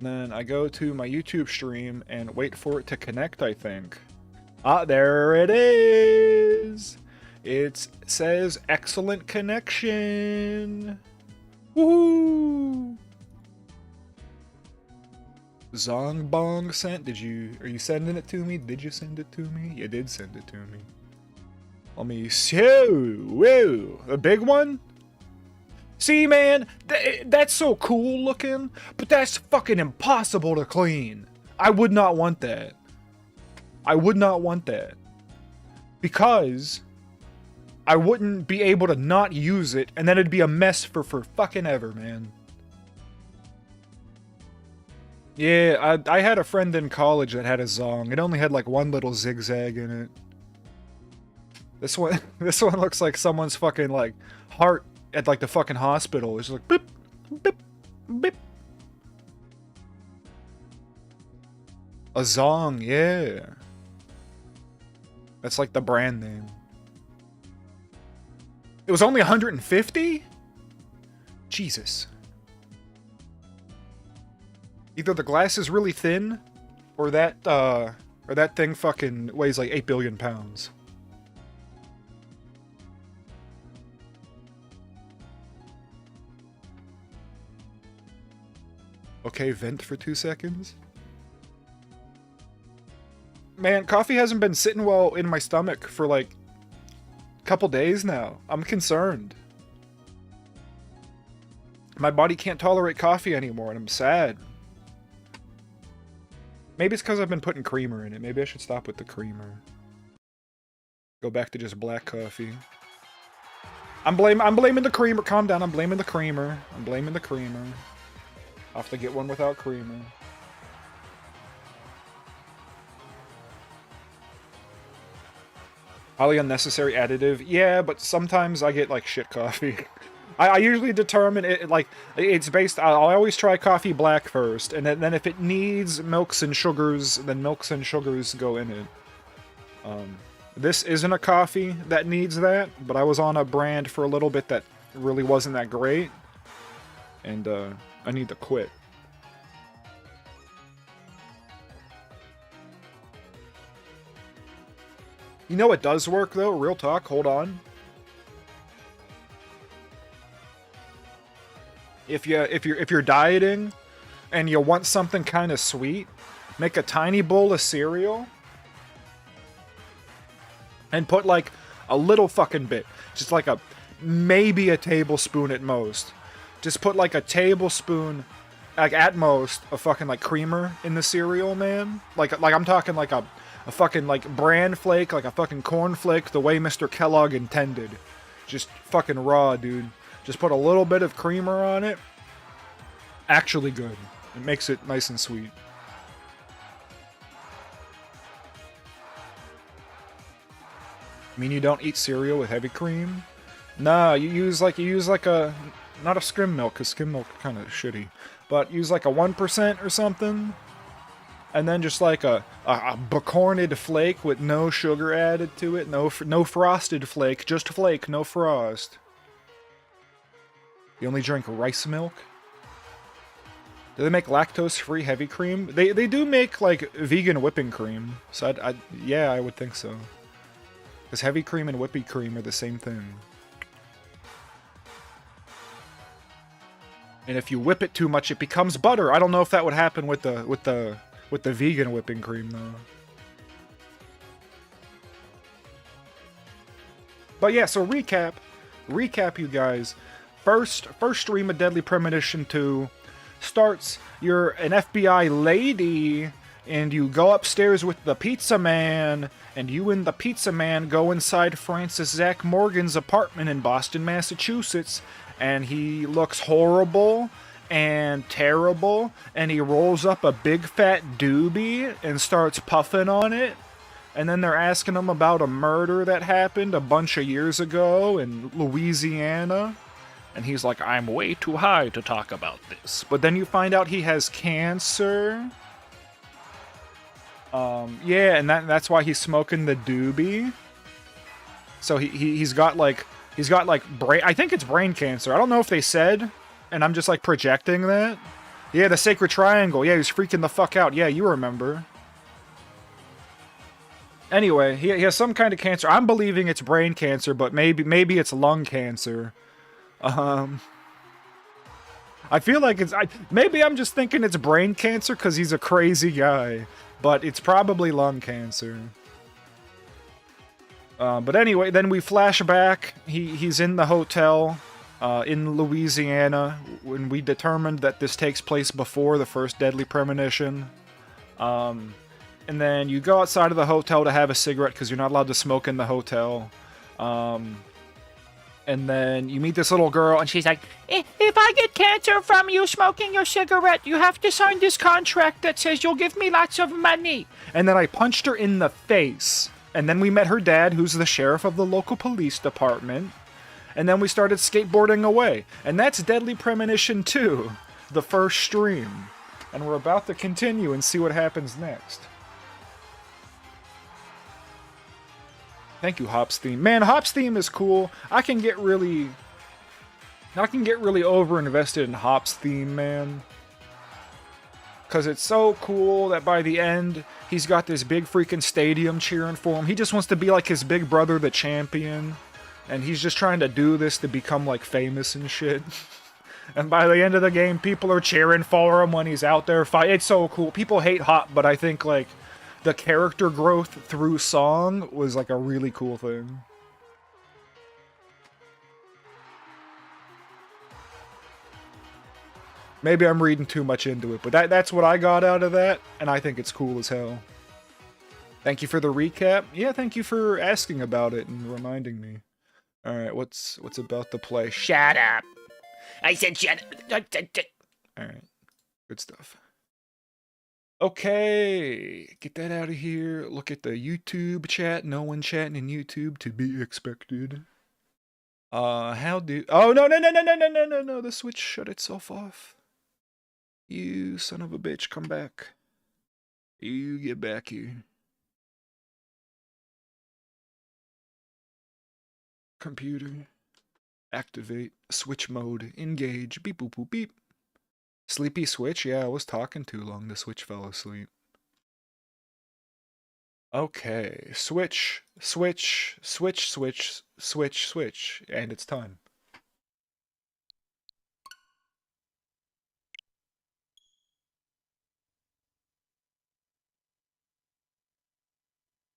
Then I go to my YouTube stream and wait for it to connect, I think. Ah, there it is! It says excellent connection! Woohoo! Zongbong sent. Are you sending it to me? Did you send it to me? You did send it to me. Let me see. Whoa! A big one? See, man, that's so cool looking, but that's fucking impossible to clean. I would not want that. I would not want that. Because I wouldn't be able to not use it, and then it'd be a mess for fucking ever, man. Yeah, I had a friend in college that had a Zong. It only had like one little zigzag in it. This one looks like someone's fucking like heart at like the fucking hospital. It's like beep, beep, beep. A Zong, yeah. That's like the brand name. It was only 150? Jesus. Either the glass is really thin, or that thing fucking weighs like 8 billion pounds. Okay, vent for 2 seconds. Man, coffee hasn't been sitting well in my stomach for like a couple days now. I'm concerned. My body can't tolerate coffee anymore, and I'm sad. Maybe it's because I've been putting creamer in it. Maybe I should stop with the creamer. Go back to just black coffee. I'm blaming the creamer. Calm down. I'm blaming the creamer. I'm blaming the creamer. I'll have to get one without creamer. Highly unnecessary additive. Yeah, but sometimes I get like shit coffee. I usually determine it like it's based. I always try coffee black first, and then if it needs milks and sugars, then milks and sugars go in it. This isn't a coffee that needs that, but I was on a brand for a little bit that really wasn't that great, and I need to quit. You know it does work though. Real talk. Hold on. If you're dieting and you want something kind of sweet, make a tiny bowl of cereal and put like a little fucking bit, just like maybe a tablespoon at most. Just put like a tablespoon, like at most, of fucking like creamer in the cereal, man. Like I'm talking like a fucking like bran flake, like a fucking corn flake, the way Mr. Kellogg intended. Just fucking raw, dude. Just put a little bit of creamer on it. Actually good. It makes it nice and sweet. I mean, you don't eat cereal with heavy cream? Nah, you use like a, not a skim milk, because skim milk kind of shitty, but use like a 1% or something, and then just like a bicorned flake with no sugar added to it, no frosted flake, just flake, no frost. You only drink rice milk? Do they make lactose-free heavy cream? They do make, like, vegan whipping cream. So, yeah, I would think so. Because heavy cream and whipping cream are the same thing. And if you whip it too much, it becomes butter. I don't know if that would happen with the vegan whipping cream, though. But yeah, so recap, you guys. First stream of Deadly Premonition 2 starts, you're an FBI lady, and you go upstairs with the pizza man, and you and the pizza man go inside Francis Zach Morgan's apartment in Boston, Massachusetts, and he looks horrible and terrible, and he rolls up a big fat doobie and starts puffing on it. And then they're asking him about a murder that happened a bunch of years ago in Louisiana. And he's like, I'm way too high to talk about this. But then you find out he has cancer. Yeah, and that's why he's smoking the doobie. So he's got like brain. I think it's brain cancer. I don't know if they said, and I'm just like projecting that. Yeah, the Sacred Triangle. Yeah, he's freaking the fuck out. Yeah, you remember. Anyway, he has some kind of cancer. I'm believing it's brain cancer, but maybe it's lung cancer. I feel like maybe I'm just thinking it's brain cancer because he's a crazy guy, but it's probably lung cancer. But anyway, then we flash back. He's in the hotel in Louisiana when we determined that this takes place before the first deadly premonition. And then you go outside of the hotel to have a cigarette because you're not allowed to smoke in the hotel. And then you meet this little girl, and she's like, if I get cancer from you smoking your cigarette, you have to sign this contract that says you'll give me lots of money. And then I punched her in the face. And then we met her dad, who's the sheriff of the local police department. And then we started skateboarding away. And that's Deadly Premonition 2, the first stream. And we're about to continue and see what happens next. Thank you, Hop's theme. Man, Hop's theme is cool. I can get really over-invested in Hop's theme, man. Because it's so cool that by the end, he's got this big freaking stadium cheering for him. He just wants to be like his big brother, the champion. And he's just trying to do this to become, like, famous and shit. And by the end of the game, people are cheering for him when he's out there fighting. It's so cool. People hate Hop, but I think, like, the character growth through song was like a really cool thing. Maybe I'm reading too much into it, but that's what I got out of that, and I think it's cool as hell. Thank you for the recap. Yeah, thank you for asking about it and reminding me. Alright, what's about to play? Shut up! I said shut up! Alright, good stuff. Okay, get that out of here. Look at the YouTube chat. No one chatting in YouTube, to be expected. Oh, no, the Switch shut itself off. You son of a bitch, come back. You get back here. Computer. Activate. Switch mode. Engage. Beep boop boop beep. Sleepy Switch? Yeah, I was talking too long. The Switch fell asleep. Okay. Switch. And it's time.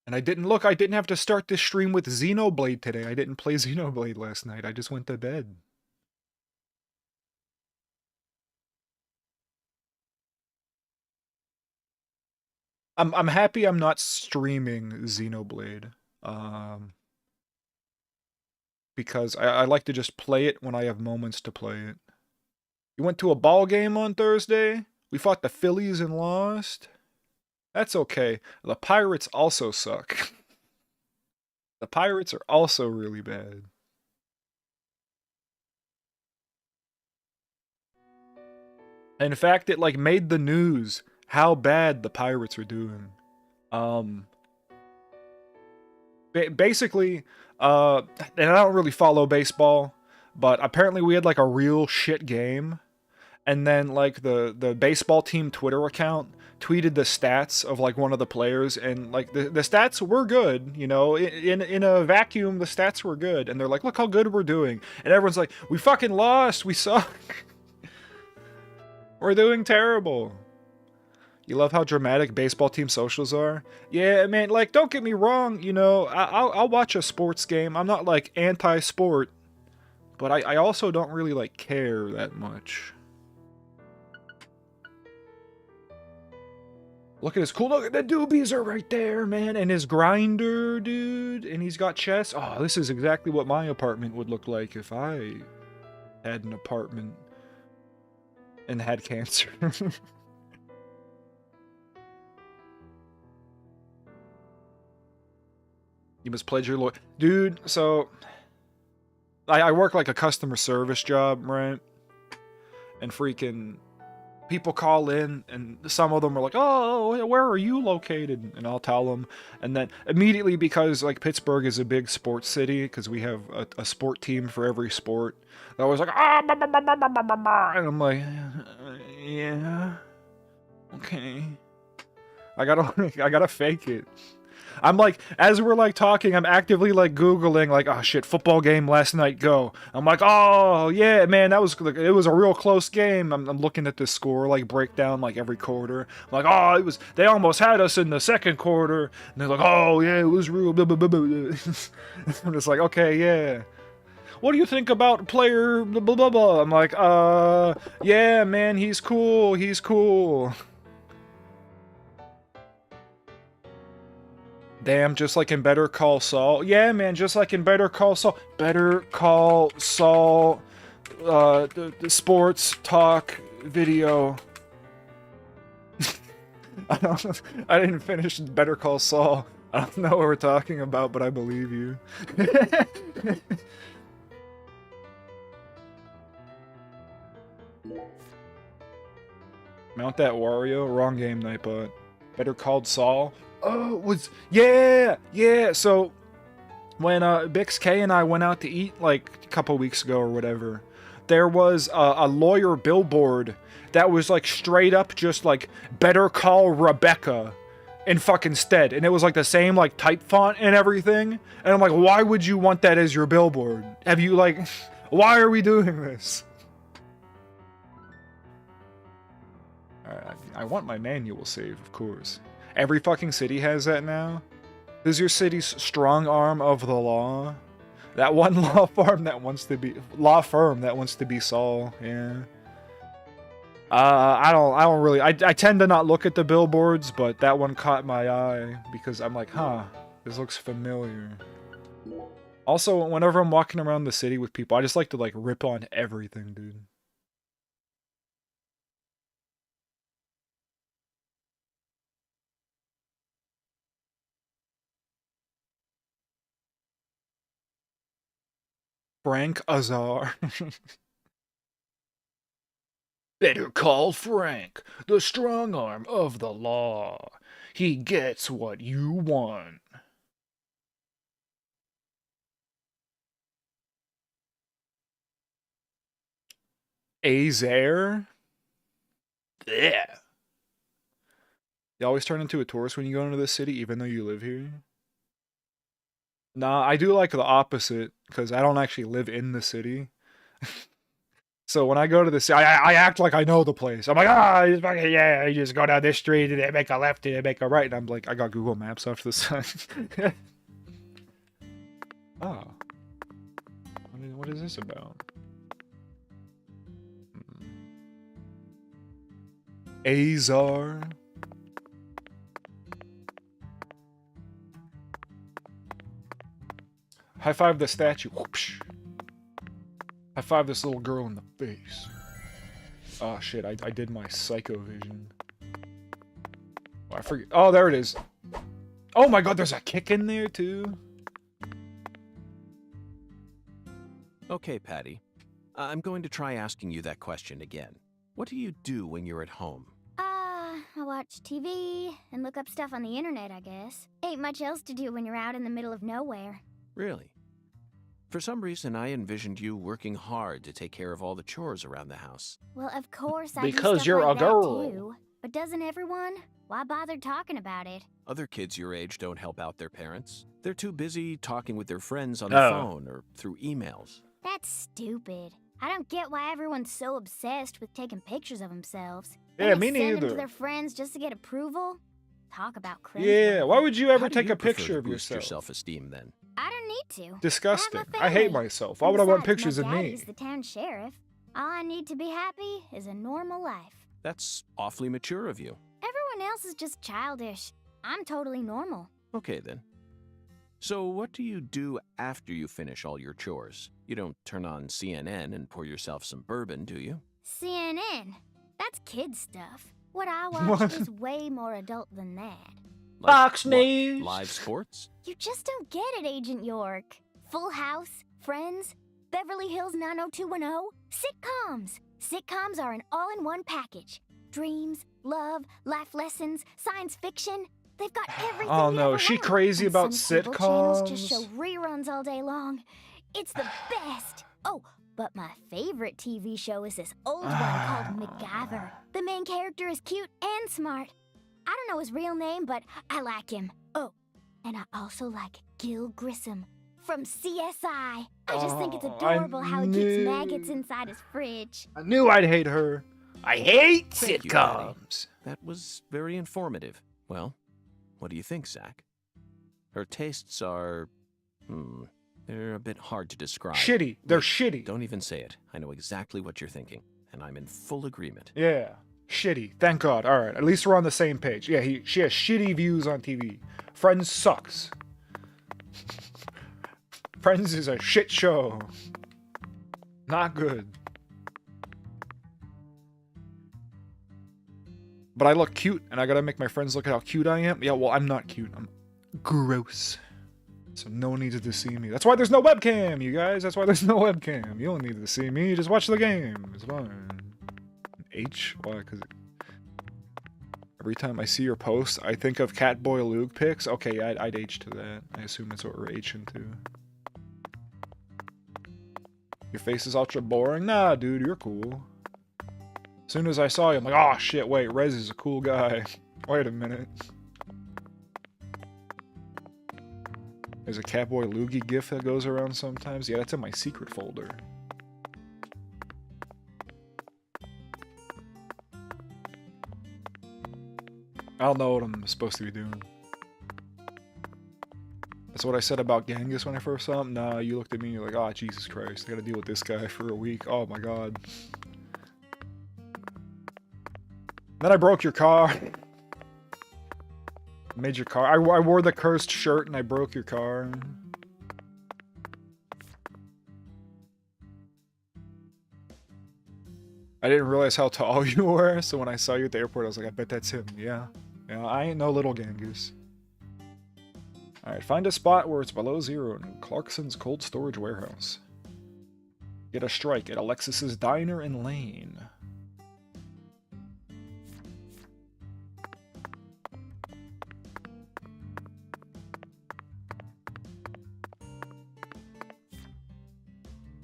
And I didn't have to start this stream with Xenoblade today. I didn't play Xenoblade last night. I just went to bed. I'm happy I'm not streaming Xenoblade. Because I like to just play it when I have moments to play it. You went to a ball game on Thursday? We fought the Phillies and lost? That's okay. The Pirates also suck. The Pirates are also really bad. In fact, it like made the news how bad the Pirates are doing. Basically, and I don't really follow baseball, but apparently we had like a real shit game. And then like the baseball team Twitter account tweeted the stats of like one of the players, and like the stats were good, you know, in a vacuum the stats were good, and they're like, look how good we're doing, and everyone's like, we fucking lost, we suck. We're doing terrible. You love how dramatic baseball team socials are? Yeah, man, like, don't get me wrong, you know, I'll watch a sports game. I'm not, like, anti-sport, but I also don't really, like, care that much. Look at his cool, look at the doobies are right there, man, and his grinder, dude, and he's got chess. Oh, this is exactly what my apartment would look like if I had an apartment and had cancer. You must pledge your loyalty. Dude, so I work like a customer service job, right? And freaking people call in, and some of them are like, "Oh, where are you located?" And I'll tell them, and then immediately, because like Pittsburgh is a big sports city, because we have a sport team for every sport. They're always like, "Ah," and I'm like, "Yeah, okay." I gotta fake it. I'm like, as we're like talking, I'm actively like Googling, like, oh shit, football game last night, go. I'm like, oh yeah, man, it was a real close game. I'm looking at the score, like breakdown, like every quarter. I'm like, oh, they almost had us in the second quarter. And they're like, oh yeah, it was real. Blah, blah, blah, blah. I'm just like, okay, yeah. What do you think about player blah blah blah blah? I'm like, yeah, man, he's cool, he's cool. Damn, just like in Better Call Saul. Yeah, man, just like in Better Call Saul. Better Call Saul, the sports talk video. I didn't finish Better Call Saul. I don't know what we're talking about, but I believe you. Mount that Wario? Wrong game, Nightbot. Better Called Saul? Oh, yeah. So when Bix K and I went out to eat like a couple weeks ago or whatever, there was a lawyer billboard that was like straight up just like Better Call Rebecca in fucking stead, and it was like the same like type font and everything. And I'm like, why would you want that as your billboard? Have you like, why are we doing this? I want my manual save, of course. Every fucking city has that now. This is your city's strong arm of the law. That one law firm that wants to be Saul. Yeah. I don't really. I tend to not look at the billboards, but that one caught my eye because I'm like, huh, this looks familiar. Also, whenever I'm walking around the city with people, I just like to like rip on everything, dude. Frank Azar. Better call Frank, the strong arm of the law. He gets what you want. Azar? Yeah. You always turn into a tourist when you go into the city, even though you live here? Nah, I do like the opposite, because I don't actually live in the city. So when I go to the city, I act like I know the place. I'm like, yeah, you just go down this street, and they make a left, and they make a right. And I'm like, I got Google Maps off to the side. Oh. What is this about? Azar? High five the statue. Whoopsh. High five this little girl in the face. Oh shit, I did my psycho vision. Oh, I forget. Oh, there it is. Oh my god, there's a kick in there too. Okay, Patty. I'm going to try asking you that question again. What do you do when you're at home? I watch TV and look up stuff on the internet, I guess. Ain't much else to do when you're out in the middle of nowhere. Really? For some reason, I envisioned you working hard to take care of all the chores around the house. Well, of course I Because do stuff you're like a that girl. too. But doesn't everyone? Why bother talking about it? Other kids your age don't help out their parents. They're too busy talking with their friends on the phone or through emails. That's stupid. I don't get why everyone's so obsessed with taking pictures of themselves. Yeah, And me they send them neither. to their friends just to get approval. Talk about cringe. Yeah, why would you ever How do take you a prefer picture to of boost your yourself? self-esteem then? I don't need to. Disgusting. I have a I hate family. myself. Why would I want Besides, pictures of my me? daddy's the town sheriff. All I need to be happy is a normal life. That's awfully mature of you. Everyone else is just childish. I'm totally normal. Okay, then. So what do you do after you finish all your chores? You don't turn on CNN and pour yourself some bourbon, do you? CNN? That's kid stuff. What I watch What? is way more adult than that. Like, Fox what, News. live sports? You just don't get it, Agent York. Full House, Friends, Beverly Hills 90210, sitcoms. Sitcoms are an all-in-one package. Dreams, love, life lessons, science fiction. They've got everything. Oh you no, ever she want. crazy And about some cable channels just show sitcoms. reruns all day long. It's the best. Oh, but my favorite TV show is this old one called MacGyver. The main character is cute and smart. I don't know his real name, but I like him. Oh, and I also like Gil Grissom from CSI. I just think it's adorable how he keeps maggots inside his fridge. I knew I'd hate her. I hate Thank you, Daddy. sitcoms. That was very informative. Well, what do you think, Zach? Her tastes are... they're a bit hard to describe. Shitty. They're Wait, shitty. Don't even say it. I know exactly what you're thinking, and I'm in full agreement. Yeah. Shitty. Thank God. All right. At least we're on the same page. Yeah, she has shitty views on TV. Friends sucks. Friends is a shit show. Not good. But I look cute, and I gotta make my friends look at how cute I am. Yeah, well, I'm not cute. I'm gross. So no one needed to see me. That's why there's no webcam, you guys. That's why there's no webcam. You don't need to see me. Just watch the game. It's fine. H? Why? Because every time I see your post, I think of Catboy Luke pics. Okay, I'd H to that. I assume that's what we're Hing to. Your face is ultra boring? Nah, dude, you're cool. As soon as I saw you, I'm like, oh shit, wait, Rez is a cool guy. Wait a minute. There's a Catboy Loogie gif that goes around sometimes. Yeah, that's in my secret folder. I don't know what I'm supposed to be doing. That's what I said about Genghis when I first saw him. Nah, you looked at me and you're like, oh, Jesus Christ, I gotta deal with this guy for a week. Oh my god. Then I broke your car. Made your car. I wore the cursed shirt and I broke your car. I didn't realize how tall you were, so when I saw you at the airport, I was like, I bet that's him. Yeah. Yeah, I ain't no little Genghis. Alright, find a spot where it's below zero in Clarkson's cold storage warehouse. Get a strike at Alexis's Diner and Lane.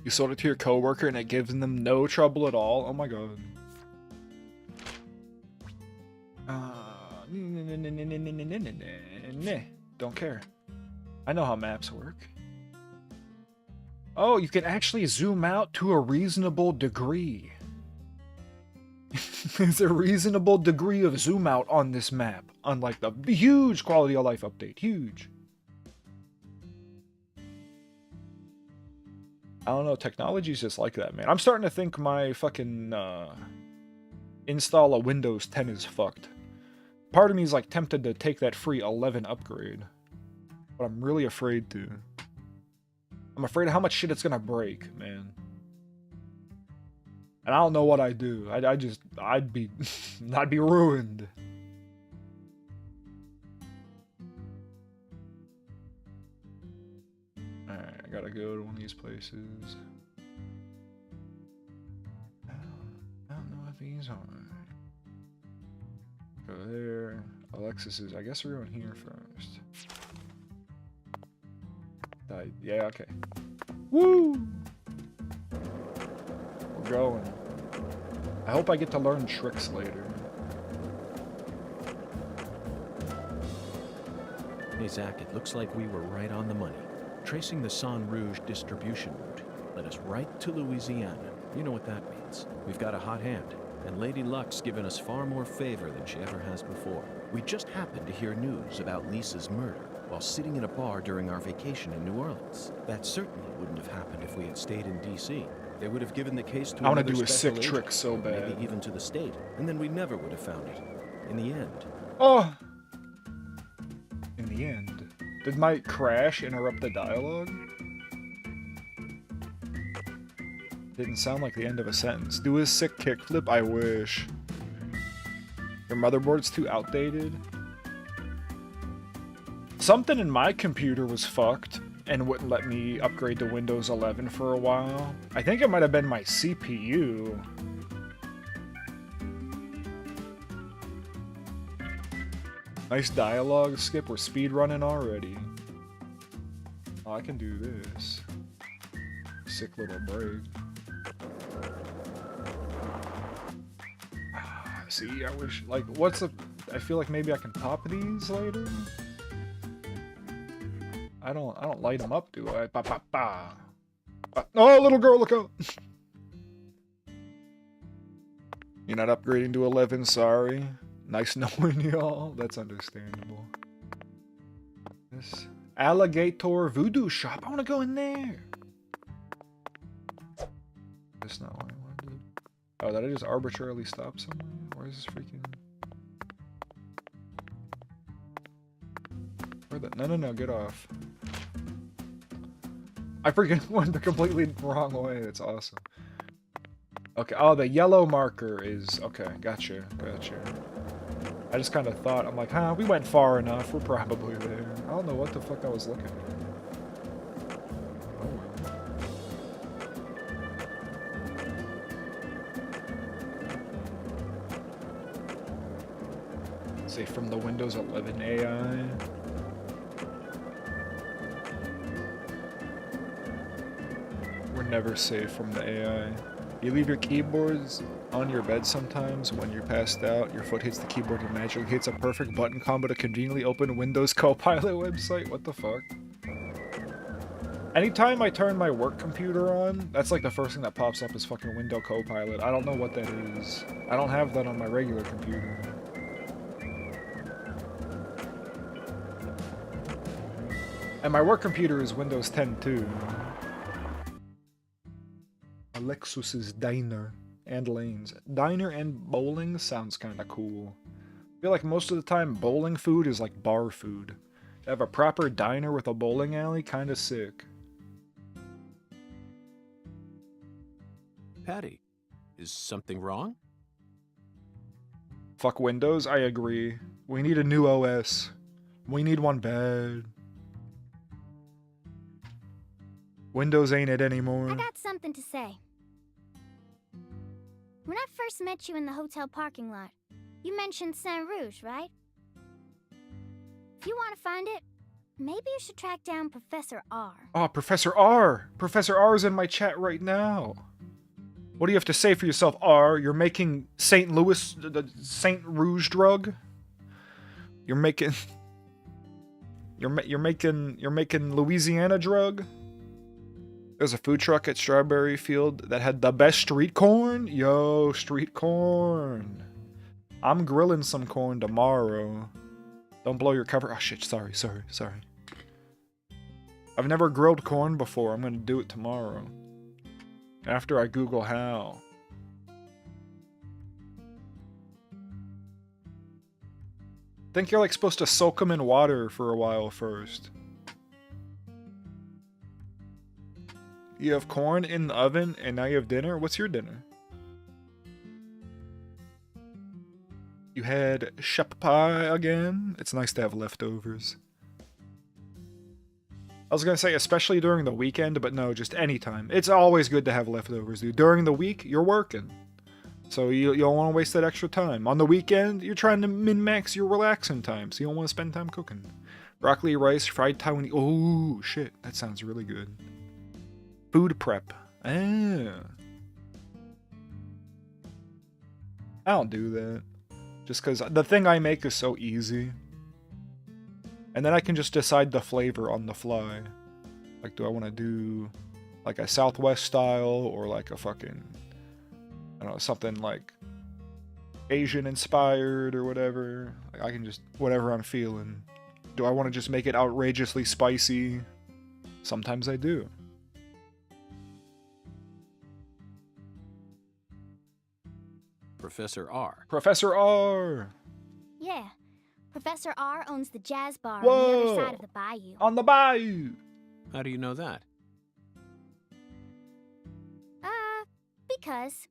You sold it to your coworker and it gives them no trouble at all? Oh my god. Don't care. I know how maps work. Oh, you can actually zoom out to a reasonable degree. There's a reasonable degree of zoom out on this map. Unlike the huge quality of life update. Huge. I don't know, technology's just like that, man. I'm starting to think my fucking install of Windows 10 is fucked. Part of me is like tempted to take that free 11 upgrade. But I'm really afraid to. I'm afraid of how much shit it's gonna break, man. And I don't know what I'd do. I'd be I'd be ruined. Alright, I gotta go to one of these places. I don't know if these are. Go there. Alexis is. I guess we're going here first. Yeah, okay. Woo! We're going. I hope I get to learn tricks later. Hey, Zach, it looks like we were right on the money. Tracing the San Rouge distribution route led us right to Louisiana. You know what that means. We've got a hot hand, and Lady Luck's given us far more favor than she ever has before. We just happened to hear news about Lisa's murder while sitting in a bar during our vacation in New Orleans. That certainly wouldn't have happened if we had stayed in D.C. They would have given the case to I want to another do a sick special trick agent, so bad. maybe even to the state, and then we never would have found it. In the end. Oh! In the end. Did my crash interrupt the dialogue? Didn't sound like the end of a sentence. Do a sick kickflip? I wish. Your motherboard's too outdated? Something in my computer was fucked and wouldn't let me upgrade to Windows 11 for a while. I think it might have been my CPU. Nice dialogue skip. We're speedrunning already. Oh, I can do this. Sick little break. See, I wish, like, what's the... I feel like maybe I can pop these later? I don't light them up, do I? Ba ba ba. Oh, little girl, look out! You're not upgrading to 11, sorry. Nice knowing y'all. That's understandable. This alligator voodoo shop. I want to go in there. That's not what I wanted. Oh, did I just arbitrarily stop somewhere? Where is this freaking... Where the... No, get off. I freaking went the completely wrong way. It's awesome. Okay, oh, the yellow marker is... Okay, gotcha. I just kind of thought, I'm like, huh, we went far enough. We're probably there. I don't know what the fuck I was looking at. Oh, well. Say from the Windows 11 AI. We're never safe from the AI. You leave your keyboards on your bed sometimes. When you're passed out, your foot hits the keyboard and magically hits a perfect button combo to conveniently open Windows Copilot website. What the fuck? Anytime I turn my work computer on, that's like the first thing that pops up is fucking Windows Copilot. I don't know what that is. I don't have that on my regular computer. And my work computer is Windows 10 too. Alexis's Diner and Lanes. Diner and bowling sounds kind of cool. I feel like most of the time bowling food is like bar food. To have a proper diner with a bowling alley, kind of sick. Patty, is something wrong? Fuck Windows, I agree. We need a new OS. We need one bad. Windows ain't it anymore. I got something to say. When I first met you in the hotel parking lot, you mentioned Saint Rouge, right? If you want to find it, maybe you should track down Professor R. Oh, Professor R! Professor R is in my chat right now. What do you have to say for yourself, R? You're making St. Louis, the Saint Rouge drug? You're making... You're making Louisiana drug? There's a food truck at Strawberry Field that had the best street corn? Yo, street corn. I'm grilling some corn tomorrow. Don't blow your cover. Oh shit, sorry. I've never grilled corn before. I'm gonna do it tomorrow. After I Google how. I think you're like supposed to soak them in water for a while first. You have corn in the oven, and now you have dinner? What's your dinner? You had shepherd pie again? It's nice to have leftovers. I was gonna say, especially during the weekend, but no, just anytime. It's always good to have leftovers, dude. During the week, you're working. So you don't want to waste that extra time. On the weekend, you're trying to min-max your relaxing time, so you don't want to spend time cooking. Broccoli, rice, fried Taiwanese... Oh, shit. That sounds really good. Food prep. Ah. I don't do that. Just because the thing I make is so easy. And then I can just decide the flavor on the fly. Like, do I want to do like a Southwest style or like a fucking, I don't know, something like Asian inspired or whatever. Like, I can just, whatever I'm feeling. Do I want to just make it outrageously spicy? Sometimes I do. Professor R. Professor R! Yeah. Professor R owns the jazz bar Whoa. on the other side of the bayou. On the bayou! How do you know that? Because.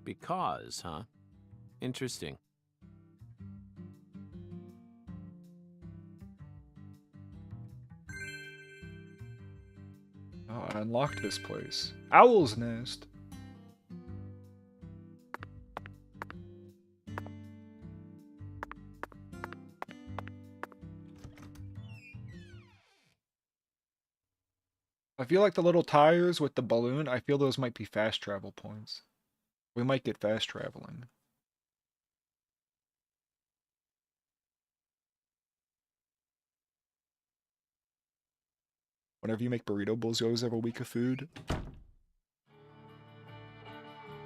Because, huh? Interesting. Oh, I unlocked this place. Owl's Nest. I feel like the little tires with the balloon, I feel those might be fast travel points. We might get fast traveling. Whenever you make burrito bowls, you always have a week of food.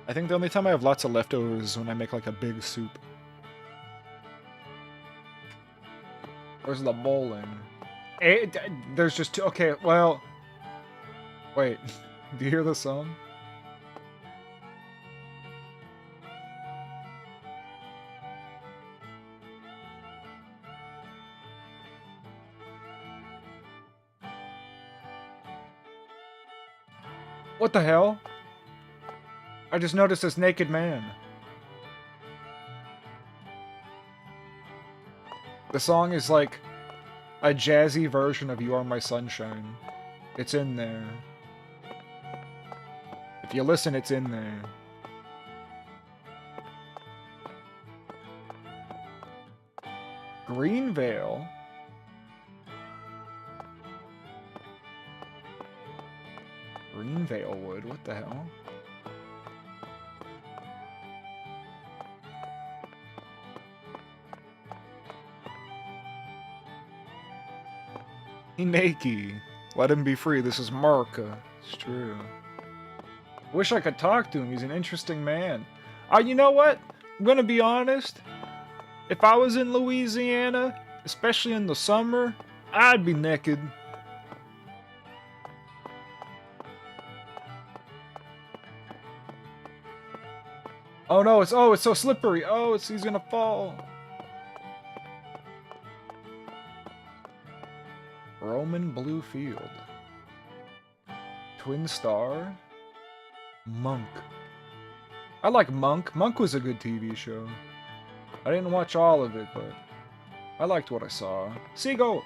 I think the only time I have lots of leftovers is when I make like a big soup. Where's the bowling? There's just two. Okay, well. Wait. Do you hear the song? What the hell? I just noticed this naked man. The song is like a jazzy version of You Are My Sunshine. It's in there. If you listen, it's in there. Greenvale? Greenvale Wood, what the hell? Hineki. Let him be free. This is Marka. It's true. Wish I could talk to him. He's an interesting man. You know what? I'm gonna be honest. If I was in Louisiana, especially in the summer, I'd be naked. Oh no, it's so slippery. Oh, he's gonna fall. Roman Blue Field. Twin Star. Monk. I like Monk. Monk was a good TV show. I didn't watch all of it, but I liked what I saw. Seagull!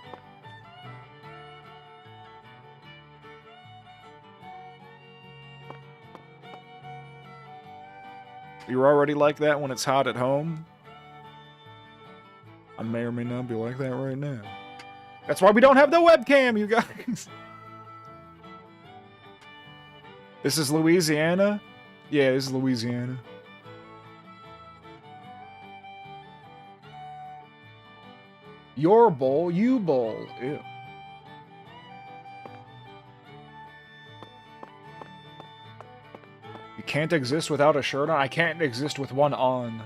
You're already like that when it's hot at home? I may or may not be like that right now. That's why we don't have the webcam, you guys! This is Louisiana? Yeah, this is Louisiana. Your bowl, you bowl. Ew. You can't exist without a shirt on? I can't exist with one on.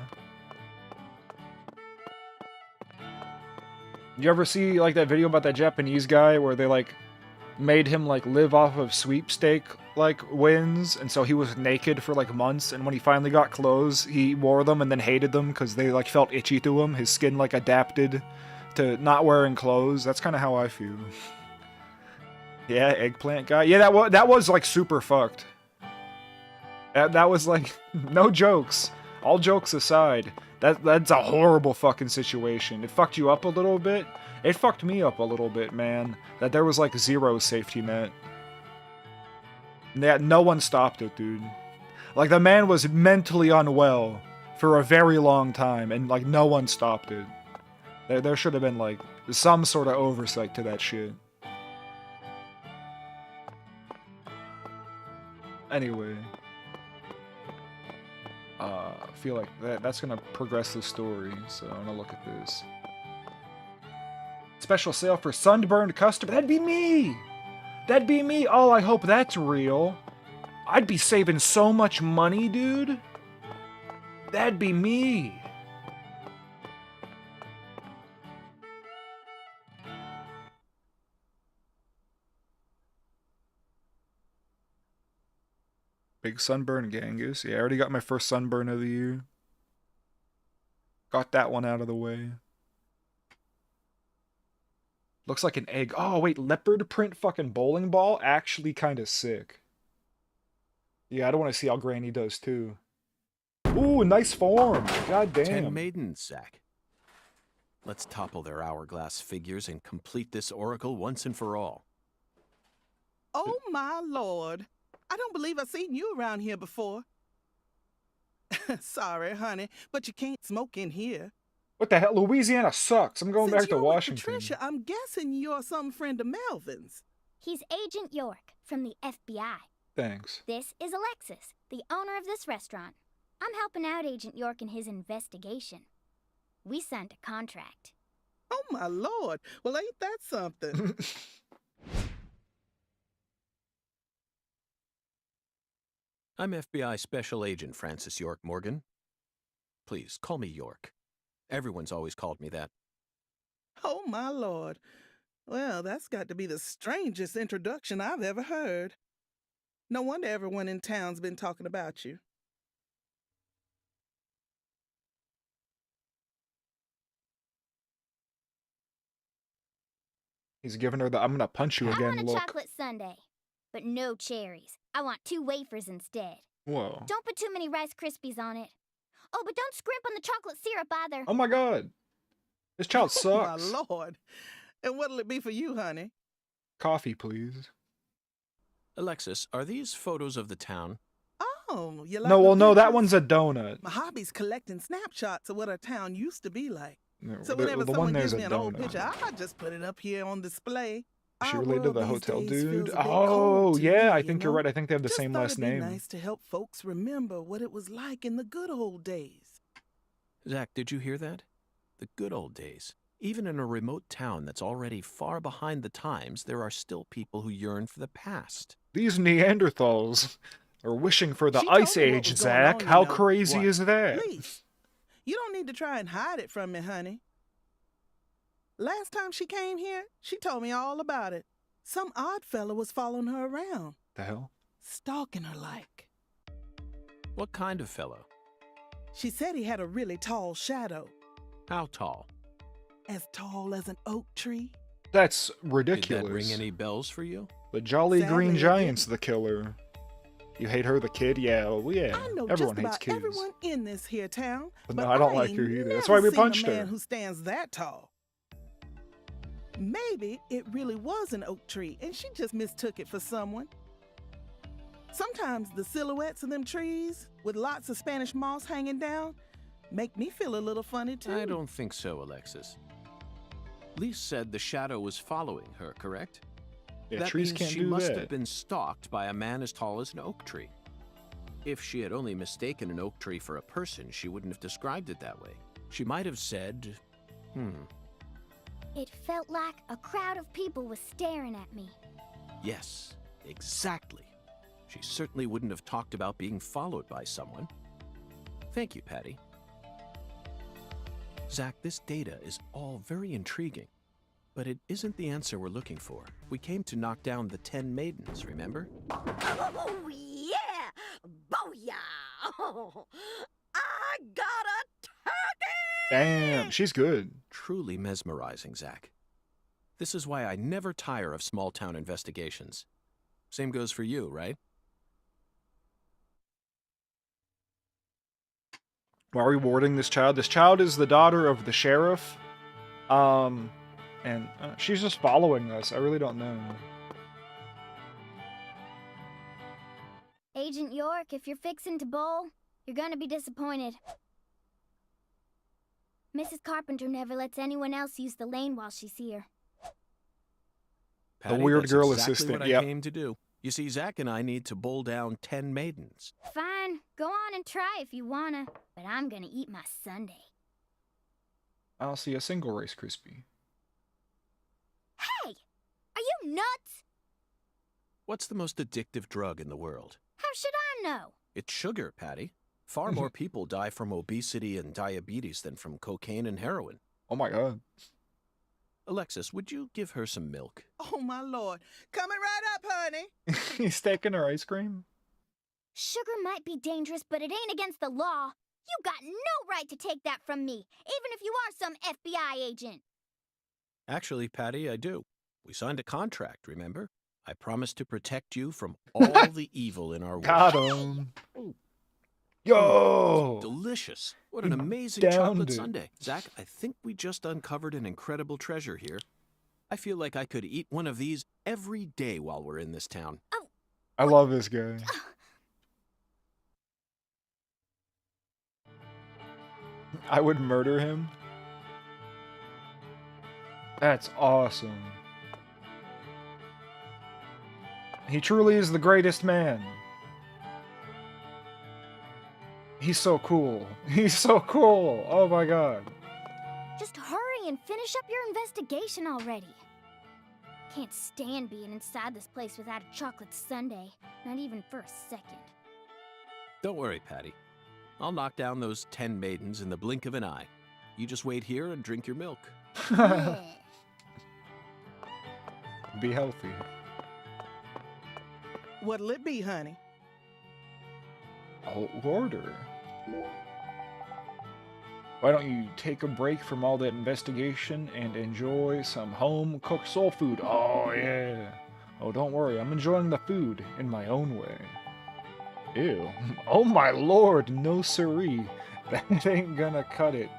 You ever see, like, that video about that Japanese guy where they, like, made him, like, live off of sweepstake, like, wins, and so he was naked for, like, months, and when he finally got clothes, he wore them and then hated them because they, like, felt itchy to him. His skin, like, adapted to not wearing clothes. That's kind of how I feel. Yeah, eggplant guy. Yeah, that was like super fucked. That was like no jokes. All jokes aside, that's a horrible fucking situation. It fucked you up a little bit. It fucked me up a little bit, man. That there was like zero safety net. That no one stopped it, dude. Like the man was mentally unwell for a very long time, and like no one stopped it. There should have been, like, some sort of oversight to that shit. Anyway. I feel like that's gonna progress the story, so I'm gonna look at this. Special sale for sunburned customer. That'd be me! That'd be me! Oh, I hope that's real. I'd be saving so much money, dude. That'd be me. Big sunburn Genghis. Yeah, I already got my first sunburn of the year. Got that one out of the way. Looks like an egg. Oh, wait, leopard print fucking bowling ball? Actually kind of sick. Yeah, I don't want to see how Granny does, too. Ooh, nice form. God damn. 10 maidens, Zach. Let's topple their hourglass figures and complete this oracle once and for all. Oh, my lord. I don't believe I've seen you around here before. Sorry, honey, but you can't smoke in here. What the hell? Louisiana sucks. I'm going Since back to you're with Washington. Patricia, I'm guessing you're some friend of Melvin's. He's Agent York. from the FBI. Thanks. This is Alexis, the owner of this restaurant. I'm helping out Agent York in his investigation. We signed a contract. Oh, my Lord. Well, ain't that something? I'm FBI Special Agent Francis York Morgan. Please, call me York. Everyone's always called me that. Oh, my Lord. Well, that's got to be the strangest introduction I've ever heard. No wonder everyone in town's been talking about you. He's giving her the "I'm gonna punch you I again" want a look. chocolate sundae, but no cherries. I want 2 wafers instead. Whoa. Don't put too many Rice Krispies on it. Oh, but don't scrimp on the chocolate syrup either. Oh my God. This child Oh, my sucks. Lord. And what'll it be for you, honey? Coffee, please. Alexis, are these photos of the town? Oh, you like No, my well, no, that pictures? one's a donut. My hobby's collecting snapshots of what our town used to be like. No, So the whenever one someone there's gives me a an old donut. picture, I just put it up here on display. Is she Our related to world the these hotel days dude? feels a bit Oh, cold to yeah, me, I you think you're know? right. I think they have the Just same thought last it'd be name. nice to help folks remember what it was like in the good old days. Zach, did you hear that? The good old days. Even in a remote town that's already far behind the times, there are still people who yearn for the past. These Neanderthals are wishing for the She told Ice me what Age, was going Zach. on, you How know. crazy What? is that? Please, you don't need to try and hide it from me, honey. Last time she came here, she told me all about it. Some odd fella was following her around, The hell? stalking her like. What kind of fellow? She said he had a really tall shadow, How tall? as tall as an oak tree. That's Did ridiculous. that ring any bells for you? The Jolly Sadly, Green it Giant's didn't. the killer. You hate her, the kid? Yeah, well, yeah. I know Everyone just hates about kids. everyone in this here town, But but no, I don't like ain't her either. That's never why we seen punched a man her. who stands that tall. Maybe it really was an oak tree, and she just mistook it for someone. Sometimes the silhouettes of them trees, with lots of Spanish moss hanging down, make me feel a little funny, too. I don't think so, Alexis. Lise said the shadow was following her, correct? Yeah, that trees means can't she do must that. have been stalked by a man as tall as an oak tree. If she had only mistaken an oak tree for a person, she wouldn't have described it that way. She might have said, It felt like a crowd of people was staring at me. yes, exactly. She certainly wouldn't have talked about being followed by someone. Thank you, Patty. Zach, this data is all very intriguing, but it isn't the answer we're looking for. We came to knock down the 10 maidens, remember? Oh, yeah! Booyah! Oh, I got a turkey! Damn, she's good. Truly mesmerizing, Zach. This is why I never tire of small-town investigations. Same goes for you, right? While rewarding this child. This child is the daughter of the sheriff. And she's just following us. I really don't know. Agent York, if you're fixing to bowl, you're gonna be disappointed. Mrs. Carpenter never lets anyone else use the lane while she's here. Patty, weird that's girl exactly assistant, what yep. I came to do. You see, Zach and I need to bowl down 10 maidens. Fine, go on and try if you wanna, but I'm gonna eat my sundae. I'll see a single Rice Krispie. Hey! Are you nuts? What's the most addictive drug in the world? How should I know? It's sugar, Patty. Far more people die from obesity and diabetes than from cocaine and heroin. Oh my God. Alexis, would you give her some milk? Oh, my Lord. Coming right up, honey. He's taking her ice cream. Sugar might be dangerous, but it ain't against the law. You got no right to take that from me, even if you are some FBI agent. Actually, Patty, I do. We signed a contract, remember? I promised to protect you from all the evil in our world. Got him. Yo! Delicious. What an He amazing downed chocolate it. sundae. Zach, I think we just uncovered an incredible treasure here. I feel like I could eat one of these every day while we're in this town. I love this guy. I would murder him. That's awesome. He truly is the greatest man. He's so cool. He's so cool. Oh my god. Just hurry and finish up your investigation already. Can't stand being inside this place without a chocolate sundae, not even for a second. Don't worry, Patty. I'll knock down those 10 maidens in the blink of an eye. You just wait here and drink your milk. Yeah. Be healthy. What'll it be, honey? I'll order. Why don't you take a break from all that investigation and enjoy some home-cooked soul food? Oh, yeah. Oh, don't worry. I'm enjoying the food in my own way. Ew. Oh, my lord. No siree. That ain't gonna cut it.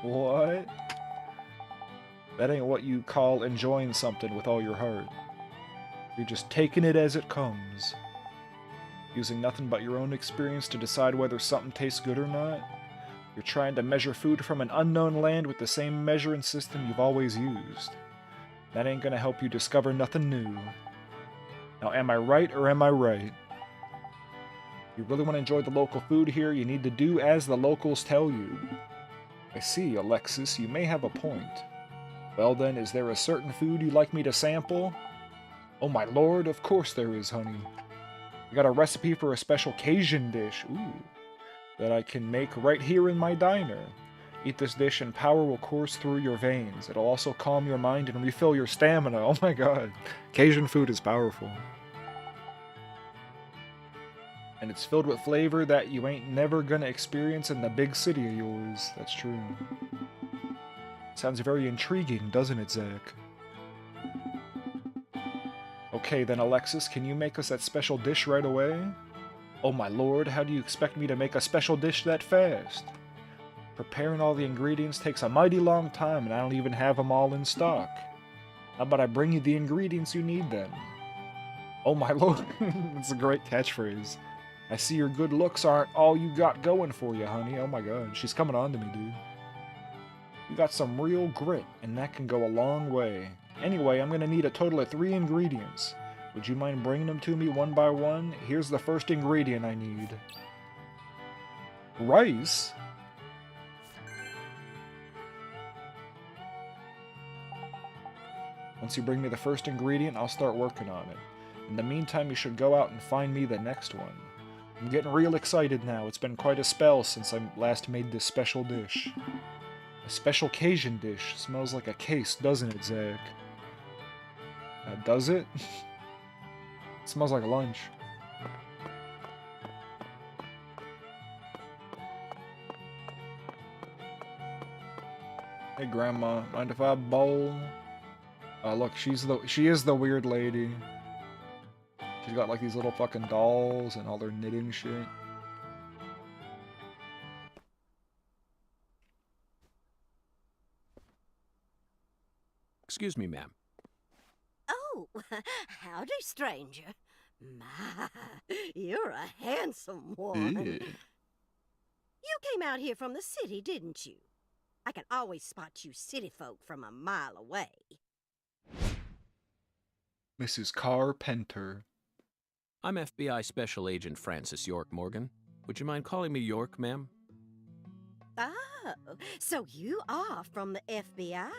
What? That ain't what you call enjoying something with all your heart. You're just taking it as it comes. Using nothing but your own experience to decide whether something tastes good or not. You're trying to measure food from an unknown land with the same measuring system you've always used. That ain't gonna help you discover nothing new. Now, am I right or am I right? If you really want to enjoy the local food here, you need to do as the locals tell you. I see, Alexis, you may have a point. Well then, is there a certain food you'd like me to sample? Oh my lord, of course there is, honey. I got a recipe for a special Cajun dish, that I can make right here in my diner. Eat this dish and power will course through your veins. It'll also calm your mind and refill your stamina. Oh my god. Cajun food is powerful. And it's filled with flavor that you ain't never gonna experience in the big city of yours. That's true. Sounds very intriguing, doesn't it, Zach? Okay then, Alexis, can you make us that special dish right away? Oh my lord, how do you expect me to make a special dish that fast? Preparing all the ingredients takes a mighty long time and I don't even have them all in stock. How about I bring you the ingredients you need then? Oh my lord, that's a great catchphrase. I see your good looks aren't all you got going for you, honey. Oh my god, she's coming on to me, dude. You got some real grit, and that can go a long way. Anyway, I'm gonna need a total of 3 ingredients. Would you mind bringing them to me one by one? Here's the first ingredient I need. Rice? Once you bring me the first ingredient, I'll start working on it. In the meantime, you should go out and find me the next one. I'm getting real excited now. It's been quite a spell since I last made this special dish. A special Cajun dish. Smells like a case, doesn't it, Zach? Does it? It smells like lunch. Hey, Grandma, mind if I bowl? Look, she is the weird lady. She's got like these little fucking dolls and all their knitting shit. Excuse me, ma'am. Oh, howdy, stranger. My, you're a handsome one. You came out here from the city, didn't you? I can always spot you city folk from a mile away. Mrs. Carpenter. I'm FBI Special Agent Francis York Morgan. Would you mind calling me York, ma'am? Oh, so you are from the FBI.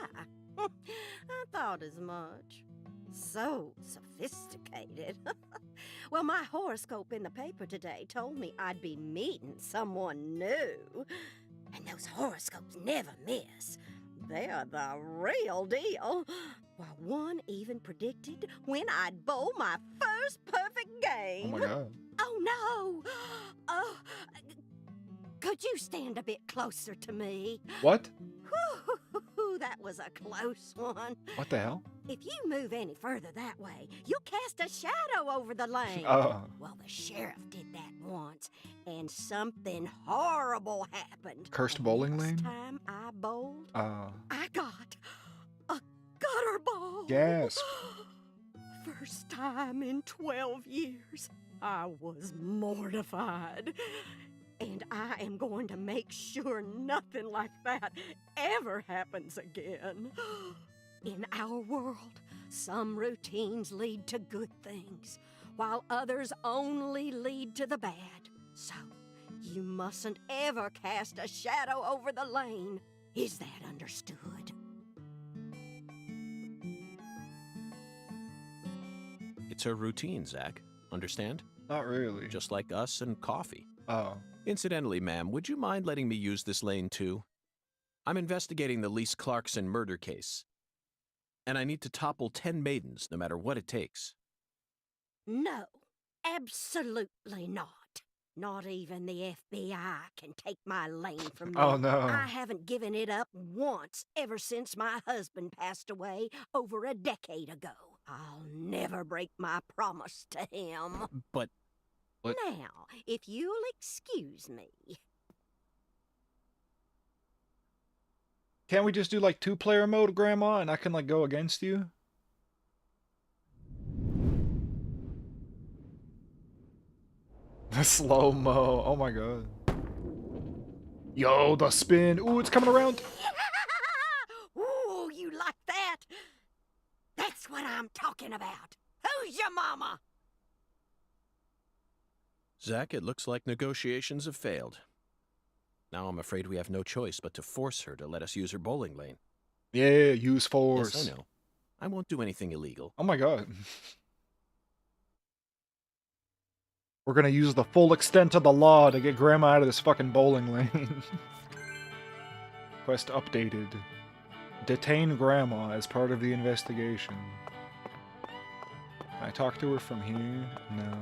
I thought as much. So sophisticated. Well, my horoscope in the paper today told me I'd be meeting someone new. And those horoscopes never miss. They're the real deal. Well, one even predicted when I'd bowl my first perfect game. Oh my god. Oh, no. Oh, could you stand a bit closer to me? What? Whew, that was a close one. What the hell? If you move any further that way, you'll cast a shadow over the lane. Oh. Well, the sheriff did that once, and something horrible happened. Cursed And bowling next lane? time I bowled, Uh. I got a gutter ball. Gasp. First time in 12 years. I was mortified. And I am going to make sure nothing like that ever happens again. In our world, some routines lead to good things, while others only lead to the bad. So, you mustn't ever cast a shadow over the lane. Is that understood? It's her routine, Zach. Understand? Not really. Just like us and coffee. Oh. Incidentally, ma'am, would you mind letting me use this lane too? I'm investigating the Lise Clarkson murder case. And I need to topple 10 maidens, no matter what it takes. No, absolutely not. Not even the FBI can take my lane from me. Oh, no. I haven't given it up once ever since my husband passed away over a decade ago. I'll never break my promise to him. But... What? Now, if you'll excuse me. Can't we just do like 2-player mode, Grandma, and I can like go against you? The slow-mo. Oh my god. Yo, the spin. Ooh, it's coming around. Ooh, you like that? That's what I'm talking about. Who's your mama? Zach, it looks like negotiations have failed. Now I'm afraid we have no choice but to force her to let us use her bowling lane. Yeah, use force. Yes, I know. I won't do anything illegal. Oh my god. We're gonna use the full extent of the law to get Grandma out of this fucking bowling lane. Quest updated. Detain Grandma as part of the investigation. Can I talk to her from here? No.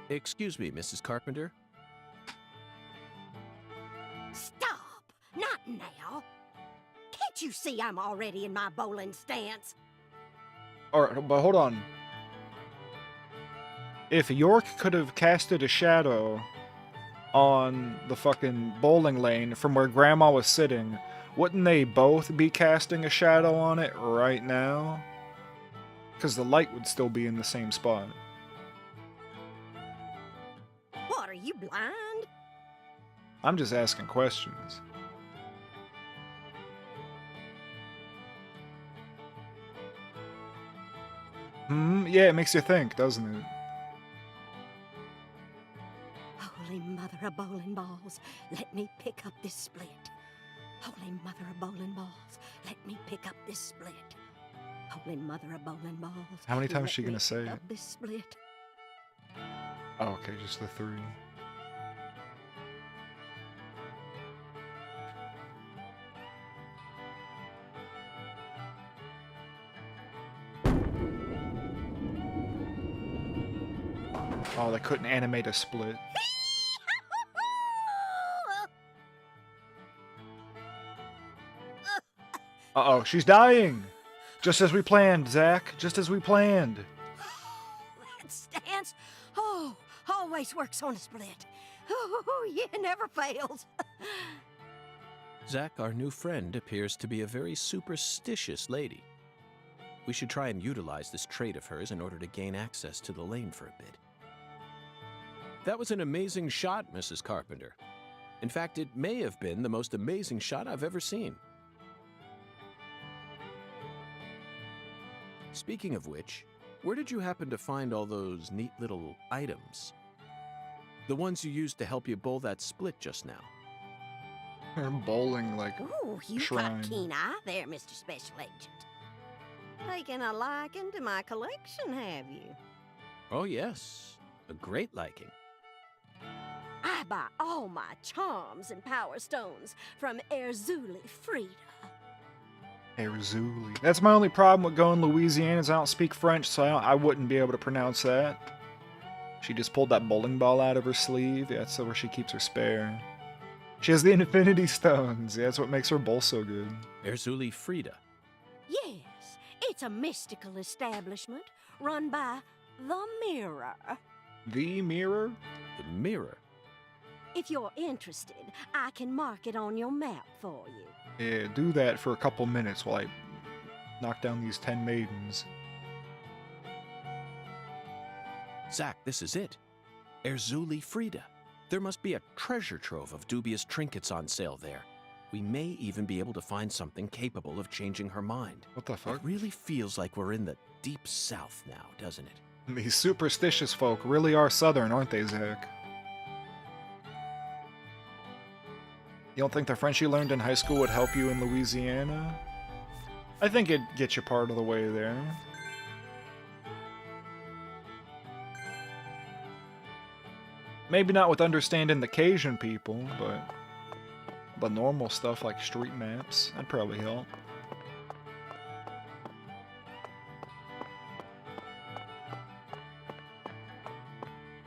Excuse me, Mrs. Carpenter? Stop! Not now! Can't you see I'm already in my bowling stance? Alright, but hold on. If York could have casted a shadow on the fucking bowling lane from where Grandma was sitting, wouldn't they both be casting a shadow on it right now? Because the light would still be in the same spot. What, are you blind? I'm just asking questions. Yeah, it makes you think, doesn't it? Holy mother of bowling balls, let me pick up this split. Holy mother of bowling balls, let me pick up this split. Holy mother of bowling balls. How many times is let she gonna me say pick it? up this split. Oh, okay, just the 3. Oh, they couldn't animate a split. Uh-oh, she's dying! Just as we planned, Zach. Just as we planned. That stance, oh, always works on a split. Oh, yeah, never fails. Zach, our new friend, appears to be a very superstitious lady. We should try and utilize this trait of hers in order to gain access to the lane for a bit. That was an amazing shot, Mrs. Carpenter. In fact, it may have been the most amazing shot I've ever seen. Speaking of which, where did you happen to find all those neat little items? The ones you used to help you bowl that split just now. They're bowling like Ooh, you shrine. got a keen eye there, Mr. Special Agent. Taking a liking to my collection, have you? Oh yes, a great liking. I buy all my charms and power stones from Erzuli Frida. Erzuli. That's my only problem with going Louisiana is I don't speak French, so I wouldn't be able to pronounce that. She just pulled that bowling ball out of her sleeve. Yeah, that's where she keeps her spare. She has the Infinity Stones. Yeah, that's what makes her bowl so good. Erzuli Frida. Yes, it's a mystical establishment run by the Mirror. The Mirror? The mirror. If you're interested, I can mark it on your map for you. Yeah, do that for a couple minutes while I knock down these 10 maidens. Zach, this is it. Erzuli Frida. There must be a treasure trove of dubious trinkets on sale there. We may even be able to find something capable of changing her mind. What the It fuck? really feels like we're in the deep south now, doesn't it? These superstitious folk really are southern, aren't they, Zach? You don't think the French you learned in high school would help you in Louisiana? I think it'd get you part of the way there. Maybe not with understanding the Cajun people, but the normal stuff like street maps, that'd probably help.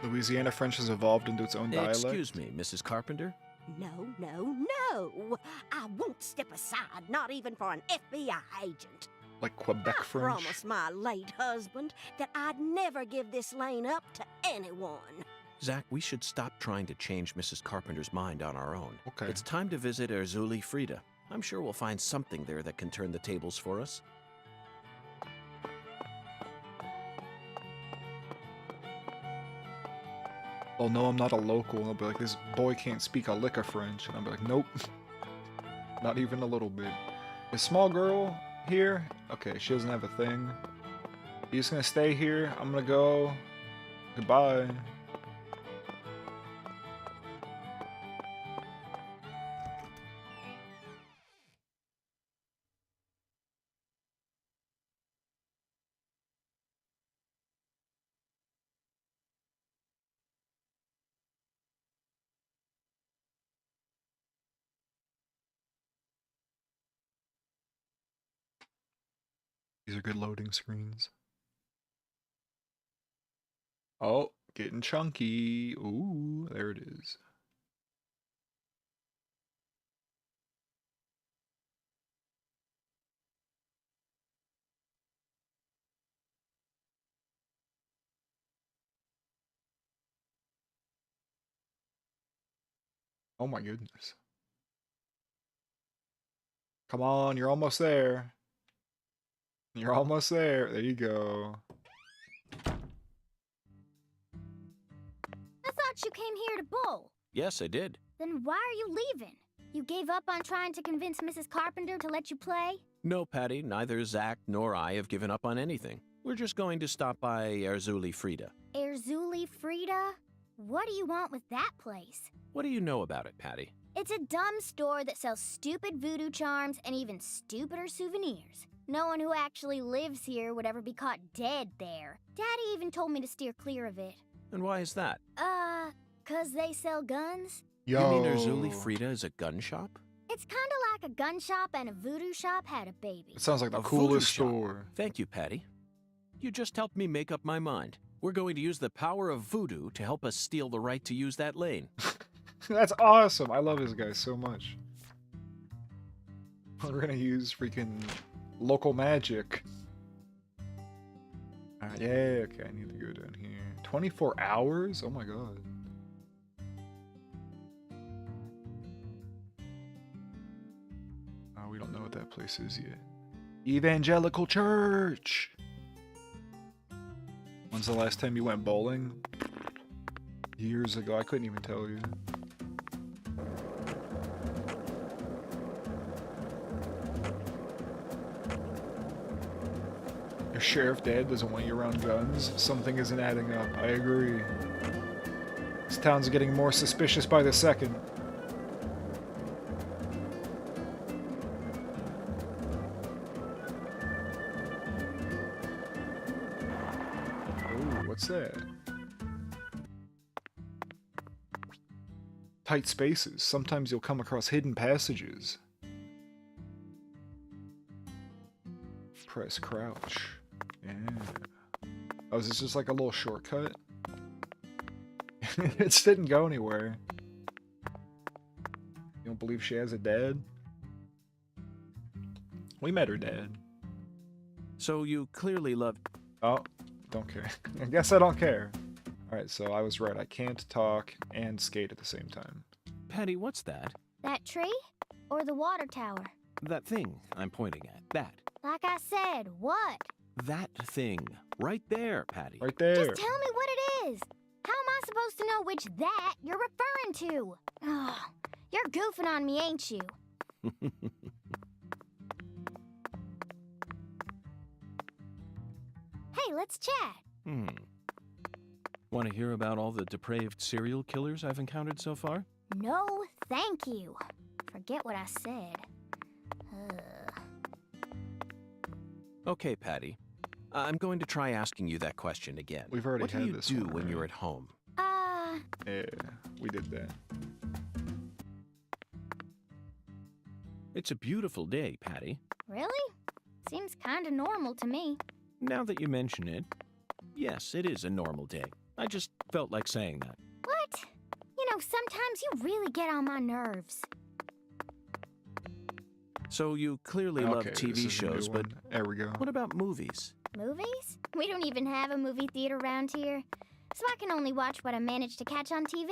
Louisiana French has evolved into its own dialect. Excuse me, Mrs. Carpenter? No, no, no. I won't step aside, not even for an FBI agent. Like Quebec I French. promised my late husband that I'd never give this lane up to anyone. Zach, we should stop trying to change Mrs. Carpenter's mind on our own. Okay. It's time to visit Erzuli Frida. I'm sure we'll find something there that can turn the tables for us. They'll know I'm not a local. They'll be like, this boy can't speak a lick of French. And I'll be like, nope. Not even a little bit. Is small girl here? Okay, she doesn't have a thing. You just gonna stay here? I'm gonna go. Goodbye. These are good loading screens. Oh, getting chunky. Ooh, there it is. Oh my goodness. Come on, you're almost there. You're almost there. There you go. I thought you came here to bowl. Yes, I did. Then why are you leaving? You gave up on trying to convince Mrs. Carpenter to let you play? No, Patty, neither Zach nor I have given up on anything. We're just going to stop by Erzuli Frida. Erzuli Frida? What do you want with that place? What do you know about it, Patty? It's a dumb store that sells stupid voodoo charms and even stupider souvenirs. No one who actually lives here would ever be caught dead there. Daddy even told me to steer clear of it. And why is that? 'Cause they sell guns? You mean Erzuli Frida is a gun shop? It's kinda like a gun shop and a voodoo shop had a baby. It sounds like the A voodoo coolest shop. store. Thank you, Patty. You just helped me make up my mind. We're going to use the power of voodoo to help us steal the right to use that lane. That's awesome. I love this guy so much. We're gonna use freaking local magic. Alright, yeah, okay, I need to go down here. 24 hours? Oh my god. Oh, we don't know what that place is yet. Evangelical Church! When's the last time you went bowling? Years ago, I couldn't even tell you. Your sheriff dad doesn't want you around guns. Something isn't adding up. I agree. This town's getting more suspicious by the second. Ooh, what's that? Tight spaces. Sometimes you'll come across hidden passages. Press crouch. Yeah. Oh, is this just like a little shortcut? It just didn't go anywhere. You don't believe she has a dad? We met her dad. So you clearly love... Oh, don't care. I guess I don't care. Alright, so I was right. I can't talk and skate at the same time. Patty, what's that? That tree? Or the water tower? That thing I'm pointing at. That. Like I said, what? That thing. Right there, Patty. Right there. Just tell me what it is. How am I supposed to know which that you're referring to? Oh, you're goofing on me, ain't you? Hey, let's chat. Want to hear about all the depraved serial killers I've encountered so far? No, thank you. Forget what I said. Ugh. Okay, Patty. I'm going to try asking you that question again. We've already what had do you this do one, when right? you're at home? Yeah, we did that. It's a beautiful day, Patty. Really? Seems kinda normal to me. Now that you mention it, yes, it is a normal day. I just felt like saying that. What? You know, sometimes you really get on my nerves. So you clearly love Okay, this TV is a new shows, but one. There we go. what about movies? Movies? We don't even have a movie theater around here. So I can only watch what I manage to catch on TV.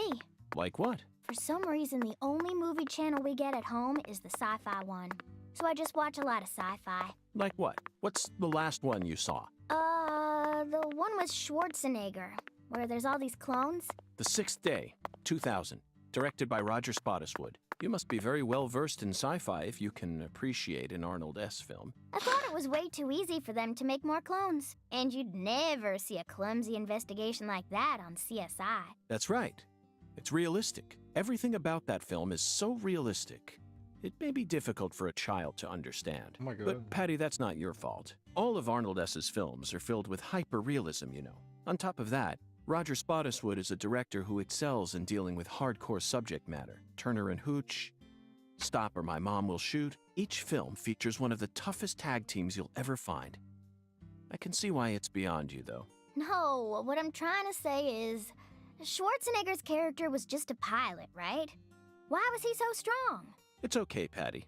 Like what? For some reason, the only movie channel we get at home is the sci-fi one. So I just watch a lot of sci-fi. Like what? What's the last one you saw? The one with Schwarzenegger, where there's all these clones. The Sixth Day, 2000, directed by Roger Spottiswoode. You must be very well versed in sci-fi if you can appreciate an Arnold S. film. I thought it was way too easy for them to make more clones. And you'd never see a clumsy investigation like that on CSI. That's right. It's realistic. Everything about that film is so realistic. It may be difficult for a child to understand. Oh my God. But, Patty, that's not your fault. All of Arnold S.'s films are filled with hyper-realism, you know. On top of that, Roger Spottiswoode is a director who excels in dealing with hardcore subject matter. Turner and Hooch, Stop or My Mom Will Shoot. Each film features one of the toughest tag teams you'll ever find. I can see why it's beyond you, though. No, what I'm trying to say is, Schwarzenegger's character was just a pilot, right? Why was he so strong? It's okay, Patty.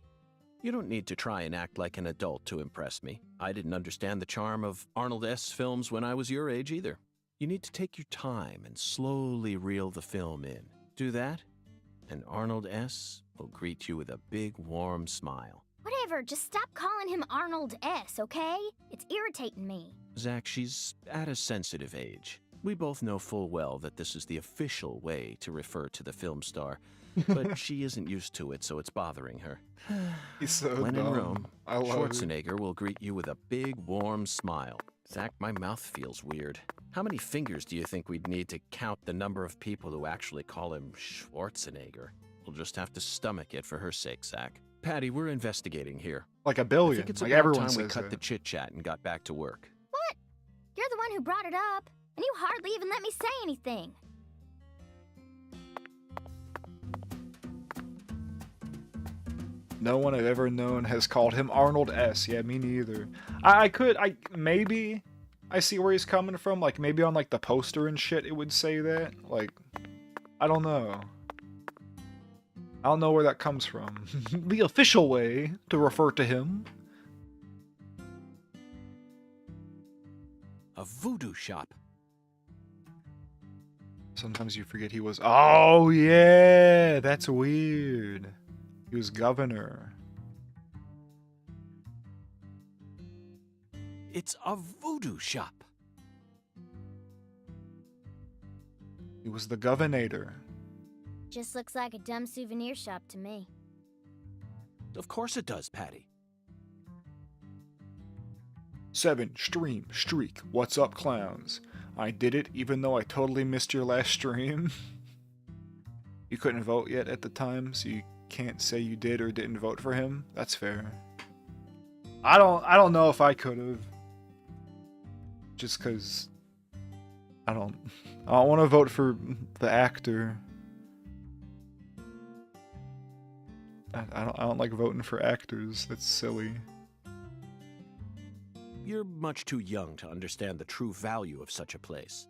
You don't need to try and act like an adult to impress me. I didn't understand the charm of Arnold S. films when I was your age either. You need to take your time and slowly reel the film in. Do that, and Arnold S. will greet you with a big, warm smile. Whatever, just stop calling him Arnold S., okay? It's irritating me. Zach, she's at a sensitive age. We both know full well that this is the official way to refer to the film star, but she isn't used to it, so it's bothering her. He's so When dumb. in Rome, I love it. Schwarzenegger will greet you with a big, warm smile. Zach, my mouth feels weird. How many fingers do you think we'd need to count the number of people who actually call him Schwarzenegger? We'll just have to stomach it for her sake, Zach. Patty, we're investigating here. Like a I billion. think it's Like about everyone time we says cut that. the chit-chat and got back to work. What? You're the one who brought it up, and you hardly even let me say anything. No one I've ever known has called him Arnold S. Yeah, me neither. Maybe I see where he's coming from. Like, maybe on, like, the poster and shit it would say that. Like, I don't know. I don't know where that comes from. The official way to refer to him. A voodoo shop. Sometimes you forget he was... Oh, yeah! That's weird. He was governor. It's a voodoo shop. He was the governor. Just looks like a dumb souvenir shop to me. Of course it does, Patty. 7 stream streak. What's up, clowns? I did it even though I totally missed your last stream. You couldn't vote yet at the time, so you can't say you did or didn't vote for him. That's fair. I don't know if I could have. Just cause I don't want to vote for the actor. I don't like voting for actors. That's silly. You're much too young to understand the true value of such a place.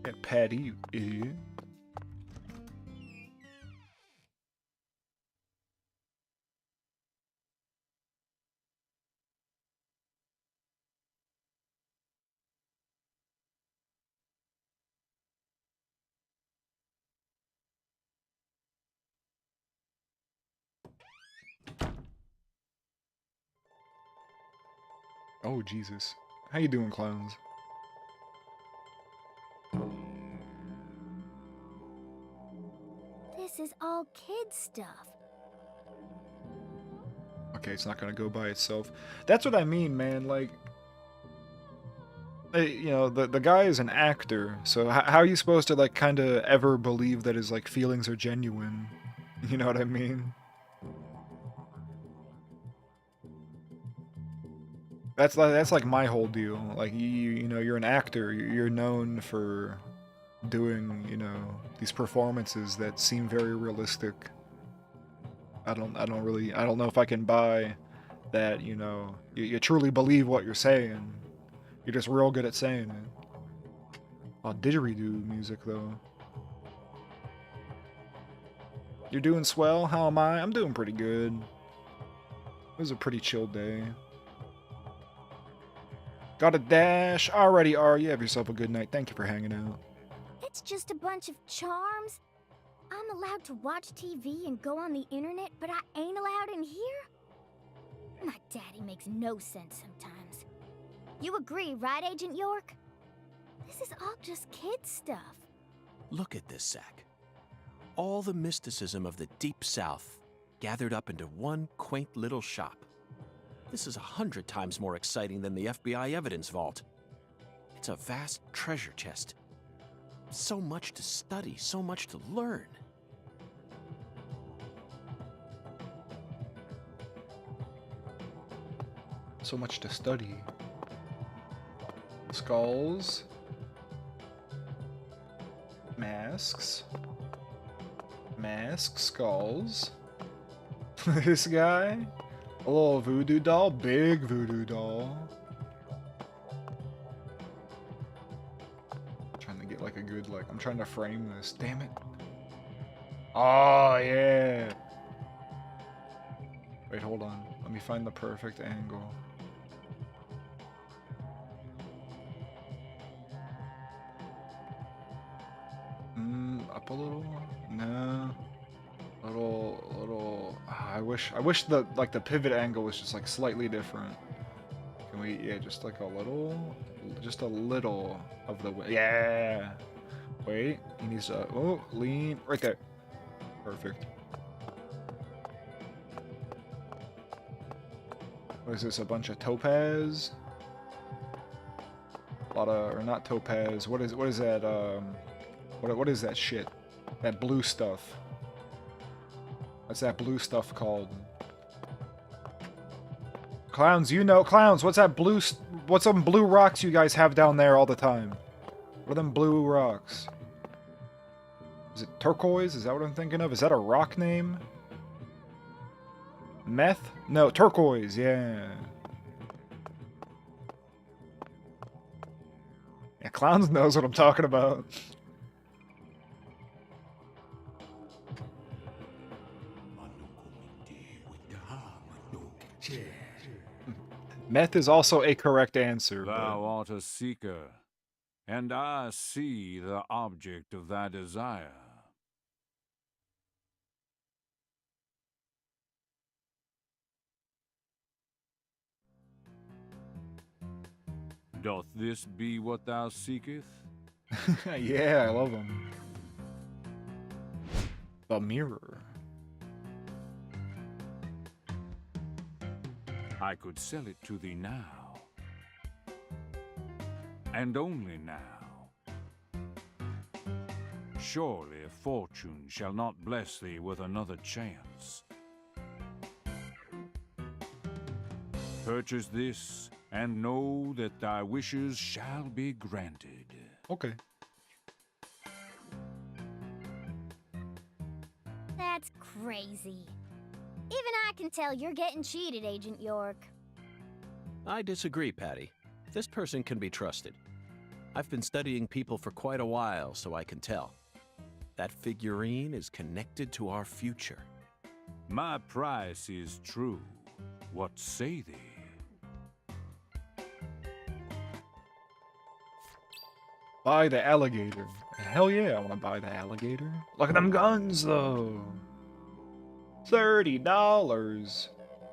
Yeah, Patty, you idiot. Oh, Jesus. How you doing, clowns? This is all kid stuff. Okay, it's not gonna go by itself. That's what I mean, man. Like, you know, the guy is an actor, so how are you supposed to, like, kind of ever believe that his, like, feelings are genuine? You know what I mean? That's like my whole deal. Like, you know, you're an actor. You're known for doing, you know, these performances that seem very realistic. I don't know if I can buy that, you know, you truly believe what you're saying. You're just real good at saying it. Oh, didgeridoo music, though. You're doing swell? How am I? I'm doing pretty good. It was a pretty chill day. Got a dash? Already are. You have yourself a good night. Thank you for hanging out. It's just a bunch of charms. I'm allowed to watch TV and go on the internet, but I ain't allowed in here? My daddy makes no sense sometimes. You agree, right, Agent York? This is all just kid stuff. Look at this, Zack. All the mysticism of the Deep South gathered up into one quaint little shop. This is 100 times more exciting than the FBI evidence vault. It's a vast treasure chest. So much to study, so much to learn. So much to study. Skulls. Masks. Masks, skulls. This guy. A little voodoo doll. Big voodoo doll. Trying to get like a good, like, I'm trying to frame this. Damn it. Oh, yeah. Wait, hold on. Let me find the perfect angle. Up a little? No. Little. I wish the, like, the pivot angle was just, like, slightly different. Can we, yeah, just like a little of the way. Yeah. Wait, he needs to, oh, lean, right there. Perfect. What is this, a bunch of topaz? A lot of, or not topaz, what is that, what is that shit? That blue stuff. What's that blue stuff called? Clowns, you know, clowns, what's some blue rocks you guys have down there all the time? What are them blue rocks? Is it turquoise? Is that what I'm thinking of? Is that a rock name? Meth? No, turquoise, yeah. Yeah, clowns knows what I'm talking about. Meth is also a correct answer. Thou art a seeker, and I see the object of thy desire. Doth this be what thou seekest? Yeah, I love them. The mirror. I could sell it to thee now, and only now. Surely fortune shall not bless thee with another chance. Purchase this, and know that thy wishes shall be granted. Okay. That's crazy. Even I can tell you're getting cheated, Agent York. I disagree, Patty. This person can be trusted. I've been studying people for quite a while, so I can tell. That figurine is connected to our future. My price is true. What say thee? Buy the alligator. Hell yeah, I want to buy the alligator. Look at them guns, though. $30.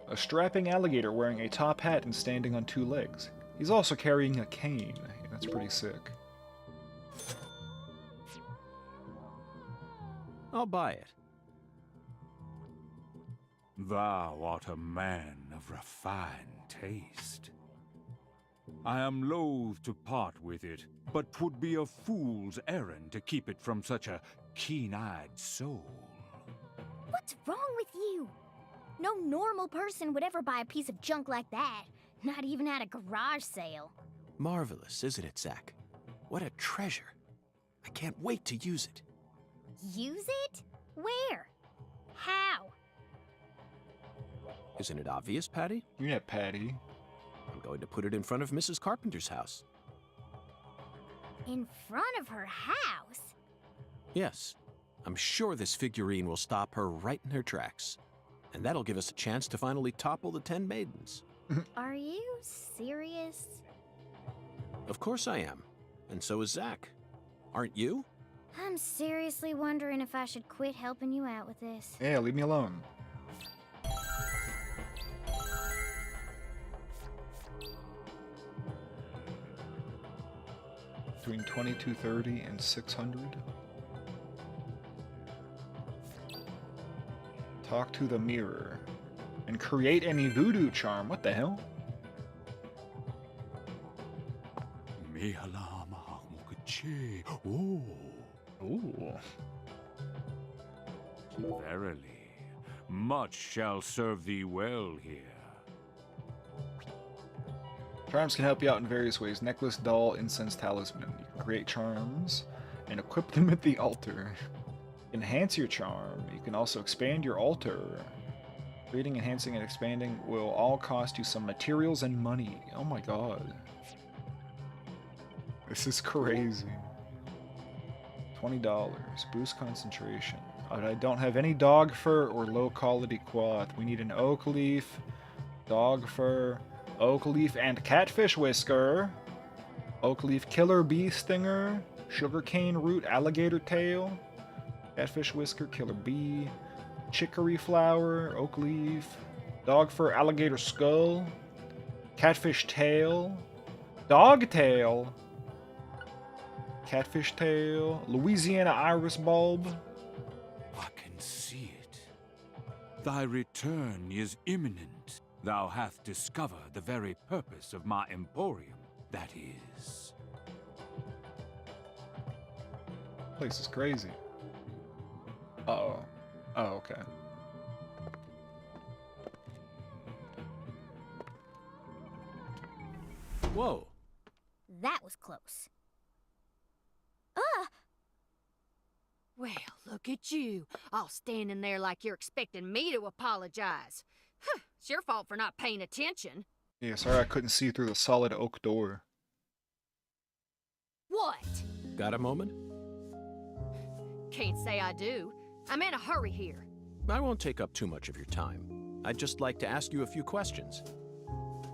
A strapping alligator wearing a top hat and standing on two legs. He's also carrying a cane. That's pretty sick. I'll buy it. Thou art a man of refined taste. I am loath to part with it, but 'twould be a fool's errand to keep it from such a keen-eyed soul. What's wrong with you? No normal person would ever buy a piece of junk like that. Not even at a garage sale. Marvelous, isn't it, Zach? What a treasure. I can't wait to use it. Use it? Where? How? Isn't it obvious, Patty? Yeah, Patty. I'm going to put it in front of Mrs. Carpenter's house. In front of her house? Yes. I'm sure this figurine will stop her right in her tracks. And that'll give us a chance to finally topple the 10 maidens. Are you serious? Of course I am. And so is Zach. Aren't you? I'm seriously wondering if I should quit helping you out with this. Yeah, leave me alone. Between 2230 and 600. Talk to the mirror. And create any voodoo charm. What the hell? Oh, Ooh. verily, much shall serve thee well here. Charms can help you out in various ways. Necklace, doll, incense, talisman. You can create charms and equip them at the altar. Enhance your charm. You can also expand your altar. Creating, enhancing, and expanding will all cost you some materials and money. Oh my god. This is crazy. $20. Boost concentration. I don't have any dog fur or low quality cloth. We need an oak leaf, dog fur, oak leaf and catfish whisker, oak leaf killer bee stinger, sugarcane root alligator tail, catfish whisker killer bee, chicory flower, oak leaf, dog fur alligator skull, catfish tail, dog tail, catfish tail, Louisiana iris bulb. I can see it. Thy return is imminent. Thou hast discovered the very purpose of my emporium, that is. Place is crazy. Uh-oh. Oh, okay. Whoa. That was close. Well, look at you, all standing there like you're expecting me to apologize. Huh, it's your fault for not paying attention. Yeah, sorry I couldn't see through the solid oak door. What? Got a moment? Can't say I do. I'm in a hurry here. I won't take up too much of your time. I'd just like to ask you a few questions.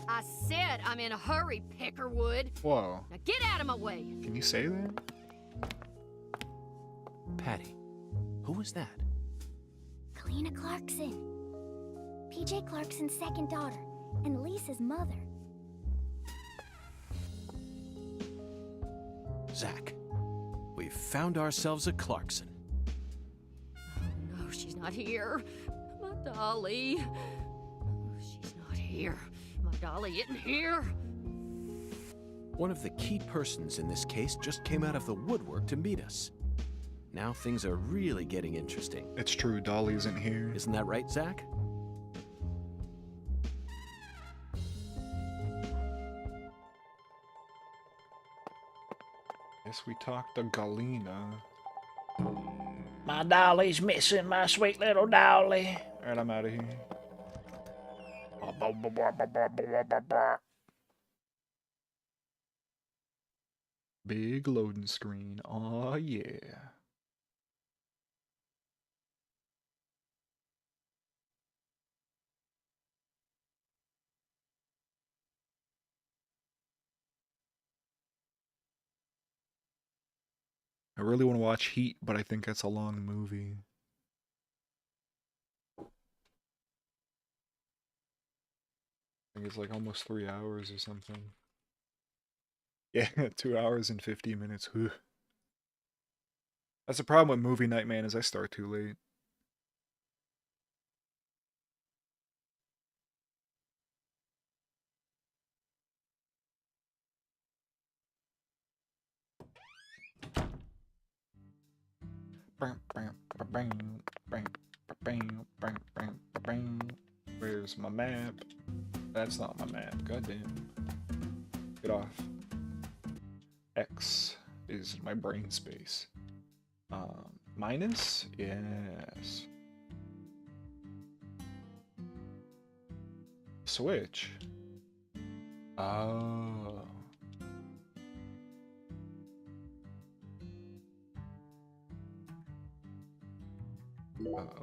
I said I'm in a hurry, Peckerwood. Whoa. Now get out of my way. Can you say that? Patty, who was that? Kalina Clarkson. PJ Clarkson's second daughter, and Lisa's mother. Zach, we've found ourselves a Clarkson. Oh, no, she's not here. My dolly. Oh, she's not here. My dolly isn't here. One of the key persons in this case just came out of the woodwork to meet us. Now things are really getting interesting. It's true, Dolly isn't here. Isn't that right, Zach? Guess we talked to Galena. My dolly's missing, my sweet little dolly. Alright, I'm out of here. Big loading screen. Oh yeah. I really want to watch Heat, but I think that's a long movie. I think it's like almost 3 hours or something. Yeah, 2 hours and 50 minutes. Whew. That's the problem with movie night, man, is I start too late. Where's my map? That's not my map. Goddamn. Get off. X is my brain space. Minus? Yes. Switch. Oh.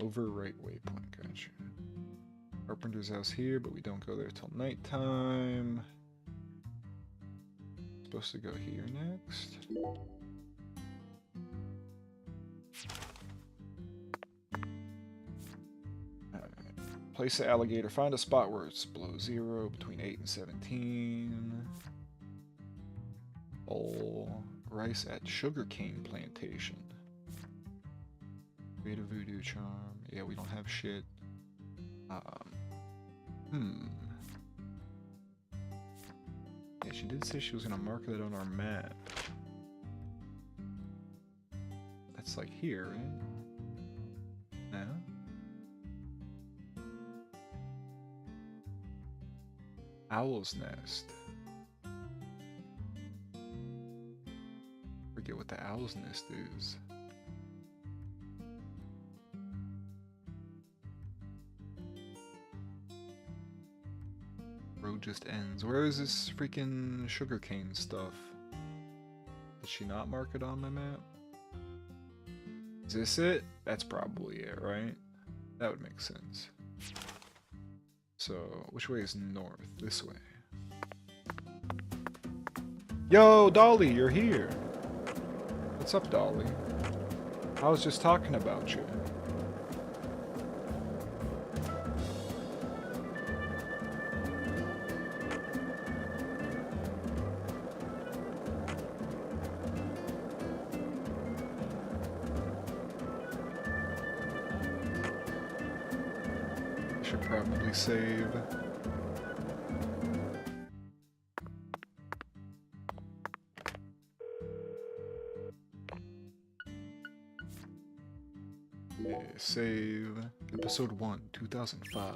Over right waypoint, gotcha. Carpenter's house here, but we don't go there till nighttime. Supposed to go here next. Place the alligator. Find a spot where it's below 0, between 8 and 17. Bowl. Rice at sugarcane plantation. Create a voodoo charm. Yeah, we don't have shit. Yeah, she did say she was gonna mark that on our map. That's like here, right? No? Owl's Nest. Forget what the Owl's Nest is. Road just ends. Where is this freaking sugarcane stuff? Did she not mark it on my map? Is this it? That's probably it, right? That would make sense. So, which way is north? This way. Yo, Dolly, you're here. What's up, Dolly? I was just talking about you. Should probably save. Yeah, save. Episode 1, 2005.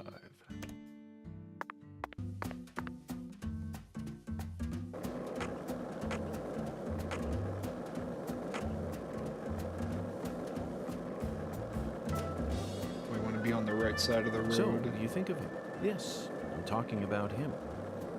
We want to be on the right side of the road. So, what do you think of him? Yes, I'm talking about him.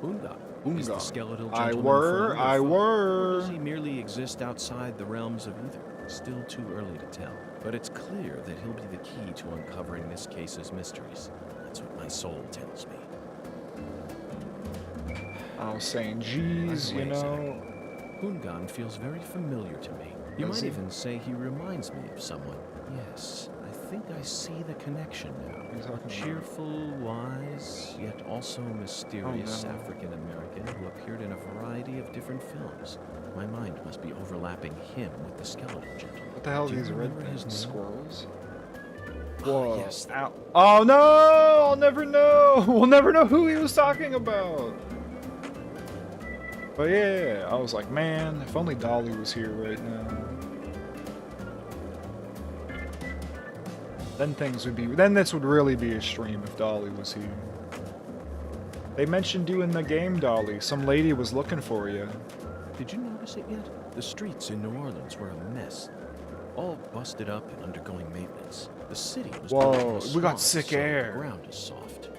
Unga. Is the Unga. skeletal I gentleman were, friend or I foe? were. Or does he merely exist outside the realms of either? Still too early to tell. But it's clear that he'll be the key to uncovering this case's mysteries. That's what my soul tells me. I was saying, geez, you know. Hungan feels very familiar to me. You Does might he? even say he reminds me of someone. Yes, I think I see the connection now. What are you talking about? Cheerful, wise, yet also mysterious Oh, no. African American who appeared in a variety of different films. My mind must be overlapping him with the skeletal gentleman. What the hell are Do you these red remember his things? name? Squirrels? Ah, Whoa. yes. Ow. Oh no! I'll never know! We'll never know who he was talking about! But yeah, I was like, man, if only Dolly was here right now. Then things would be... Then this would really be a stream if Dolly was here. They mentioned you in the game, Dolly. Some lady was looking for you. Did you notice it yet? The streets in New Orleans were a mess. All busted up and undergoing maintenance. The city was Whoa, built in a we got swamp, sick so air. The ground is soft.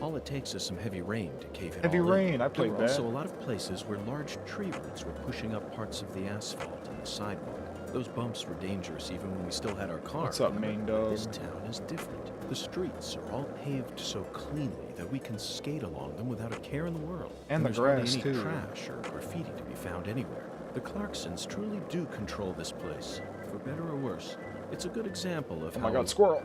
All it takes is some heavy rain to cave it Heavy all in. rain, I There played were that. also a lot of places where large tree roots were pushing up parts of the asphalt and the sidewalk. Those bumps were dangerous even when we still had our car. What's up, remember? main dog? This town is different. The streets are all paved so cleanly that we can skate along them without a care in the world. And the there's hardly grass, any too. trash or graffiti to be found anywhere. The Clarksons truly do control this place, for better or worse. It's a good example of Oh how my god, squirrel!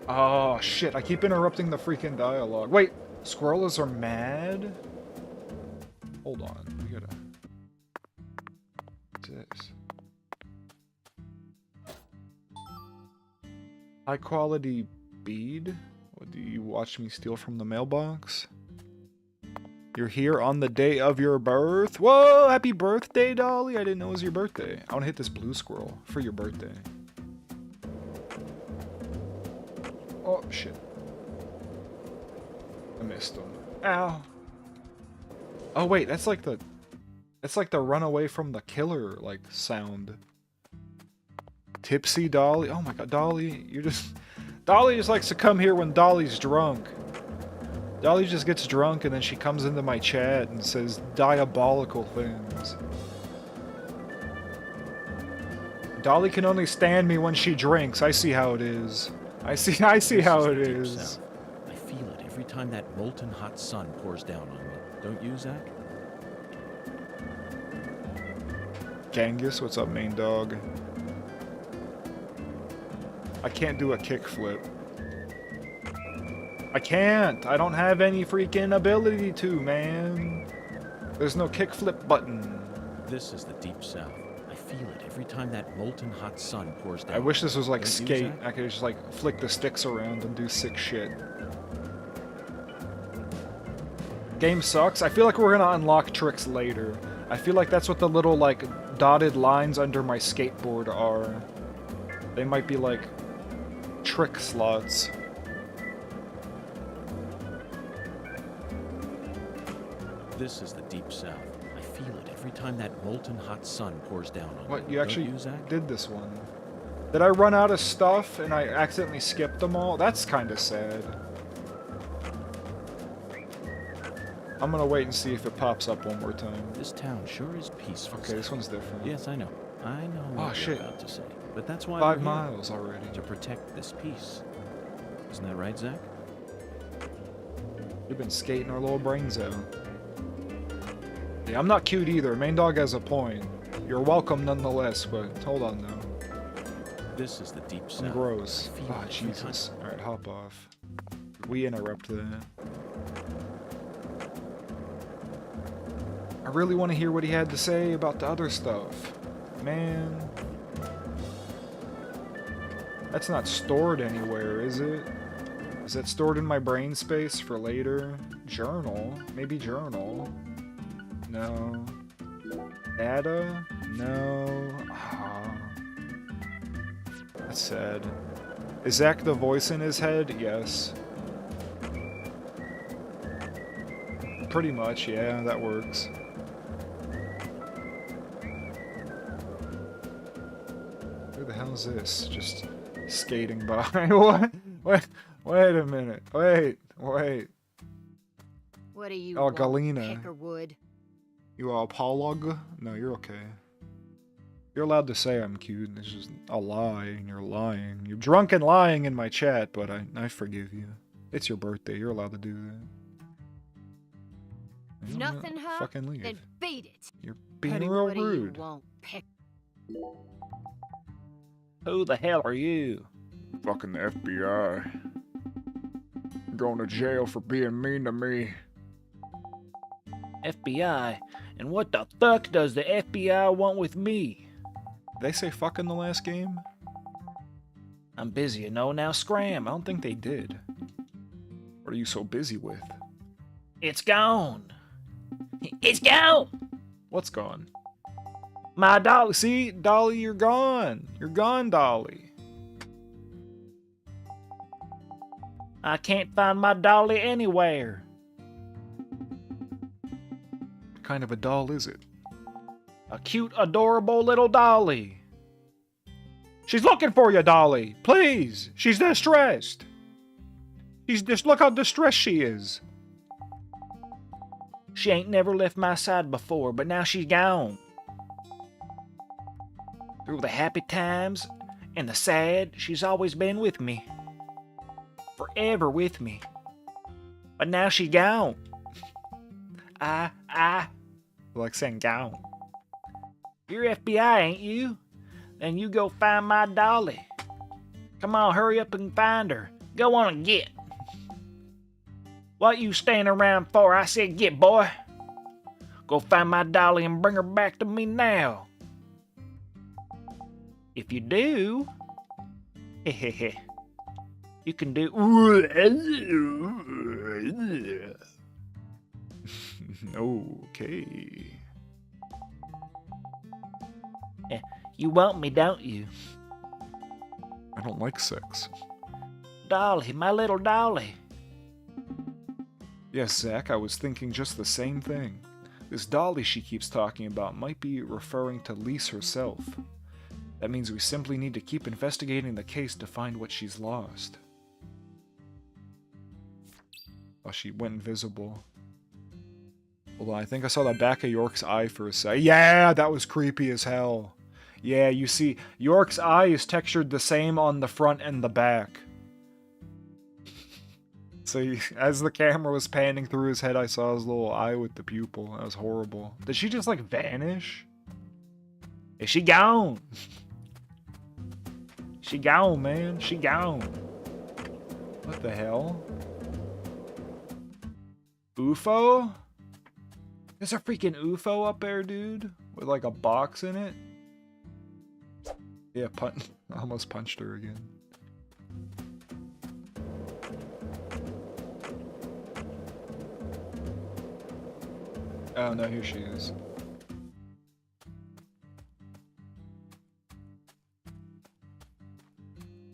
Oh shit, I keep interrupting the freaking dialogue. Wait, squirrels are mad? Hold on, we gotta... this? High quality bead? What do you watch me steal from the mailbox? You're here on the day of your birth? Whoa, happy birthday, Dolly. I didn't know it was your birthday. I want to hit this blue squirrel for your birthday. Oh, shit. I missed him. Ow. Oh, wait, that's like the run away from the killer, like, sound. Tipsy Dolly. Oh my god, Dolly, Dolly just likes to come here when Dolly's drunk. Dolly just gets drunk and then she comes into my chat and says diabolical things. Dolly can only stand me when she drinks. I see how it is. I see how it is. I feel it every time that molten hot sun pours down on me. Don't you, Zach? Genghis, what's up, main dog? I can't do a kickflip. I can't! I don't have any freaking ability to, man. There's no kickflip button. This is the Deep South. I feel it every time that molten hot sun pours down. I wish this was like Don't you, Skate. Zach? I could just like flick the sticks around and do sick shit. Game sucks. I feel like we're gonna unlock tricks later. I feel like that's what the little like dotted lines under my skateboard are. They might be like trick slots. This is the Deep South. I feel it every time that molten hot sun pours down on me. What, you Don't actually you, Zach? did this one? Did I run out of stuff and I accidentally skipped them all? That's kind of sad. I'm gonna wait and see if it pops up one more time. This town sure is peaceful. Okay, this one's different. Yes, I know. I know Oh, what shit. you're about to say. But that's why 5 we're here, miles already. to protect this peace. Isn't that right, Zach? We've been skating our little brains out. Yeah, I'm not cute either. Main dog has a point. You're welcome nonetheless, but hold on now. This is the Deep South. I'm gross. I feel Ah, it every Jesus. Alright, hop off. We interrupt that. I really want to hear what he had to say about the other stuff. Man. That's not stored anywhere, is it? Is that stored in my brain space for later? Journal? Maybe journal. No. Data? No. Ah. That's sad. Is Zach the voice in his head? Yes. Pretty much, yeah, that works. Who the hell is this? Just skating by. What? Wait a minute. Wait. What do you Oh, want, Galena. Peckerwood? You all Polog? No, you're okay. You're allowed to say I'm cute, and it's just a lie, and you're lying. You're drunk and lying in my chat, but I forgive you. It's your birthday, you're allowed to do that. You know what? Nothing, huh? Fucking leave. Then beat it. You're being Petty, real what do rude. you want, Peck? Who the hell are you? Fucking the FBI. Going to jail for being mean to me. FBI? And what the fuck does the FBI want with me? Did they say fuck in the last game? I'm busy, you know, now scram. I don't think they did. What are you so busy with? It's gone. It's gone! What's gone? My dog. See, Dolly, you're gone. You're gone, Dolly. I can't find my dolly anywhere. What kind of a doll is it? A cute, adorable little dolly. She's looking for you, Dolly. Please. She's distressed. She's just look how distressed she is. She ain't never left my side before, but now she's gone. Through the happy times and the sad, she's always been with me. Forever with me. But now she's gone. I Like saying gone. You're FBI, ain't you? Then you go find my dolly. Come on, hurry up and find her. Go on and get. What you standing around for? I said get, boy. Go find my dolly and bring her back to me now. If you do, you can do. Okay. You want me, don't you? I don't like sex. Dolly, my little Dolly. Yes, Zach, I was thinking just the same thing. This Dolly she keeps talking about might be referring to Lise herself. That means we simply need to keep investigating the case to find what she's lost. Oh, she went invisible. Hold on, I think I saw the back of York's eye for a sec. Yeah, that was creepy as hell. Yeah, you see, York's eye is textured the same on the front and the back. So as the camera was panning through his head, I saw his little eye with the pupil. That was horrible. Did she just, like, vanish? Is she gone? She gone, man. She gone. What the hell? UFO? There's a freaking UFO up there, dude. With, like, a box in it. Yeah, I almost punched her again. Oh no, here she is.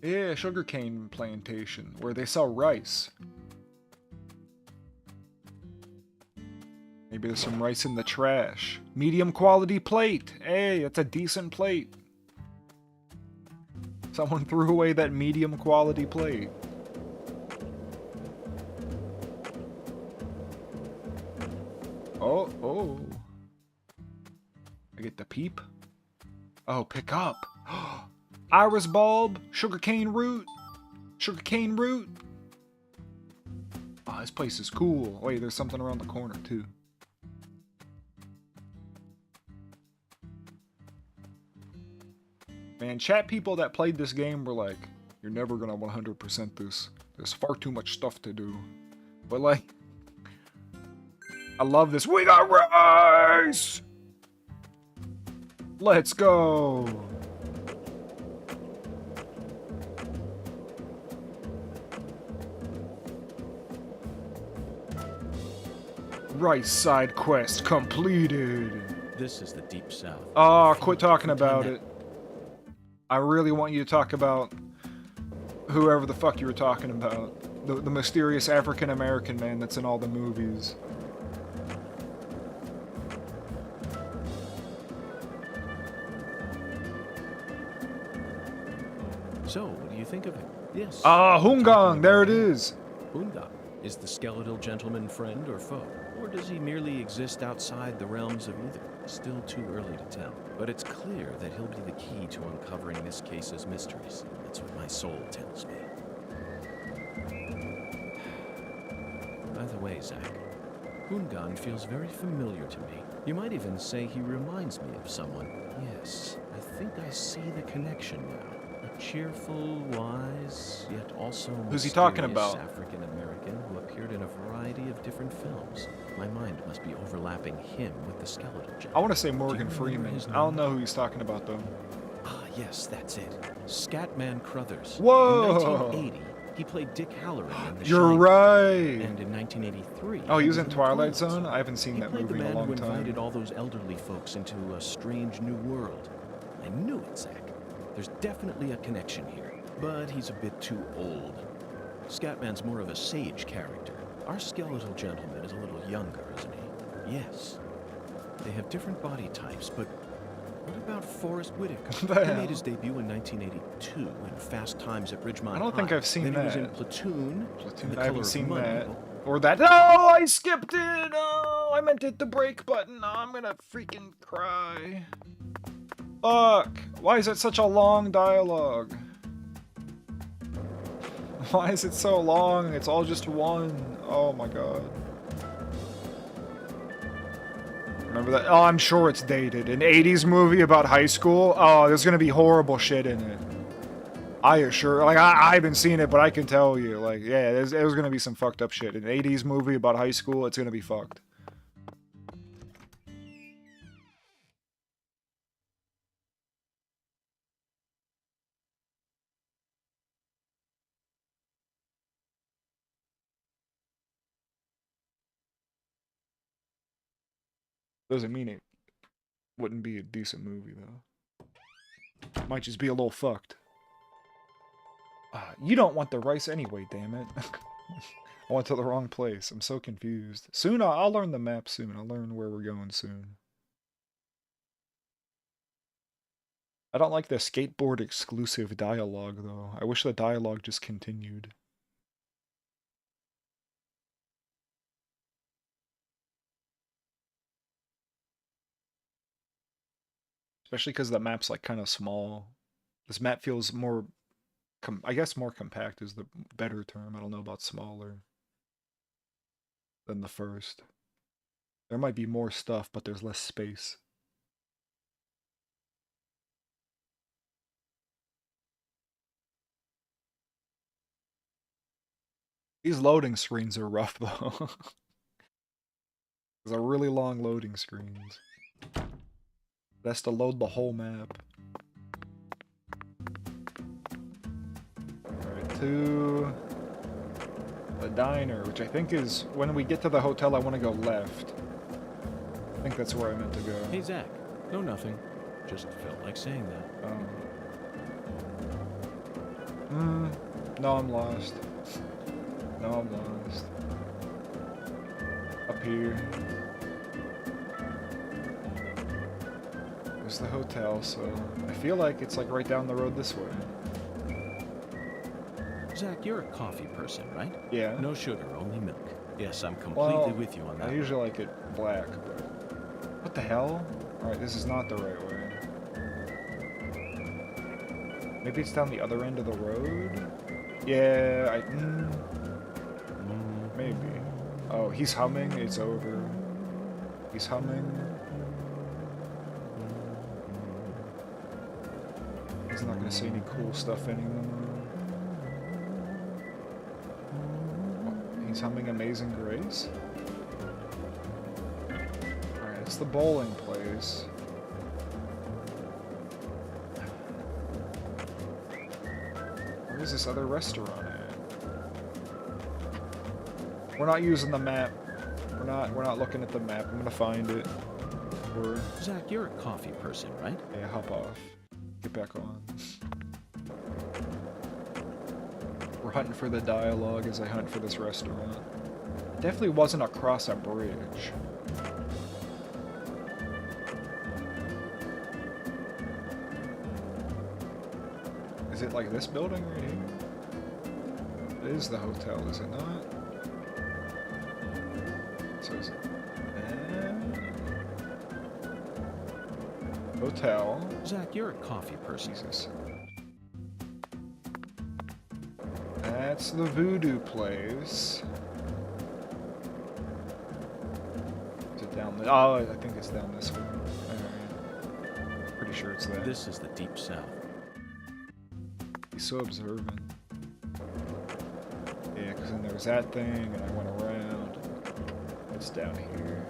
Yeah, sugarcane plantation, where they sell rice. Maybe there's some rice in the trash. Medium quality plate! Hey, that's a decent plate. Someone threw away that medium quality plate. Oh. I get the peep. Oh, pick up. Iris bulb, sugarcane root. Sugarcane root. Oh, this place is cool. Wait, there's something around the corner, too. Man, chat people that played this game were like, you're never gonna 100% this. There's far too much stuff to do. But like, I love this. We got rice! Let's go! Rice side quest completed. This is the Deep South. Oh, quit talking about it. I really want you to talk about whoever the fuck you were talking about. The mysterious African-American man that's in all the movies. So, what do you think of him? Yes. Ah, Hungang, there it is. Hungang. Is the skeletal gentleman friend or foe? Or does he merely exist outside the realms of either? Still too early to tell. But it's clear that he'll be the key to uncovering this case's mysteries. That's what my soul tells me. By the way, Zach, Hungan feels very familiar to me. You might even say he reminds me of someone. Yes, I think I see the connection now. A cheerful, wise, yet also Who's he talking mysterious about? African-American who appeared in a variety of different films. My mind must be overlapping him with the skeletal gentleman. I want to say Do you Morgan remember Freeman. his I don't name? know who he's talking about though. Ah, yes, that's it. Scatman Crothers. Whoa! In 1980, he played Dick Halloran in The You're Shining. right. And in 1983... Oh, he was in the Twilight Zone? I haven't seen He that played movie the in a man long who invited time. all those elderly folks into a strange new world. I knew it, Zach. There's definitely a connection here. But he's a bit too old. Scatman's more of a sage character. Our skeletal gentleman is a little younger, isn't he? Yes. They have different body types, but what about Forrest Whitaker? The He hell? made his debut in 1982 in Fast Times at Ridgemont I don't think High. I've seen then he was in that. Platoon. Platoon, The I haven't Color of seen Money. that. Or that. Oh, I skipped it! Oh, I meant to hit the brake button. Oh, I'm gonna freaking cry. Fuck! Why is it such a long dialogue? Why is it so long? It's all just one. Oh my god. Remember that? Oh, I'm sure it's dated. An 80s movie about high school? Oh, there's gonna be horrible shit in it. I assure, like, I haven't seen it, but I can tell you, like, yeah, there's gonna be some fucked up shit. An 80s movie about high school, it's gonna be fucked. Doesn't mean it wouldn't be a decent movie, though. Might just be a little fucked. You don't want the rice anyway, damn it. I went to the wrong place. I'm so confused. Soon, I'll learn the map soon. I'll learn where we're going soon. I don't like the skateboard exclusive dialogue, though. I wish the dialogue just continued. Especially because the map's like kind of small. This map feels more, I guess more compact is the better term. I don't know about smaller than the first. There might be more stuff, but there's less space. These loading screens are rough, though. These are really long loading screens. That's to load the whole map. Alright, to the diner, which I think is when we get to the hotel. I want to go left. I think that's where I meant to go. Hey, Zach. No, nothing. Just felt like saying that. No, I'm lost. No, I'm lost. Up here. There's the hotel, so I feel like it's like right down the road this way. Zach, you're a coffee person, right? Yeah. No sugar, only milk. Yes, I'm completely with you on that. I usually like it black, but... What the hell? Alright, this is not the right way. Maybe it's down the other end of the road? Yeah, maybe. Oh, he's humming. It's over. He's humming. He's not gonna say any cool stuff anymore. He's humming Amazing Grace. Alright, it's the bowling place. Where's this other restaurant at? We're not using the map. We're not looking at the map. I'm gonna find it. Zach, you're a coffee person, right? Yeah, hop off. Get back on. We're hunting for the dialogue as I hunt for this restaurant. It definitely wasn't across a bridge. Is it like this building right here? It is the hotel, is it not? So is it... Hotel. Zach, you're a coffee person. Jesus. That's the voodoo place. Is it down there? Oh, I think it's down this way. Alright. Pretty sure it's that. This is the Deep South. He's so observant. Yeah, because then there was that thing, and I went around. It's down here.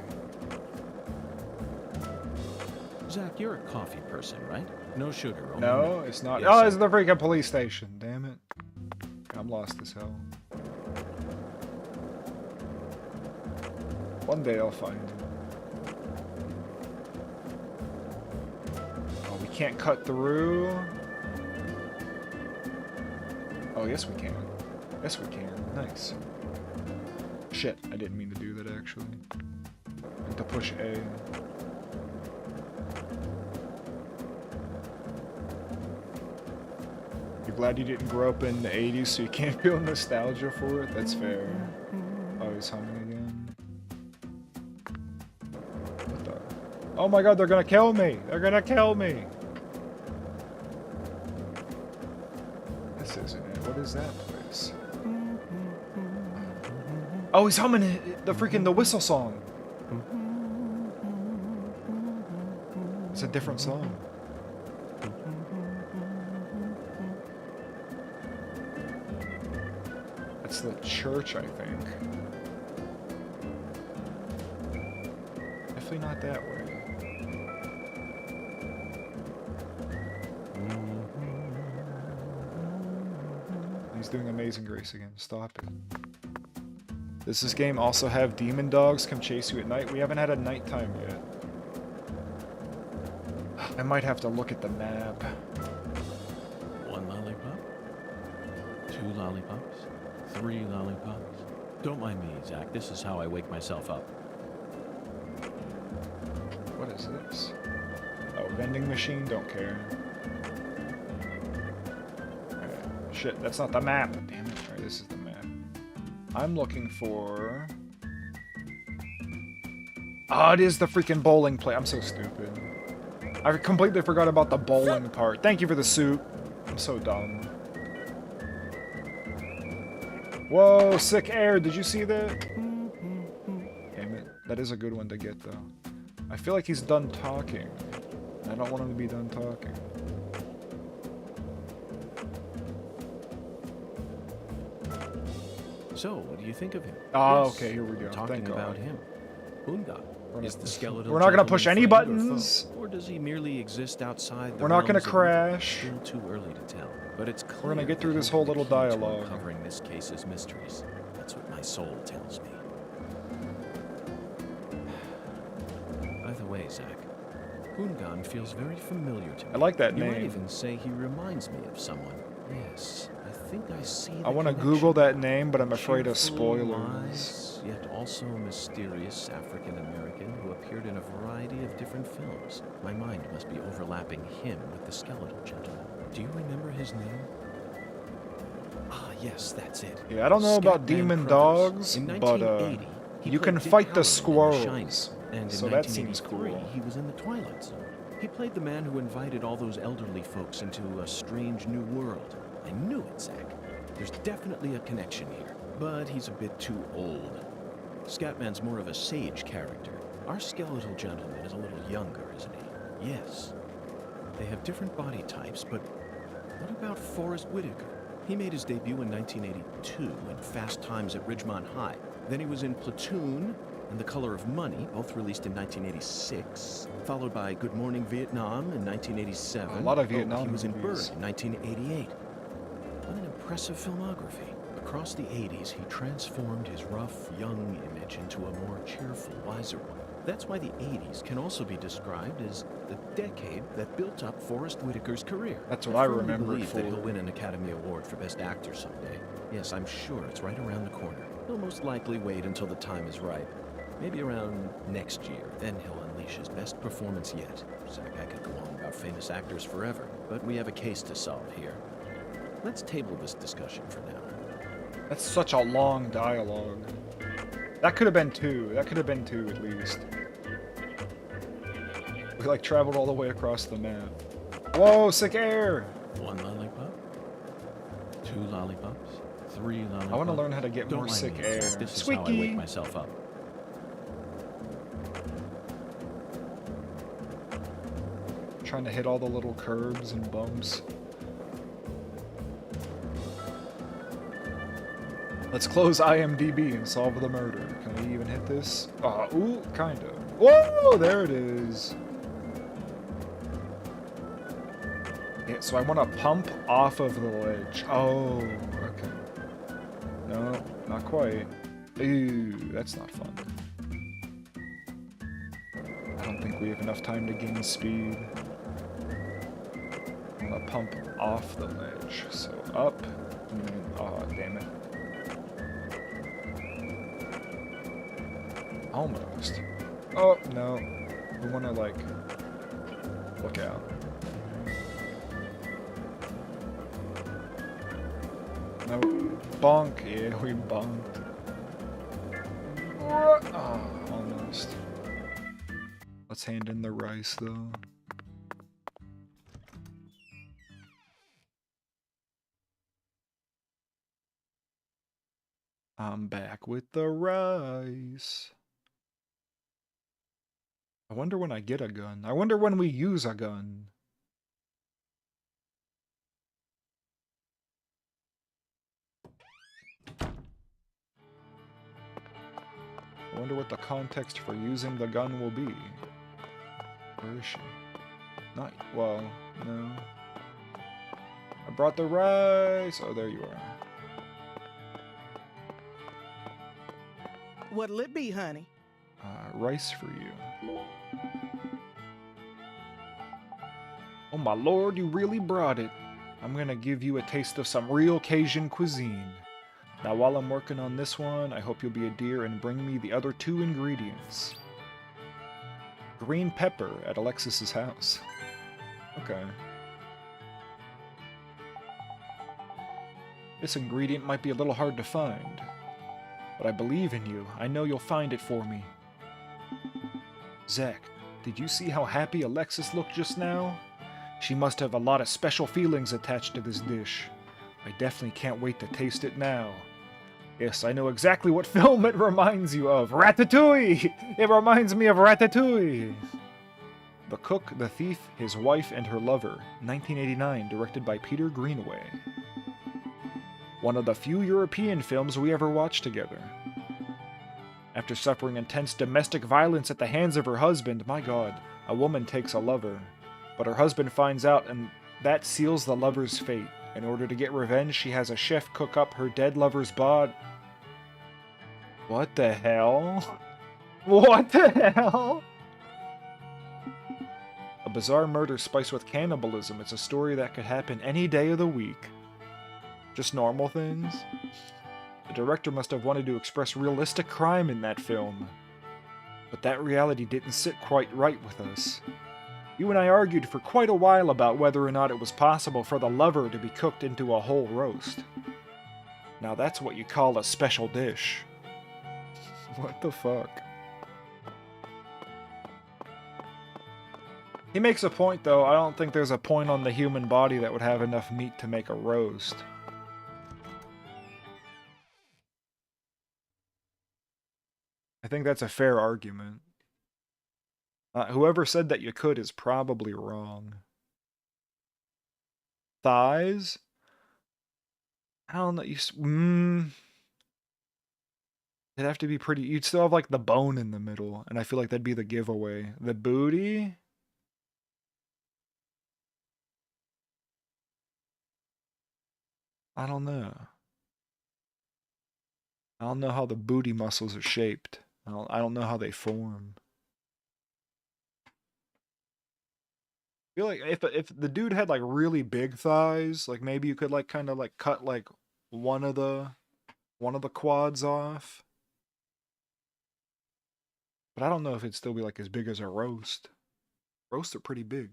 Zach, you're a coffee person, right? No sugar, only No, milk. it's not. Yes, Oh, it's the freaking police station. Damn it. I'm lost as hell. One day I'll find it. Oh, we can't cut through. Oh, yes we can. Yes we can. Nice. Shit, I didn't mean to do that actually. I meant to push A. You're glad you didn't grow up in the 80s so you can't feel nostalgia for it? That's fair. Oh, he's humming again. What the? Oh my god, they're gonna kill me! They're gonna kill me! This isn't it. What is that place? Oh, he's humming the freaking the whistle song. It's a different song. That's the church, I think. Definitely not that way. He's doing Amazing Grace again. Stop it. Does this game also have demon dogs come chase you at night? We haven't had a nighttime yet. I might have to look at the map. 1 lollipop, 2 lollipops, 3 lollipops. Don't mind me, Zach. This is how I wake myself up. What is this? Oh, vending machine? Don't care. Alright. Shit, that's not the map. Damn it. Alright, this is the map. I'm looking for... Oh, it is the freaking bowling play. I'm so stupid. I completely forgot about the bowling part. Thank you for the suit. I'm so dumb. Whoa, sick air. Did you see that? Damn it. That is a good one to get, though. I feel like he's done talking. I don't want him to be done talking. So, what do you think of him? Oh, Yes, okay, here we go. Talking Thank about God. him. Unga. Is the skeletal We're not gonna push any gentleman friend buttons. Or, foe? Or does he merely exist outside the We're not gonna realms of crash. Still too early to tell. But it's clear We're gonna get that through this he'll whole be the little key to dialogue. uncovering this case's mysteries. That's what my soul tells me. By the way, Zach, Hungan feels very familiar to me. I like that You might name. even say he reminds me of someone. Yes, I think I see the I want to connection. Google that name, but I'm afraid of Cheerful, spoilers. wise, yet also mysterious African-American who appeared in a variety of different films. My mind must be overlapping him with the skeletal gentleman. Do you remember his name? Ah, yes, that's it. Yeah, I don't know about Scatman demon Crothers. dogs, In but 1980, he you played can Dick fight the Halloran in The Shining, squirrels. and in So that seems 1983, cool. he was in The Twilight Zone. He played the man who invited all those elderly folks into a strange new world. I knew it, Zach. There's definitely a connection here, but he's a bit too old. Scatman's more of a sage character. Our skeletal gentleman is a little younger, isn't he? Yes. They have different body types, but what about Forrest Whitaker? He made his debut in 1982 in Fast Times at Ridgemont High. Then he was in Platoon and The Color of Money, both released in 1986, followed by Good Morning Vietnam in 1987. A lot of Vietnam He was in Bird movies. in 1988. What an impressive filmography. Across the 80s, he transformed his rough, young image into a more cheerful, wiser one. That's why the 80s can also be described as the decade that built up Forrest Whitaker's career. That's what I firmly remember it believe that for. he'll win an Academy Award for Best Actor someday. Yes, I'm sure it's right around the corner. He'll most likely wait until the time is right. Maybe around next year. Then he'll unleash his best performance yet. Zach, I could go on about famous actors forever, but we have a case to solve here. Let's table this discussion for now. That's such a long dialogue. That could have been 2. That could have been 2 at least. We like traveled all the way across the map. Whoa, sick air! 1 lollipop, 2 lollipops, 3 lollipops. I want to learn how to get Don't more mind sick me, air. Zach. This is how I Squeaky! wake myself up. Trying to hit all the little curbs and bumps. Let's close IMDb and solve the murder. Can we even hit this? Ooh, kind of. Whoa, there it is. Yeah, so I want to pump off of the ledge. Oh, okay. No, not quite. Ooh, that's not fun. I don't think we have enough time to gain speed. I'm gonna pump off the ledge. So up, and then, oh, damn it. Almost. Oh, no. We want to, like, look out. No. Bonk. Yeah, we bonked. Oh, almost. Let's hand in the rice, though. I'm back with the rice. I wonder when I get a gun. I wonder when we use a gun. I wonder what the context for using the gun will be. Where is she? Not, well, no. I brought the rice. Oh, there you are. What'll it be, honey? Rice for you. Oh my lord, you really brought it. I'm gonna give you a taste of some real Cajun cuisine. Now while I'm working on this one, I hope you'll be a dear and bring me the other 2 ingredients. Green pepper at Alexis's house. Okay. This ingredient might be a little hard to find, but I believe in you. I know you'll find it for me. Zach, did you see how happy Alexis looked just now? She must have a lot of special feelings attached to this dish. I definitely can't wait to taste it now. Yes, I know exactly what film it reminds you of. Ratatouille! It reminds me of Ratatouille! The Cook, the Thief, His Wife, and Her Lover, 1989, directed by Peter Greenaway. One of the few European films we ever watched together. After suffering intense domestic violence at the hands of her husband, my god, a woman takes a lover. But her husband finds out, and that seals the lover's fate. In order to get revenge, she has a chef cook up her dead lover's bod. What the hell? What the hell? A bizarre murder spiced with cannibalism. It's a story that could happen any day of the week. Just normal things? The director must have wanted to express realistic crime in that film. But that reality didn't sit quite right with us. You and I argued for quite a while about whether or not it was possible for the lover to be cooked into a whole roast. Now that's what you call a special dish. What the fuck? He makes a point though. I don't think there's a point on the human body that would have enough meat to make a roast. I think that's a fair argument. Whoever said that you could is probably wrong. Thighs? I don't know. It'd have to be pretty. You'd still have like the bone in the middle, and I feel like that'd be the giveaway. The booty? I don't know. I don't know how the booty muscles are shaped. I don't know how they form. I feel like if the dude had like really big thighs, like maybe you could like kind of like cut like one of the quads off. But I don't know if it'd still be like as big as a roast. Roasts are pretty big.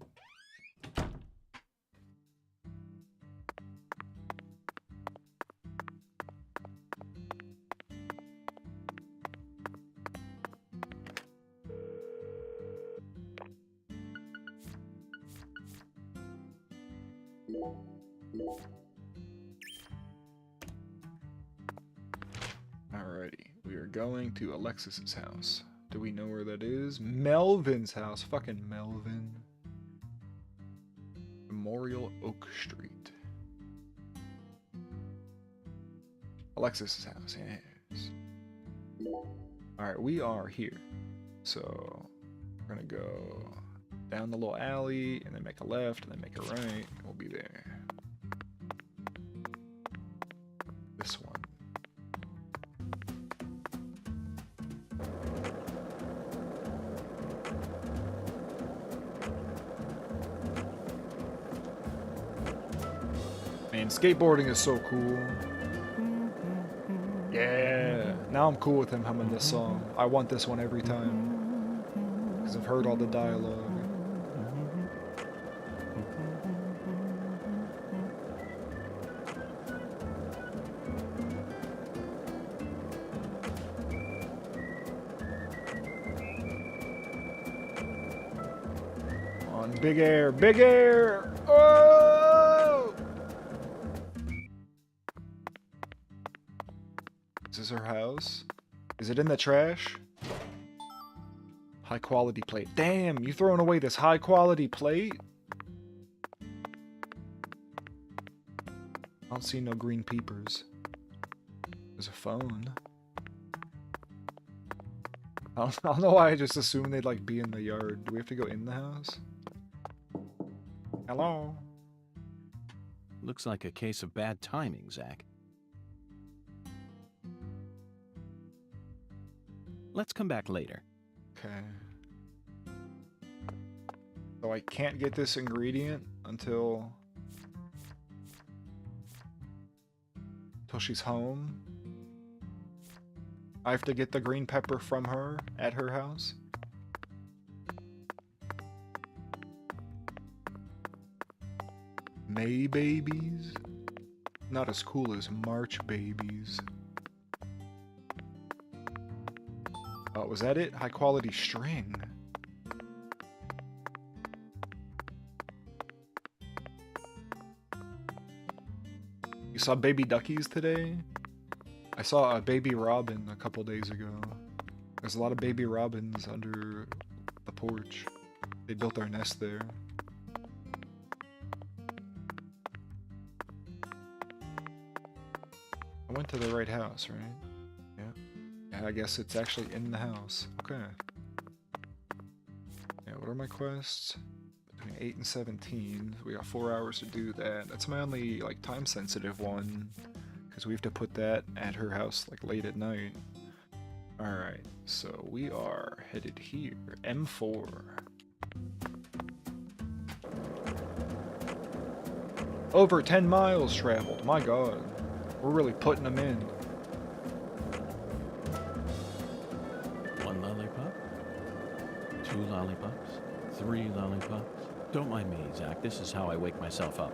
Alrighty, we are going to Alexis's house. Do we know where that is? Melvin's house. Fucking Melvin. Memorial Oak Street. Alexis's house, yes. Alright, we are here. So, we're gonna go down the little alley, and then make a left, and then make a right, and we'll be there. This one. Man, skateboarding is so cool. Yeah. Now I'm cool with him humming this song. I want this one every time. Because I've heard all the dialogue. On big air, big air! Oh! Is this her house? Is it in the trash? High quality plate. Damn, you throwing away this high quality plate? I don't see no green peepers. There's a phone. I don't know why I just assumed they'd like be in the yard. Do we have to go in the house? Hello? Looks like a case of bad timing, Zach. Let's come back later. Okay. So I can't get this ingredient until she's home. I have to get the green pepper from her at her house. May babies? Not as cool as March babies. Oh, was that it? High quality string. You saw baby duckies today? I saw a baby robin a couple days ago. There's a lot of baby robins under the porch. They built their nest there. I went to the right house, right? Yeah. Yeah, I guess it's actually in the house. Okay. Yeah, what are my quests? Between 8 and 17. We got 4 hours to do that. That's my only, like, time-sensitive one. Because we have to put that at her house, like, late at night. Alright, so we are headed here. M4. Over 10 miles traveled. My god. We're really putting them in. 1 lollipop? 2 lollipops? 3 lollipops? Don't mind me, Zach. This is how I wake myself up.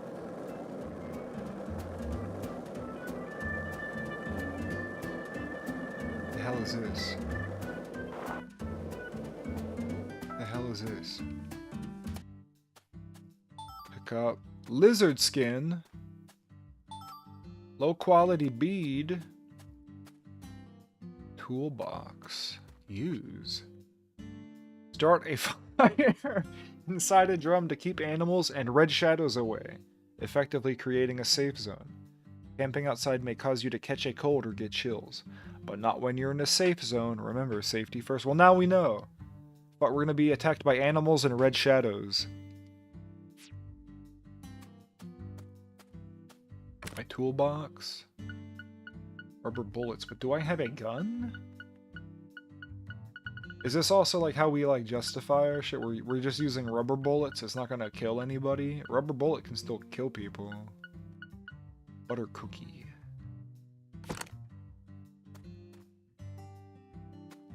The hell is this? The hell is this? Pick up lizard skin. Low quality bead. Toolbox. Use. Start a fire inside a drum to keep animals and red shadows away, effectively creating a safe zone. Camping outside may cause you to catch a cold or get chills, but not when you're in a safe zone. Remember, safety first. Well, now we know. But we're going to be attacked by animals and red shadows. My toolbox. Rubber bullets. But do I have a gun? Is this also like how we like justify our shit? We're just using rubber bullets. It's not going to kill anybody. Rubber bullet can still kill people. Butter cookie.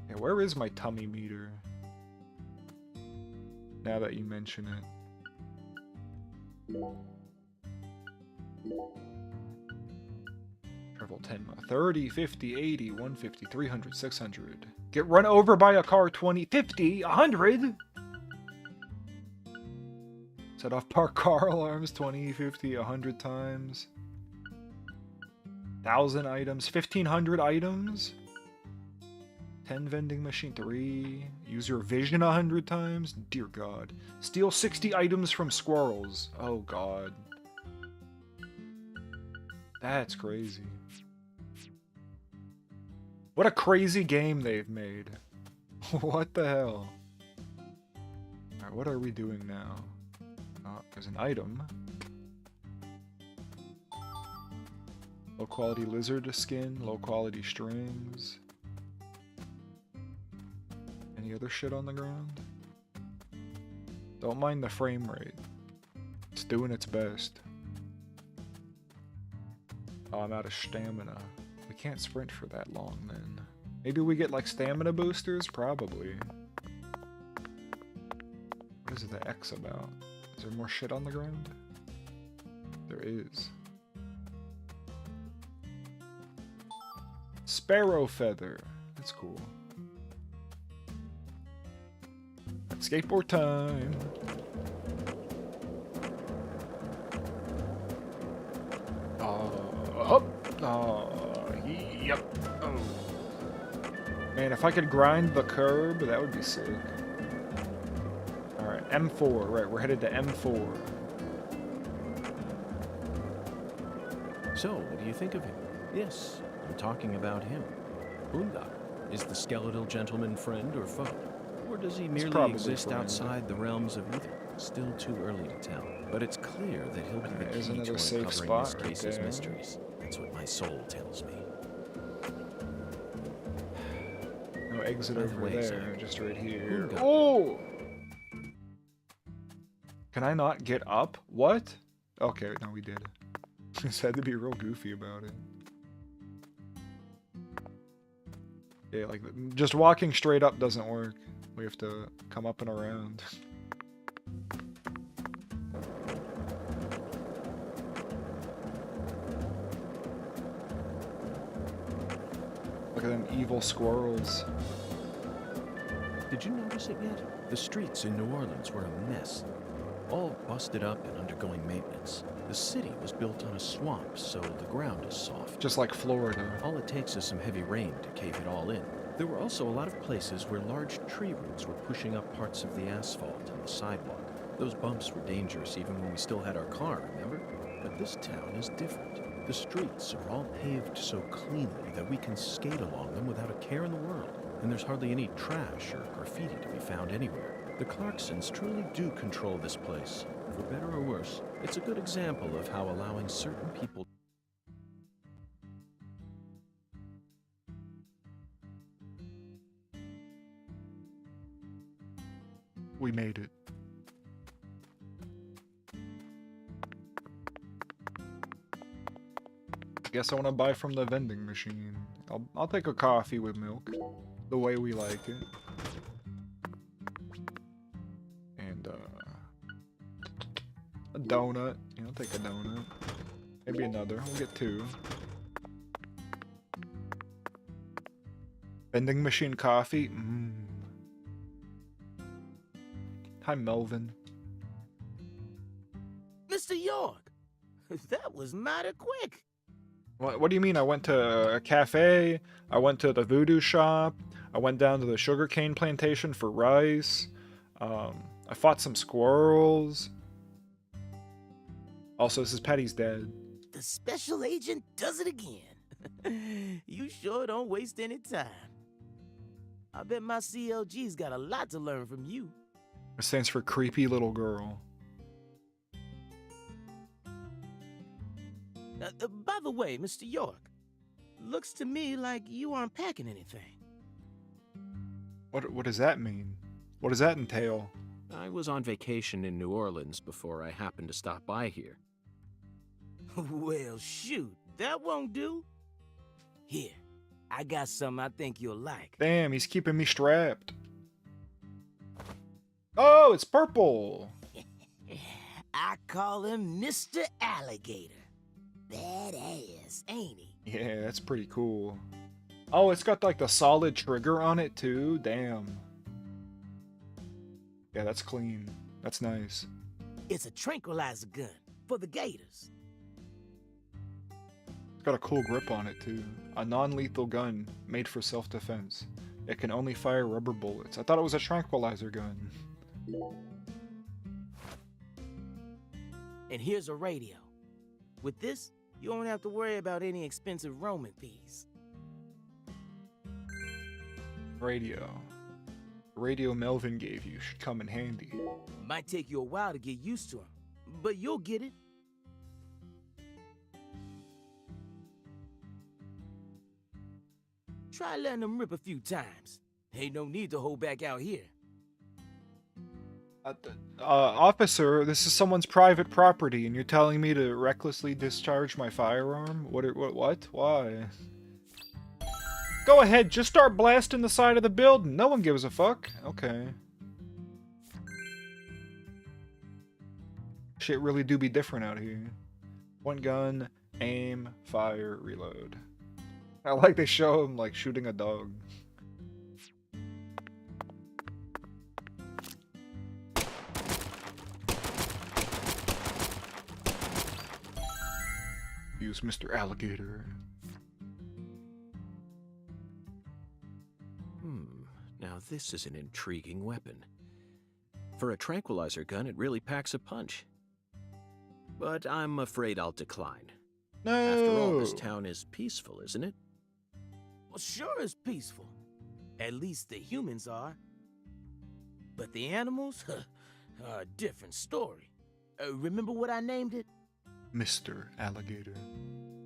Yeah, where is my tummy meter? Now that you mention it. Travel 10 miles. 30, 50, 80, 150, 300, 600. Get run over by a car 20, 50, 100! Set off park car alarms 20, 50, 100 times. 1,000 items. 1,500 items? 10 vending machine. 3. Use your vision 100 times? Dear God. Steal 60 items from squirrels. Oh God. That's crazy. What a crazy game they've made. What the hell? Alright, what are we doing now? There's an item. Low quality lizard skin, low quality strings. Any other shit on the ground? Don't mind the frame rate. It's doing its best. Oh, I'm out of stamina. We can't sprint for that long then. Maybe we get like stamina boosters? Probably. What is the X about? Is there more shit on the ground? There is. Sparrow feather. That's cool. Skateboard time. Up. Yep. Oh. Man, if I could grind the curb, that would be sick. Alright, M4. Right, we're headed to M4. So, what do you think of him? Yes, I'm talking about him. Boondock. Is the skeletal gentleman friend or foe? Or does he merely exist friend. outside the realms of either? Still too early to tell. But it's clear that he'll be the There's key to another safe uncovering this spot right case's there. mysteries. That's what my soul tells me. No exit By the over way, there, Zach, just right here. Boondock. Oh! Can I not get up? What? Okay, no, we did. Just had to be real goofy about it. Yeah, like, just walking straight up doesn't work. We have to come up and around. Look at them evil squirrels. Did you notice it yet? The streets in New Orleans were a mess. All busted up and undergoing maintenance. The city was built on a swamp, so the ground is soft. Just like Florida. All it takes is some heavy rain to cave it all in. There were also a lot of places where large tree roots were pushing up parts of the asphalt and the sidewalk. Those bumps were dangerous even when we still had our car, remember? But this town is different. The streets are all paved so cleanly that we can skate along them without a care in the world. And there's hardly any trash or graffiti to be found anywhere. The Clarksons truly do control this place. For better or worse, it's a good example of how allowing certain people... We made it. Guess I want to buy from the vending machine. I'll take a coffee with milk, the way we like it. And a donut. Yeah, I'll take a donut. Maybe another. We'll get 2. Vending machine coffee. Hi, Melvin. Mr. York, that was mighty quick. What do you mean? I went to a cafe, I went to the voodoo shop, I went down to the sugarcane plantation for rice, I fought some squirrels. Also, this is Patty's dad. The special agent does it again. You sure don't waste any time. I bet my CLG's got a lot to learn from you. It stands for creepy little girl. By the way, Mr. York, looks to me like you aren't packing anything. What does that mean? What does that entail? I was on vacation in New Orleans before I happened to stop by here. Well, shoot, that won't do. Here, I got something I think you'll like. Damn, he's keeping me strapped. Oh, it's purple. I call him Mr. Alligator. Badass, ain't he? Yeah, that's pretty cool. Oh, it's got like the solid trigger on it too. Damn. Yeah, that's clean. That's nice. It's a tranquilizer gun for the gators. It's got a cool grip on it too. A non-lethal gun made for self-defense. It can only fire rubber bullets. I thought it was a tranquilizer gun. And here's a radio. With this, you won't have to worry about any expensive roaming fees. Radio. The radio Melvin gave you should come in handy. Might take you a while to get used to him, but you'll get it. Try letting him rip a few times. Ain't no need to hold back out here. Officer, this is someone's private property, and you're telling me to recklessly discharge my firearm? What? Why? Go ahead, just start blasting the side of the building. No one gives a fuck. Okay. Shit really do be different out here. One gun, aim, fire, reload. I like they show him, like, shooting a dog. Use Mr. Alligator. Now this is an intriguing weapon. For a tranquilizer gun, it really packs a punch. But I'm afraid I'll decline. No! After all, this town is peaceful, isn't it? Well, sure it's peaceful. At least the humans are. But the animals? Are a different story. Remember what I named it? Mr. Alligator.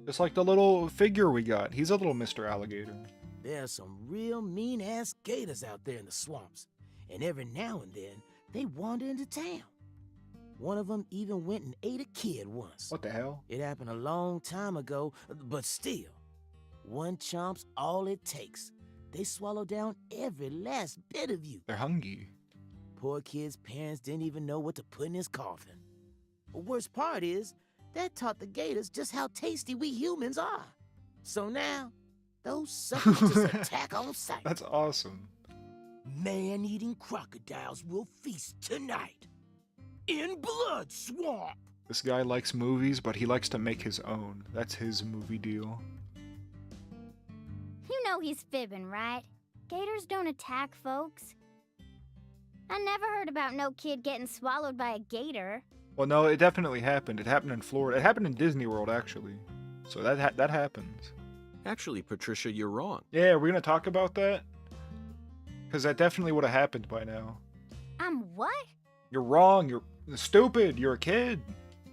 Just like the little figure we got. He's a little Mr. Alligator. There's some real mean-ass gators out there in the swamps. And every now and then, they wander into town. One of them even went and ate a kid once. What the hell? It happened a long time ago, but still, one chomp's all it takes. They swallow down every last bit of you. They're hungry. Poor kid's parents didn't even know what to put in his coffin. The worst part is, that taught the gators just how tasty we humans are. So now, those suckers just attack on sight. That's awesome. Man-eating crocodiles will feast tonight. In Blood Swamp. This guy likes movies, but he likes to make his own. That's his movie deal. You know he's fibbing, right? Gators don't attack folks. I never heard about no kid getting swallowed by a gator. Well, no, it definitely happened. It happened in Florida. It happened in Disney World, actually. So that happens. Actually, Patricia, you're wrong. Yeah, we're gonna talk about that? Because that definitely would have happened by now. I'm what? You're wrong. You're stupid. You're a kid.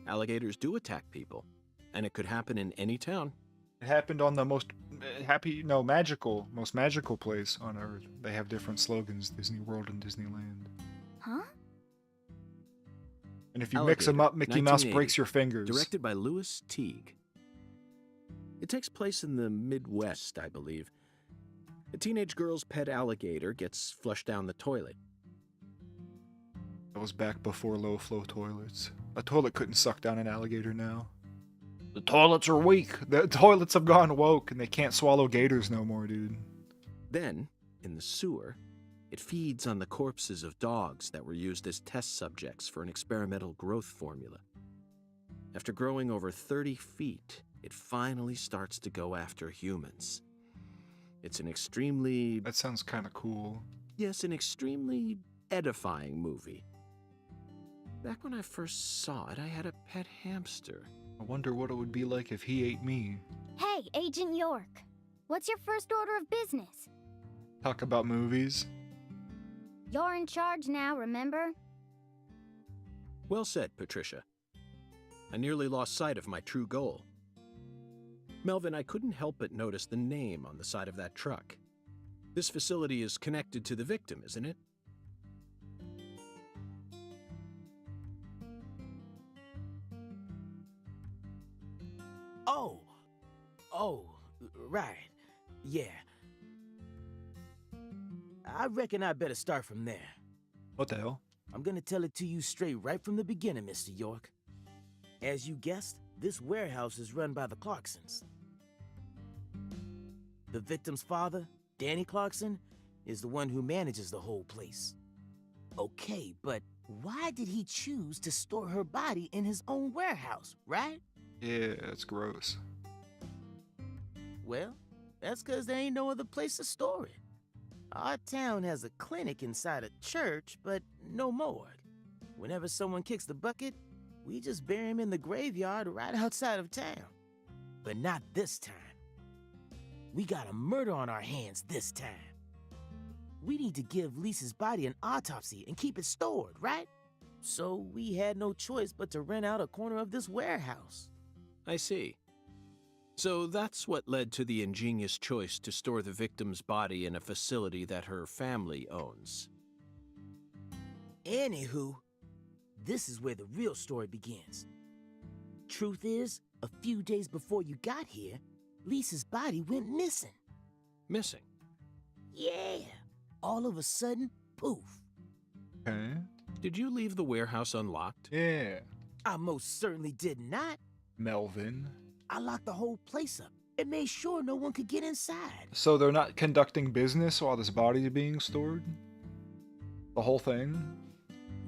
Alligators do attack people, and it could happen in any town. It happened on the most magical place on Earth. They have different slogans, Disney World and Disneyland. Huh? And if you mix them up, Mickey Mouse 1980, breaks your fingers. Directed by Louis Teague. It takes place in the Midwest, I believe. A teenage girl's pet alligator gets flushed down the toilet. That was back before low-flow toilets. A toilet couldn't suck down an alligator now. The toilets are weak. The toilets have gone woke, and they can't swallow gators no more, dude. Then, in the sewer, it feeds on the corpses of dogs that were used as test subjects for an experimental growth formula. After growing over 30 feet, it finally starts to go after humans. It's an extremely... That sounds kind of cool. Yes, an extremely edifying movie. Back when I first saw it, I had a pet hamster. I wonder what it would be like if he ate me. Hey, Agent York. What's your first order of business? Talk about movies. You're in charge now, remember? Well said, Patricia. I nearly lost sight of my true goal. Melvin, I couldn't help but notice the name on the side of that truck. This facility is connected to the victim, isn't it? Oh, right. Yeah. I reckon I better start from there. What the hell? I'm gonna tell it to you straight right from the beginning, Mr. York. As you guessed, this warehouse is run by the Clarksons. The victim's father, Danny Clarkson, is the one who manages the whole place. Okay, but why did he choose to store her body in his own warehouse, right? Yeah, that's gross. Well, that's 'cause there ain't no other place to store it. Our town has a clinic inside a church, but no morgue. Whenever someone kicks the bucket, we just bury him in the graveyard right outside of town. But not this time. We got a murder on our hands this time. We need to give Lisa's body an autopsy and keep it stored, right? So we had no choice but to rent out a corner of this warehouse. I see. So that's what led to the ingenious choice to store the victim's body in a facility that her family owns. Anywho, this is where the real story begins. Truth is, a few days before you got here, Lisa's body went missing. Missing? Yeah. All of a sudden, poof. Okay. Did you leave the warehouse unlocked? Yeah. I most certainly did not. Melvin. I locked the whole place up and made sure no one could get inside. So they're not conducting business while this body is being stored? The whole thing?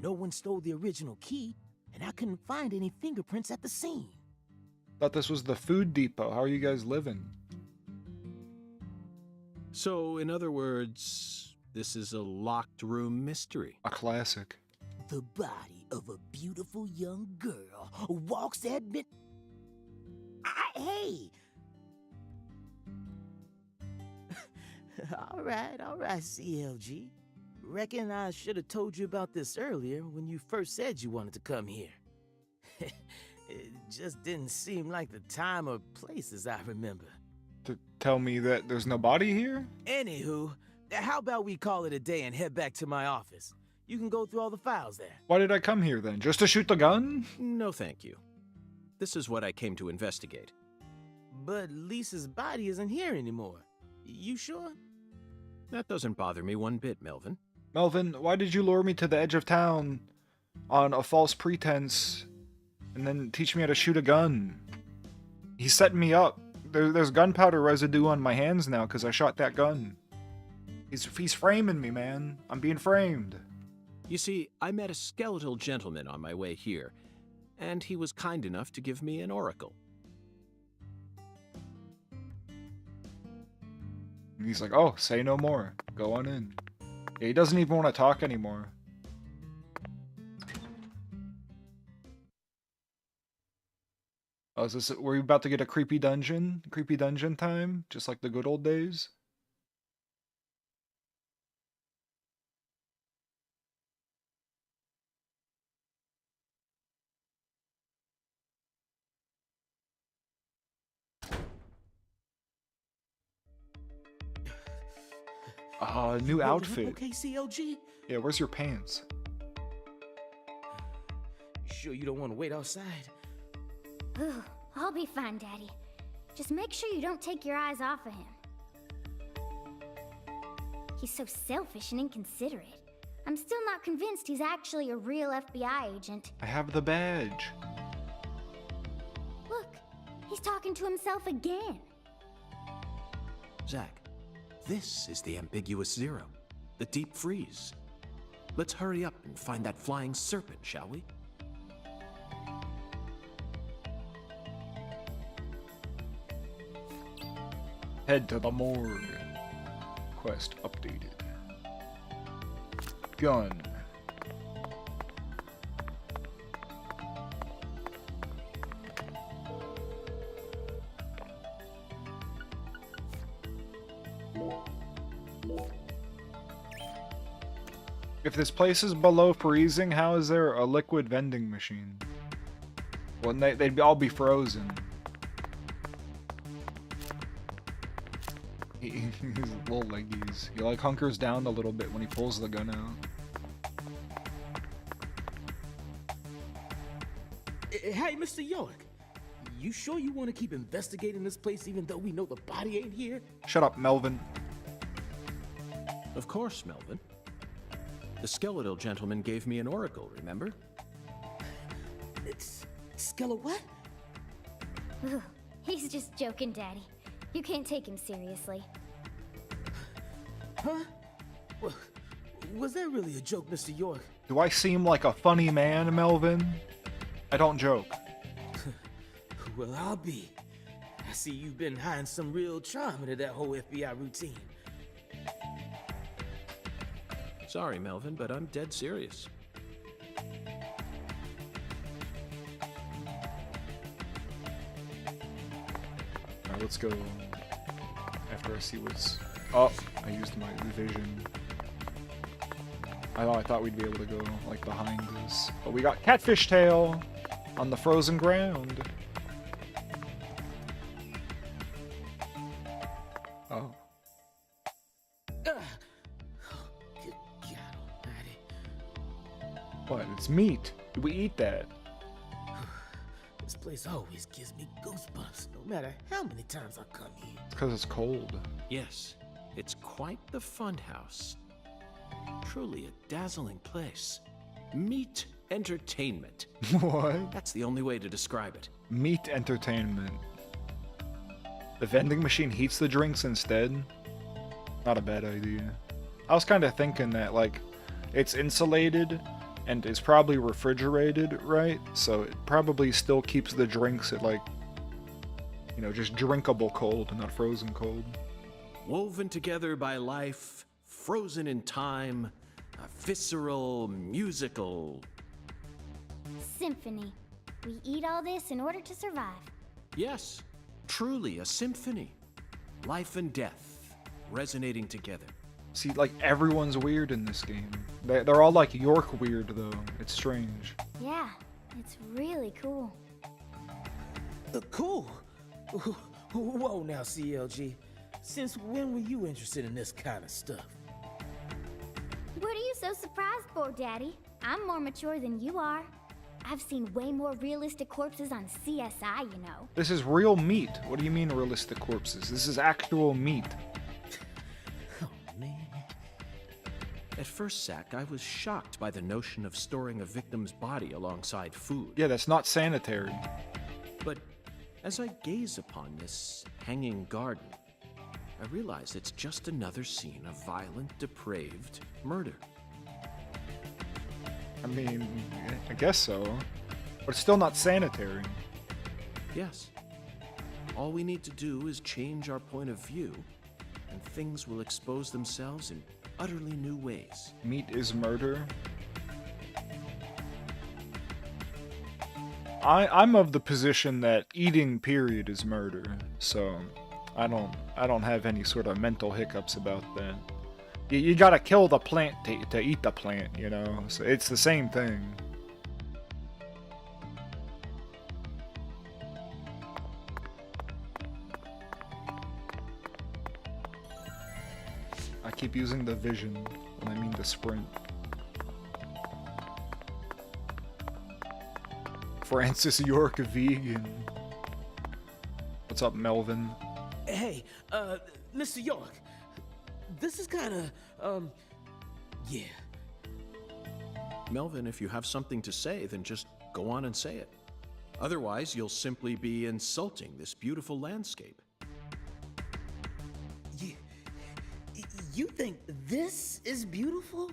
No one stole the original key, and I couldn't find any fingerprints at the scene. Thought this was the food depot. How are you guys living? So, in other words, this is a locked room mystery. A classic. The body of a beautiful young girl walks at mid... Hey! all right, CLG. Reckon I should have told you about this earlier when you first said you wanted to come here. It just didn't seem like the time or place as I remember. To tell me that there's no body here? Anywho, how about we call it a day and head back to my office? You can go through all the files there. Why did I come here then? Just to shoot the gun? No, thank you. This is what I came to investigate. But Lisa's body isn't here anymore. You sure? That doesn't bother me one bit, Melvin. Melvin, why did you lure me to the edge of town on a false pretense and then teach me how to shoot a gun? He's setting me up. There's gunpowder residue on my hands now because I shot that gun. He's framing me, man. I'm being framed. You see, I met a skeletal gentleman on my way here, and he was kind enough to give me an oracle. And he's like, oh, say no more. Go on in. Yeah, he doesn't even want to talk anymore. Oh, is this, were you about to get a creepy dungeon? Creepy dungeon time? Just like the good old days? New outfit. Okay, CLG? Yeah, where's your pants? You sure you don't want to wait outside? Ooh, I'll be fine, Daddy. Just make sure you don't take your eyes off of him. He's so selfish and inconsiderate. I'm still not convinced he's actually a real FBI agent. I have the badge. Look, he's talking to himself again. Zach, this is the ambiguous zero, the deep freeze. Let's hurry up and find that flying serpent, shall we? Head to the morgue. Quest updated. Gun. If this place is below freezing, how is there a liquid vending machine? Well, they'd all be frozen. His little leggies. He like hunkers down a little bit when he pulls the gun out. Hey, Mr. York. You sure you want to keep investigating this place even though we know the body ain't here? Shut up, Melvin. Of course, Melvin. The skeletal gentleman gave me an oracle, remember? It's what? Ooh, he's just joking, Daddy. You can't take him seriously. Huh? Was that really a joke, Mr. York? Do I seem like a funny man, Melvin? I don't joke. Well, I'll be. I see you've been hiding some real charm into that whole FBI routine. Sorry, Melvin, but I'm dead serious. Alright, let's go. After I see what's... Oh, I used my vision. I thought we'd be able to go, like, behind this. But we got catfish tail on the frozen ground. Oh. Good God almighty. What? It's meat. Do we eat that? This place always gives me goosebumps, no matter how many times I come here. It's because it's cold. Yes, it's quite the funhouse. Truly a dazzling place. Meat entertainment. What? That's the only way to describe it. Meat entertainment. The vending machine heats the drinks instead. Not a bad idea. I was kind of thinking that, like, it's insulated and it's probably refrigerated, right? So it probably still keeps the drinks at, like, you know, just drinkable cold and not frozen cold. Woven together by life, frozen in time, a visceral, musical... Symphony. We eat all this in order to survive. Yes, truly a symphony. Life and death, resonating together. See, like, everyone's weird in this game. They're all, like, York weird, though. It's strange. Yeah, it's really cool. Cool. Whoa now, CLG. Since when were you interested in this kind of stuff? What are you so so surprised, poor Daddy. I'm more mature than you are. I've seen way more realistic corpses on CSI, you know. This is real meat. What do you mean realistic corpses? This is actual meat. Oh, man. At first, Zach, I was shocked by the notion of storing a victim's body alongside food. Yeah, that's not sanitary. But as I gaze upon this hanging garden, I realize it's just another scene of violent, depraved murder. I mean, I guess so. But it's still not sanitary. Yes. All we need to do is change our point of view, and things will expose themselves in utterly new ways. Meat is murder. I'm of the position that eating period is murder, so I don't have any sort of mental hiccups about that. You gotta kill the plant to eat the plant, you know? So it's the same thing. I keep using the vision when I mean the sprint. Francis York vegan. What's up, Melvin? Hey, Mr. York. This is kind of, yeah. Melvin, if you have something to say, then just go on and say it. Otherwise, you'll simply be insulting this beautiful landscape. You think this is beautiful?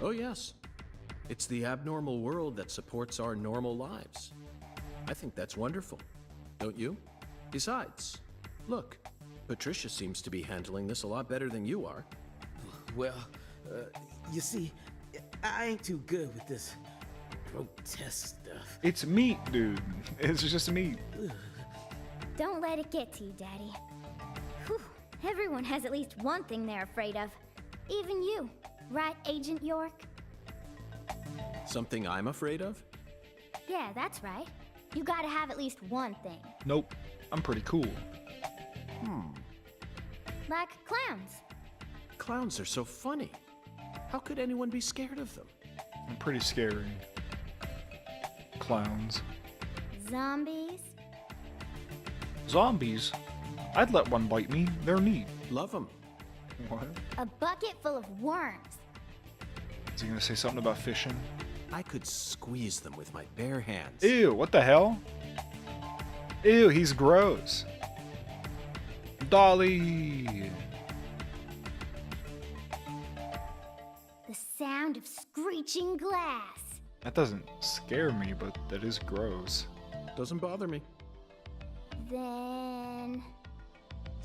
Oh, yes. It's the abnormal world that supports our normal lives. I think that's wonderful, don't you? Besides, look, Patricia seems to be handling this a lot better than you are. Well, you see, I ain't too good with this grotesque stuff. It's meat, dude. It's just meat. Don't let it get to you, Daddy. Whew. Everyone has at least one thing they're afraid of. Even you. Right, Agent York? Something I'm afraid of? Yeah, that's right. You gotta have at least one thing. Nope. I'm pretty cool. Like clowns. Clowns are so funny. How could anyone be scared of them? I'm pretty scary. Clowns. Zombies. Zombies? I'd let one bite me. They're neat. Love them. What? A bucket full of worms. Is he gonna say something about fishing? I could squeeze them with my bare hands. Ew, what the hell? Ew, he's gross. Dolly! The sound of screeching glass. That doesn't scare me, but that is gross. Doesn't bother me. Then...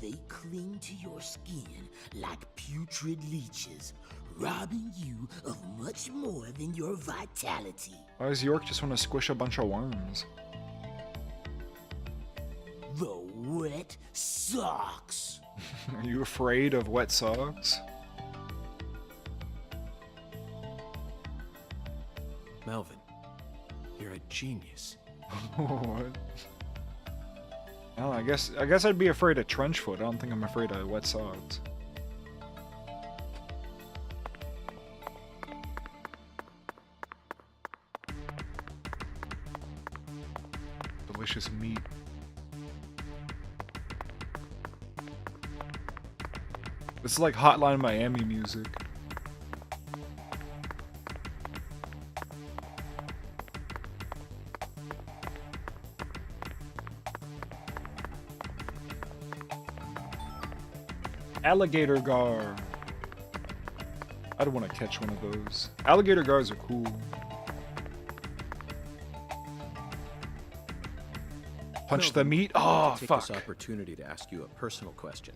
They cling to your skin like putrid leeches, robbing you of much more than your vitality. Why does York just want to squish a bunch of worms? The wet socks. Are you afraid of wet socks? Melvin, you're a genius. What? Oh, I guess I'd be afraid of trench foot. I don't think I'm afraid of wet socks. Delicious meat. This is like Hotline Miami music. Alligator gar. I'd want to catch one of those. Alligator gars are cool. Punch the Melvin, meat? I'd like Oh, to take fuck. this opportunity to ask you a personal question.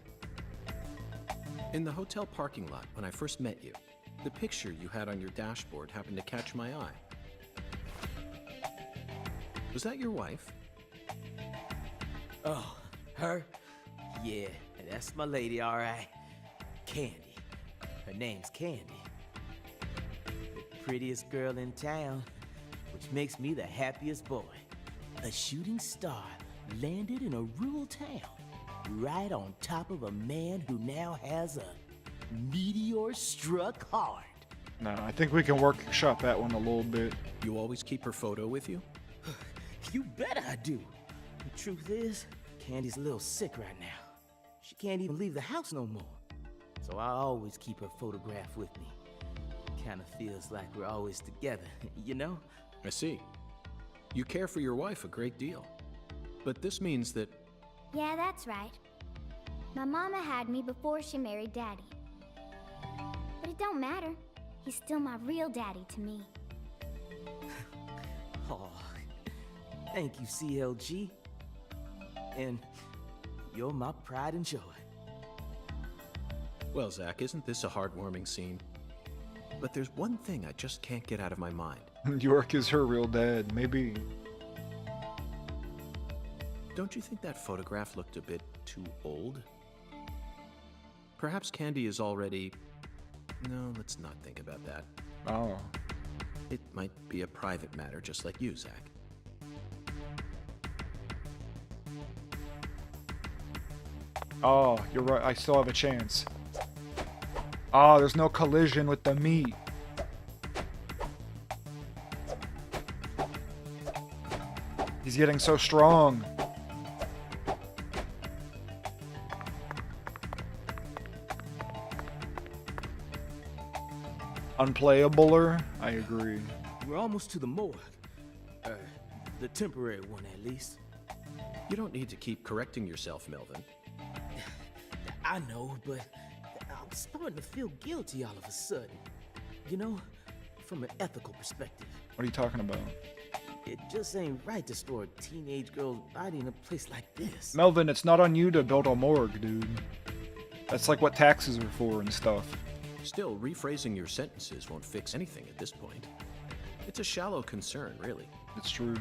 In the hotel parking lot, when I first met you, the picture you had on your dashboard happened to catch my eye. Was that your wife? Oh, her? Yeah, that's my lady, all right. Candy. Her name's Candy. The prettiest girl in town, which makes me the happiest boy. A shooting star landed in a rural town, right on top of a man who now has a Meteor struck hard. No, I think we can workshop that one a little bit. You always keep her photo with you? You bet I do. The truth is, Candy's a little sick right now. She can't even leave the house no more. So I always keep her photograph with me. Kinda feels like we're always together, you know? I see. You care for your wife a great deal. But this means that... Yeah, that's right. My mama had me before she married Daddy. But it don't matter. He's still my real daddy to me. Oh, thank you, CLG. And you're my pride and joy. Well, Zach, isn't this a heartwarming scene? But there's one thing I just can't get out of my mind. York is her real dad, maybe. Don't you think that photograph looked a bit too old? Perhaps Candy is already... No, let's not think about that. Oh. It might be a private matter, just like you, Zach. Oh, you're right. I still have a chance. Oh, there's no collision with the meat. He's getting so strong. Unplayabler? I agree. We're almost to the morgue. The temporary one, at least. You don't need to keep correcting yourself, Melvin. I know, but I'm starting to feel guilty all of a sudden. You know, from an ethical perspective. What are you talking about? It just ain't right to store a teenage girl's body in a place like this. Melvin, it's not on you to build a morgue, dude. That's like what taxes are for and stuff. Still, rephrasing your sentences won't fix anything at this point. It's a shallow concern, really. It's true.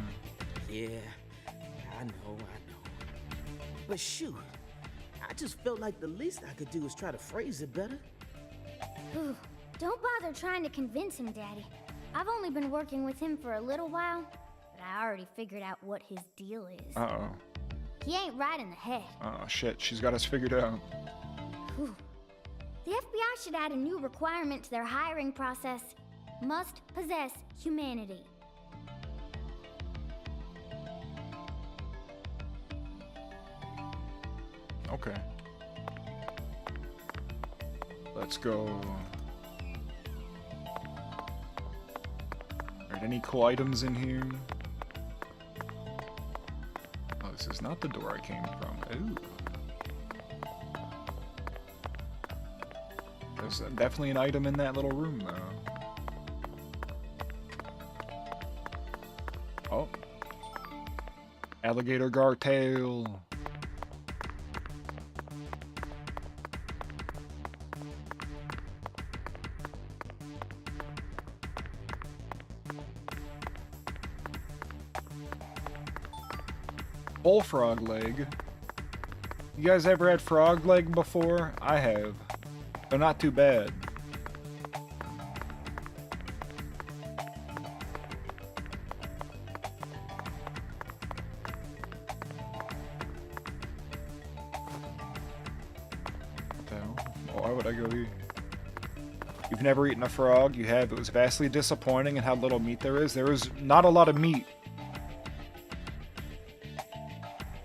Yeah, I know. But shoot, I just felt like the least I could do is try to phrase it better. Ooh, don't bother trying to convince him, Daddy. I've only been working with him for a little while, but I already figured out what his deal is. Uh-oh. He ain't right in the head. Oh, shit. She's got us figured out. Whew. The FBI should add a new requirement to their hiring process. Must possess humanity. Okay. Let's go. Alright, any cool items in here? Oh, this is not the door I came from. Ooh. There's definitely an item in that little room, though. Oh. Alligator gartail. Bullfrog leg. You guys ever had frog leg before? I have. They're not too bad. What the hell? Why would I go here? You've never eaten a frog? You have. It was vastly disappointing in how little meat there is. There is not a lot of meat.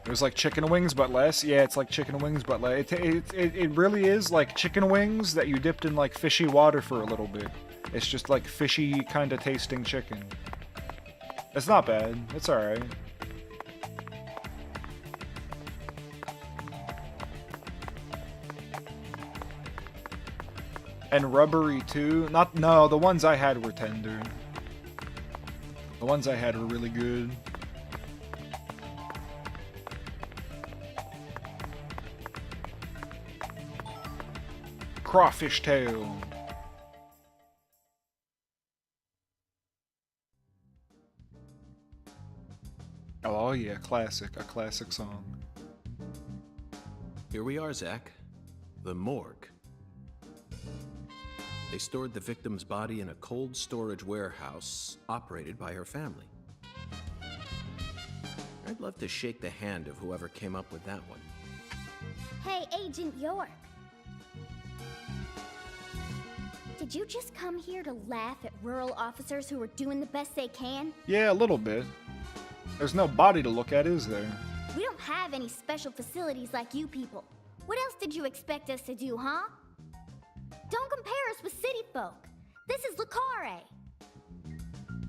It was like chicken wings, but less. Yeah, it's like chicken wings, but less. It really is like chicken wings that you dipped in like fishy water for a little bit. It's just like fishy kind of tasting chicken. It's not bad. It's alright. And rubbery too. No, the ones I had were tender. The ones I had were really good. Crawfish tail. Oh yeah, a classic song. Here we are, Zach. The morgue. They stored the victim's body in a cold storage warehouse operated by her family. I'd love to shake the hand of whoever came up with that one. Hey, Agent York. Did you just come here to laugh at rural officers who are doing the best they can? Yeah, a little bit. There's no body to look at, is there? We don't have any special facilities like you people. What else did you expect us to do, huh? Don't compare us with city folk. This is Lucare.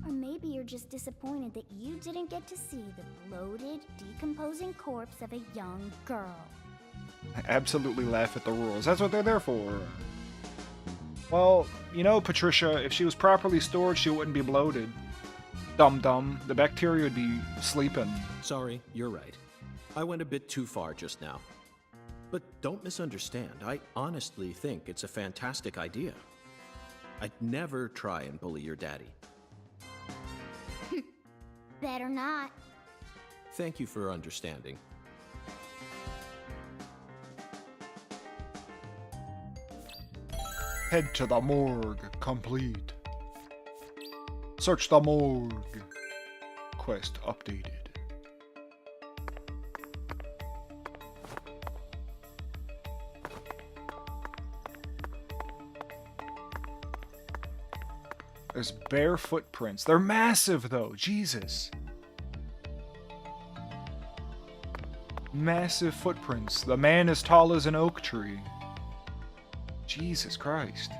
Or maybe you're just disappointed that you didn't get to see the bloated, decomposing corpse of a young girl. I absolutely laugh at the rules. That's what they're there for. Well, you know, Patricia, if she was properly stored, she wouldn't be bloated. Dum-dum. The bacteria would be sleeping. Sorry, you're right. I went a bit too far just now. But don't misunderstand. I honestly think it's a fantastic idea. I'd never try and bully your daddy. Better not. Thank you for understanding. Head to the morgue. Complete. Search the morgue. Quest updated. There's bare footprints. They're massive, though. Jesus. Massive footprints. The man as tall as an oak tree. Jesus Christ.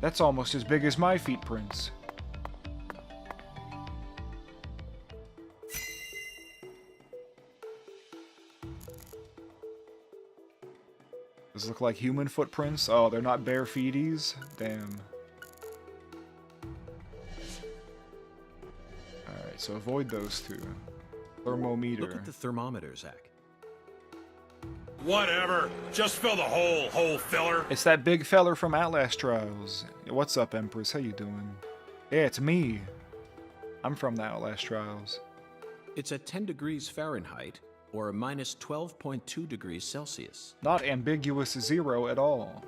That's almost as big as my feet prints. Does it look like human footprints? Oh, they're not bare feeties? Damn. Alright, so avoid those two. Thermometer. Look at the thermometer, Zach. Whatever. Just fill the hole filler. It's that big feller from Outlast Trials. What's up, Empress? How you doing? Yeah, it's me. I'm from the Outlast Trials. It's at 10 degrees Fahrenheit, or minus 12.2 degrees Celsius. Not ambiguous zero at all.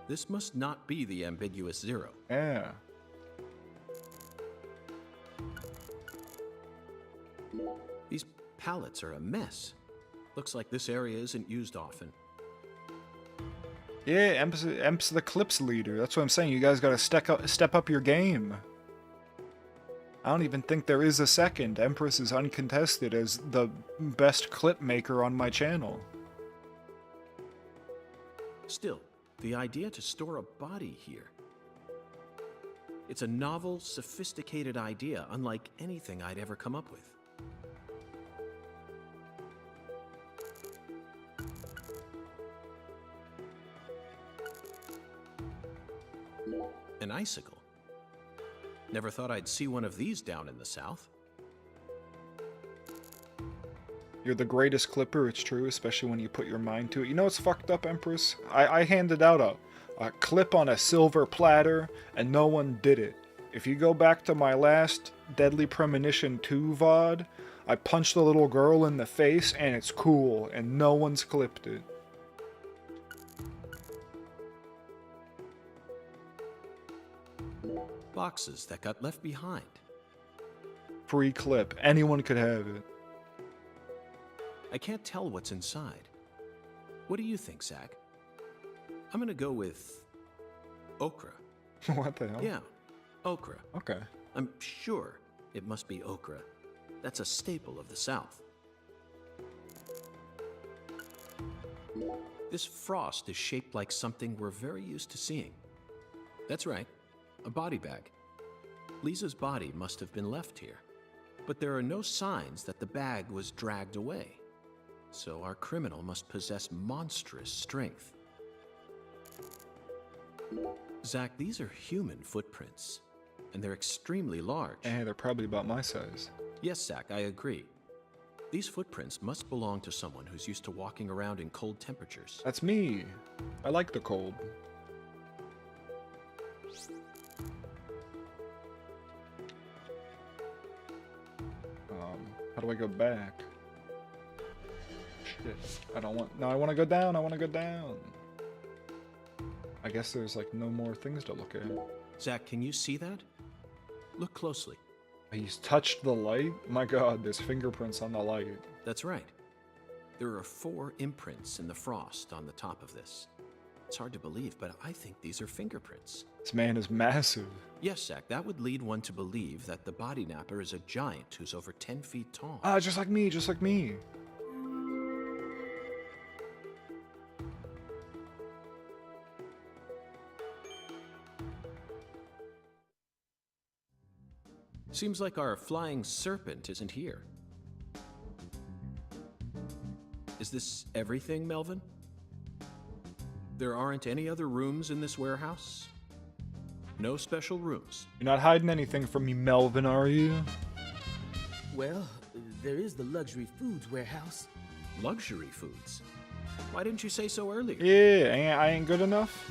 This must not be the ambiguous zero. Yeah. These pallets are a mess. Looks like this area isn't used often. Yeah, Emp's the Clips leader. That's what I'm saying. You guys gotta step up your game. I don't even think there is a second. Empress is uncontested as the best clip maker on my channel. Still, the idea to store a body here. It's a novel, sophisticated idea, unlike anything I'd ever come up with. An icicle. Never thought I'd see one of these down in the South. You're the greatest clipper, it's true, especially when you put your mind to it. You know what's fucked up, Empress? I handed out a clip on a silver platter, and no one did it. If you go back to my last Deadly Premonition 2 VOD, I punched the little girl in the face, and it's cool, and no one's clipped it. Boxes that got left behind. Free clip. Anyone could have it. I can't tell what's inside. What do you think, Zach? I'm gonna go with okra. What the hell? Yeah, okra. Okay. I'm sure it must be okra. That's a staple of the South. This frost is shaped like something we're very used to seeing. That's right, a body bag. Lisa's body must have been left here, but there are no signs that the bag was dragged away. So our criminal must possess monstrous strength. Zach, these are human footprints, and they're extremely large. And they're probably about my size. Yes, Zach, I agree. These footprints must belong to someone who's used to walking around in cold temperatures. That's me. I like the cold. How do I go back? Shit. I don't want... No, I want to go down. I want to go down. I guess there's, like, no more things to look at. Zach, can you see that? Look closely. He's touched the light? My god, there's fingerprints on the light. That's right. There are 4 imprints in the frost on the top of this. It's hard to believe, but I think these are fingerprints. This man is massive. Yes, Zach, that would lead one to believe that the body napper is a giant who's over 10 feet tall. Ah, just like me, just like me. Seems like our flying serpent isn't here. Is this everything, Melvin? There aren't any other rooms in this warehouse? No special rooms? You're not hiding anything from me, Melvin, are you? Well, there is the luxury foods warehouse. Luxury foods? Why didn't you say so earlier? Yeah, I ain't good enough.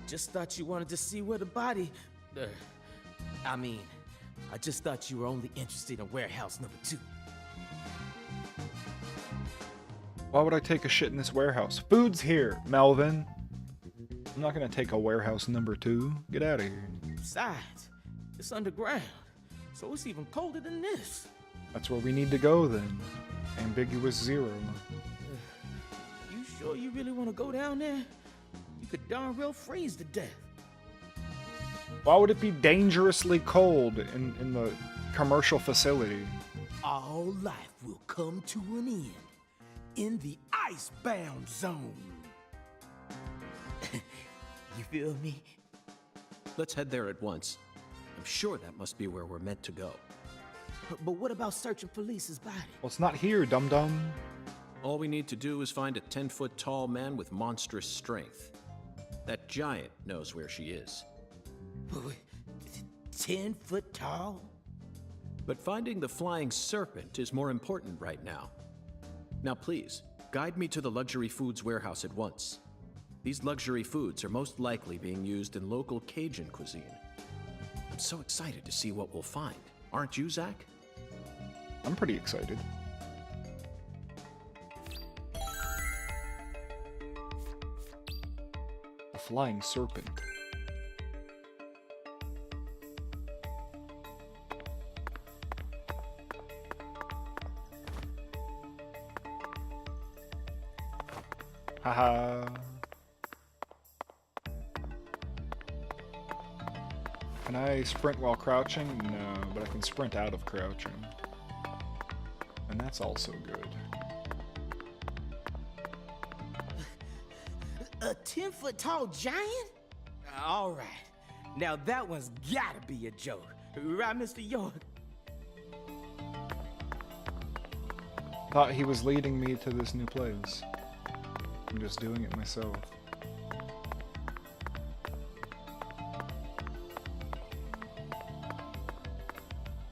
Just thought you wanted to see where the body... I just thought you were only interested in warehouse number 2. Why would I take a shit in this warehouse? Food's here, Melvin. I'm not gonna take a warehouse number 2. Get out of here. Besides, it's underground, so it's even colder than this. That's where we need to go then. Ambiguous 0. You sure you really want to go down there? You could darn well freeze to death. Why would it be dangerously cold in the commercial facility? All life will come to an end in the icebound zone. You feel me? Let's head there at once. I'm sure that must be where we're meant to go. But what about searching for Lisa's body? Well, it's not here, dum-dum. All we need to do is find a 10-foot tall man with monstrous strength. That giant knows where she is. 10 foot tall? But finding the flying serpent is more important right now. Now please, guide me to the luxury foods warehouse at once. These luxury foods are most likely being used in local Cajun cuisine. I'm so excited to see what we'll find. Aren't you, Zach? I'm pretty excited. A flying serpent. Haha. Can I sprint while crouching? No, but I can sprint out of crouching. And that's also good. A 10 foot tall giant? All right. Now that one's gotta be a joke. Right, Mr. York? Thought he was leading me to this new place. I'm just doing it myself.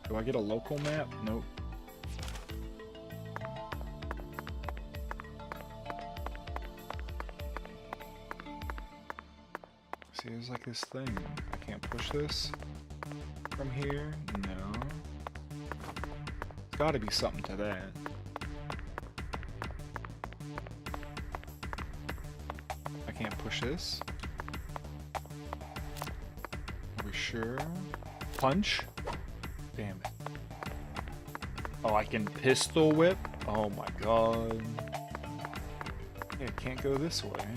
Do I get a local map? Nope. See, there's like this thing. I can't push this from here? No. There's gotta be something to that. I can't push this. Are we sure? Punch? Damn it. Oh, I can pistol whip? Oh my god. Yeah, it can't go this way.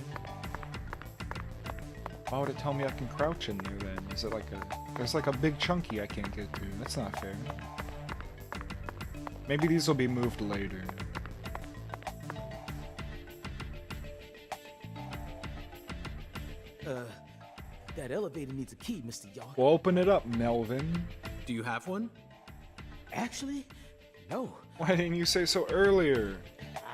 Why would it tell me I can crouch in there then? Is it like a... There's like a big chunky I can't get to. That's not fair. Maybe these will be moved later. That elevator needs a key, Mr. York. Well, open it up, Melvin. Do you have one? Actually, no. Why didn't you say so earlier?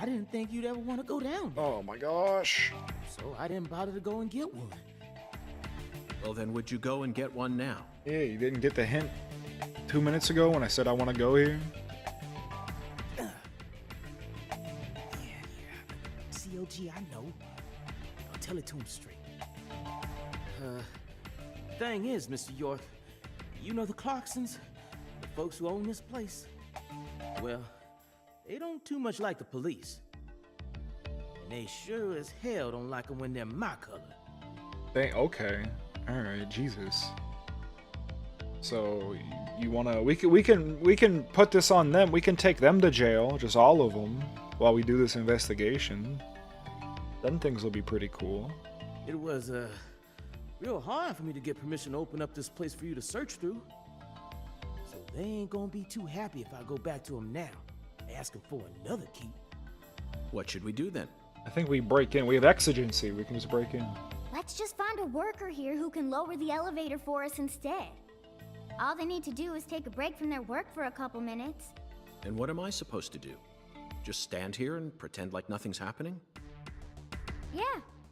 I didn't think you'd ever want to go down there. Oh my gosh. So I didn't bother to go and get one. Well then, would you go and get one now? Yeah, you didn't get the hint 2 minutes ago when I said I want to go here? Yeah. COG, I know. I'll tell it to him straight. Thing is, Mr. York, you know the Clarksons, the folks who own this place. Well, they don't too much like the police. And they sure as hell don't like them when they're my color. Okay. Alright, Jesus. So, you wanna... We can put this on them. We can take them to jail, just all of them, while we do this investigation. Then things will be pretty cool. It was, real hard for me to get permission to open up this place for you to search through. So they ain't gonna be too happy if I go back to them now, asking for another key. What should we do then? I think we break in. We have exigency. We can just break in. Let's just find a worker here who can lower the elevator for us instead. All they need to do is take a break from their work for a couple minutes. And what am I supposed to do? Just stand here and pretend like nothing's happening? Yeah,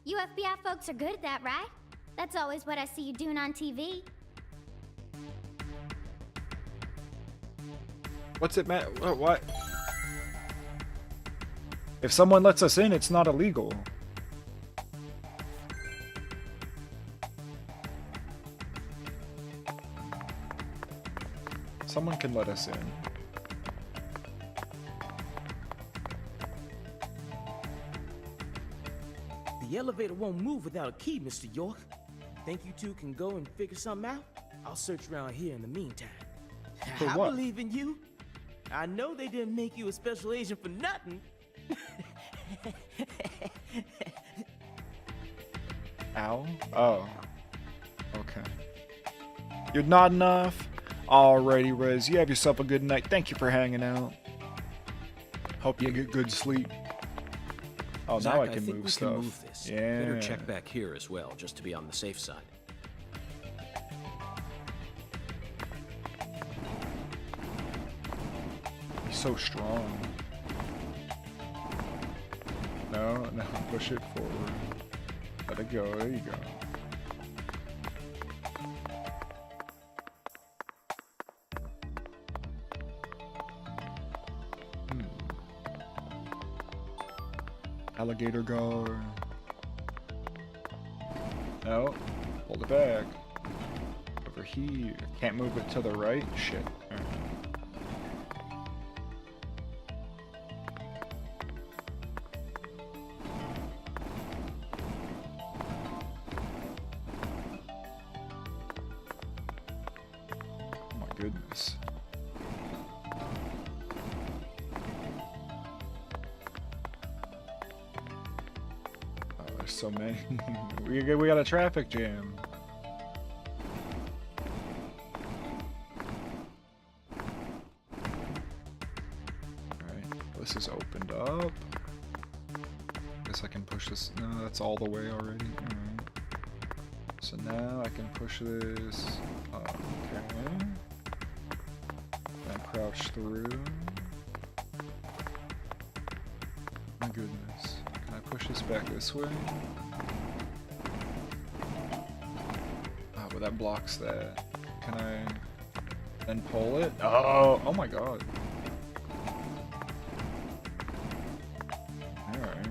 you FBI folks are good at that, right? That's always what I see you doing on TV. What's it matter? What? If someone lets us in, it's not illegal. Someone can let us in. The elevator won't move without a key, Mr. York. Think you two can go and figure something out? I'll search around here in the meantime. For I what? believe in you. I know they didn't make you a special agent for nothing. Ow? Oh. Okay. You're not enough? Alrighty, Rez. You have yourself a good night. Thank you for hanging out. Hope you get good sleep. Oh, Zach, now I think can we move can stuff. move this. Yeah. Better check back here as well, just to be on the safe side. He's so strong. No, push it forward. Let it go. There you go. Alligator guard. No, hold it back. Over here. Can't move it to the right? Shit. Alright. Oh my goodness. There's so many. we got a traffic jam. Alright, this is opened up. Guess I can push this. No, that's all the way already. Alright. So now I can push this. Okay. And crouch through. My goodness. Can I push this back this way? Oh, but that blocks that. Can I then pull it? Oh my god. Alright.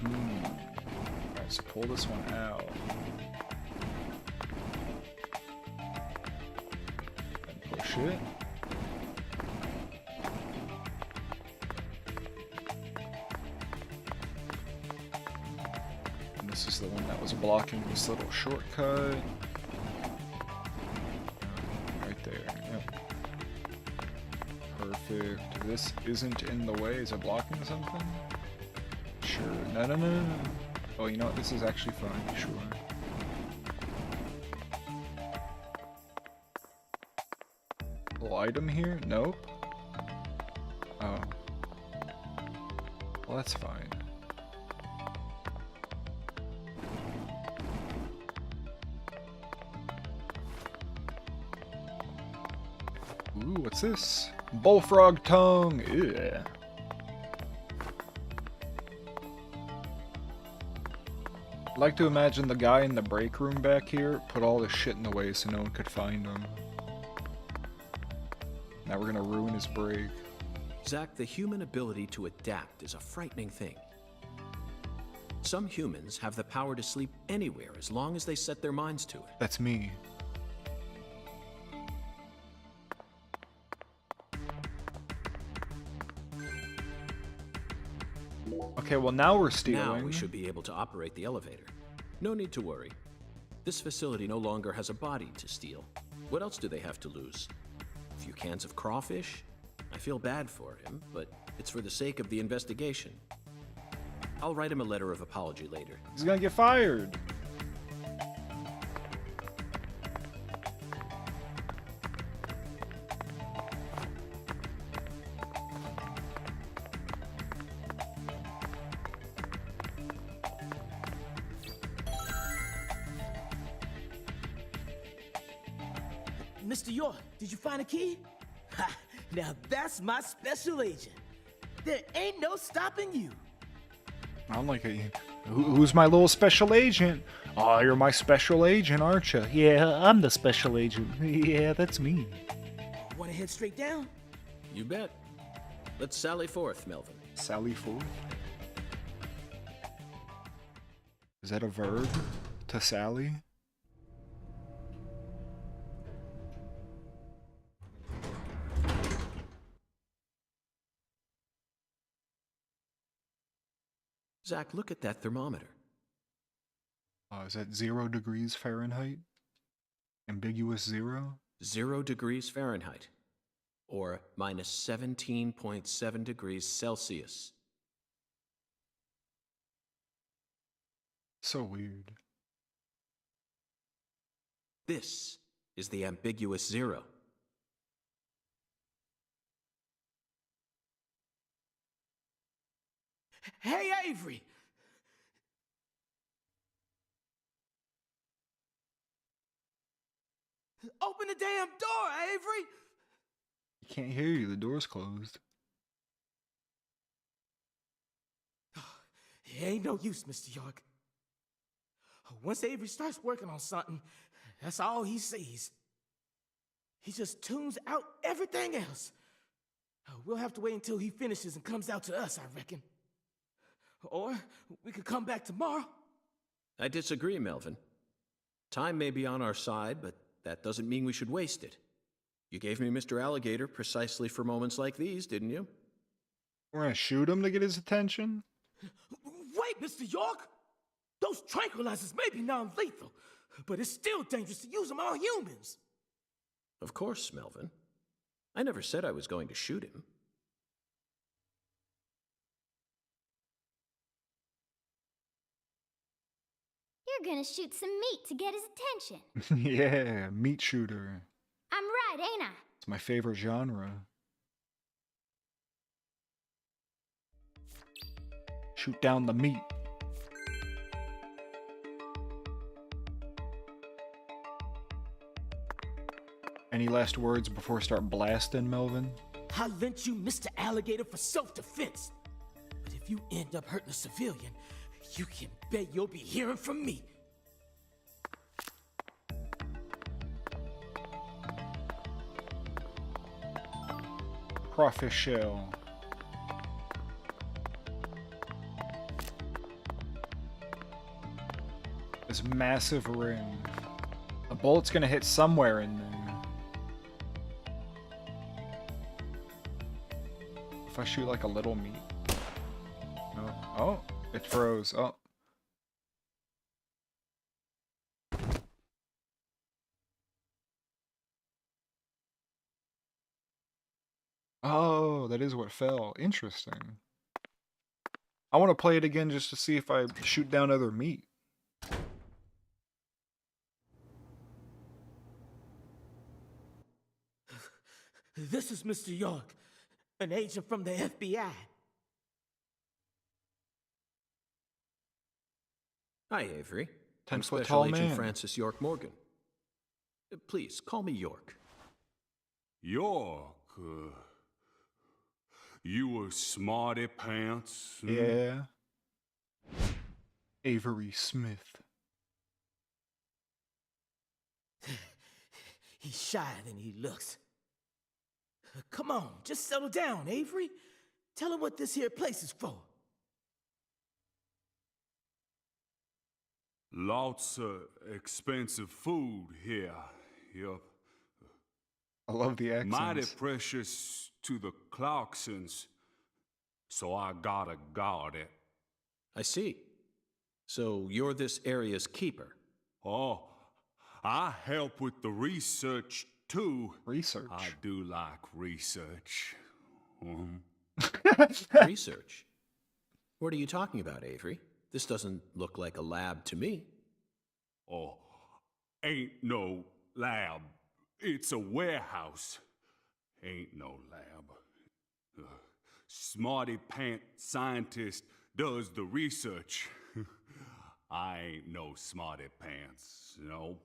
Alright, so pull this one out. Push it. And this is the one that was blocking this little shortcut. Right there. Yep. Perfect. This isn't in the way. Is it blocking something? Sure. No. Oh, you know what? This is actually fine. Sure. Little item here? Nope. Oh. Well, that's fine. Ooh, what's this? Bullfrog tongue! Ew. I'd like to imagine the guy in the break room back here put all this shit in the way so no one could find him. Now we're gonna ruin his break. Zach, the human ability to adapt is a frightening thing. Some humans have the power to sleep anywhere as long as they set their minds to it. That's me. Okay, well now we're stealing. Now we should be able to operate the elevator. No need to worry. This facility no longer has a body to steal. What else do they have to lose? A few cans of crawfish? I feel bad for him, but it's for the sake of the investigation. I'll write him a letter of apology later. He's gonna get fired. Mr. York, did you find a key? Ha! Now that's my special agent. There ain't no stopping you. I'm like, who's my little special agent? Oh, you're my special agent, aren't you? Yeah, I'm the special agent. Yeah, that's me. Want to head straight down? You bet. Let's sally forth, Melvin. Sally forth? Is that a verb? To sally? Zach, look at that thermometer. Is that 0 degrees Fahrenheit? Ambiguous 0? 0 degrees Fahrenheit, or minus 17.7 degrees Celsius. So weird. This is the ambiguous 0. Hey, Avery! Open the damn door, Avery! He can't hear you, the door's closed. It ain't no use, Mr. York. Once Avery starts working on something, that's all he sees. He just tunes out everything else. We'll have to wait until he finishes and comes out to us, I reckon. Or we could come back tomorrow. I disagree, Melvin. Time may be on our side, but that doesn't mean we should waste it. You gave me Mr. Alligator precisely for moments like these, didn't you? We're gonna shoot him to get his attention? Wait, Mr. York! Those tranquilizers may be non-lethal, but it's still dangerous to use them on humans. Of course, Melvin. I never said I was going to shoot him. You're gonna shoot some meat to get his attention. Yeah, meat shooter. I'm right, ain't I? It's my favorite genre. Shoot down the meat. Any last words before I start blasting, Melvin? I lent you Mr. Alligator for self-defense. But if you end up hurting a civilian, you can bet you'll be hearing from me. Crawfish shell. This massive ring. A bullet's gonna hit somewhere in there. If I shoot like a little meat. No. Oh, it froze. Oh. Oh, that is what fell. Interesting. I want to play it again just to see if I shoot down other meat. This is Mr. York, an agent from the FBI. Hi, Avery. I'm 10-foot Special tall Agent man. Francis York Morgan. Please, call me York. York, you a smarty pants? Yeah. Avery Smith. He's shyer than he looks. Come on, just settle down, Avery. Tell him what this here place is for. Lots of expensive food here. Yup. I love the accents. Mighty precious to the Clarksons, so I gotta guard it. I see. So you're this area's keeper. Oh, I help with the research too. Research. I do like research. Research? What are you talking about, Avery? This doesn't look like a lab to me. Oh, ain't no lab. It's a warehouse. Ain't no lab. Smarty pants scientist does the research. I ain't no smarty pants, no.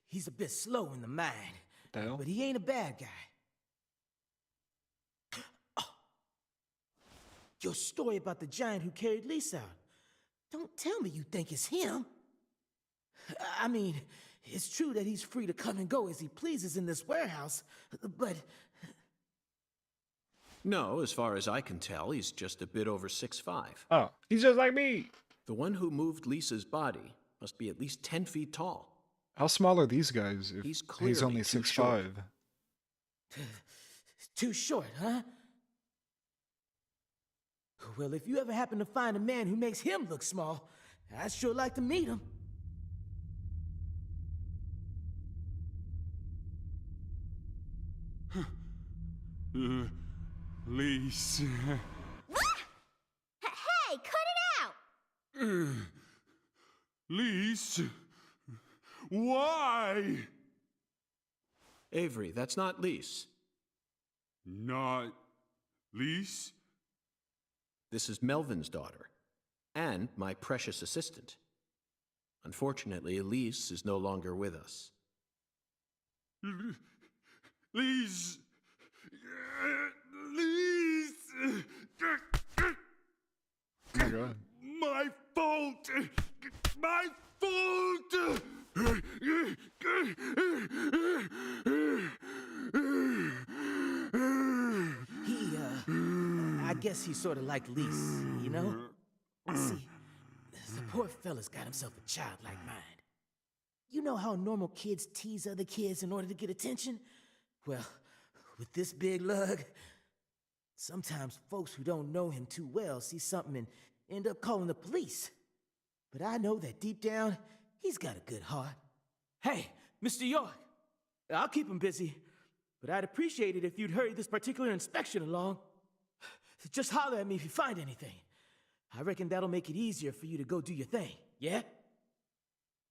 He's a bit slow in the mind, The hell? but he ain't a bad guy. Oh. Your story about the giant who carried Lisa out. Don't tell me you think it's him. I mean, it's true that he's free to come and go as he pleases in this warehouse, but... No, as far as I can tell, he's just a bit over 6'5". Oh, he's just like me. The one who moved Lisa's body must be at least 10 feet tall. How small are these guys if He's he's only clearly too 6'5"? Too short, huh? Well, if you ever happen to find a man who makes him look small, I'd sure like to meet him. Lise. Hey, cut it out! Lise. Why? Avery, that's not Lise. Not Lise? This is Melvin's daughter, and my precious assistant. Unfortunately, Elise is no longer with us. Lise. Lise. Oh my god. My fault. My fault. I guess he's sort of like Lise, you know? See, the poor fella's got himself a childlike mind. You know how normal kids tease other kids in order to get attention? Well, with this big lug, sometimes folks who don't know him too well see something and end up calling the police. But I know that deep down, he's got a good heart. Hey, Mr. York, I'll keep him busy, but I'd appreciate it if you'd hurry this particular inspection along. Just holler at me if you find anything. I reckon that'll make it easier for you to go do your thing, yeah?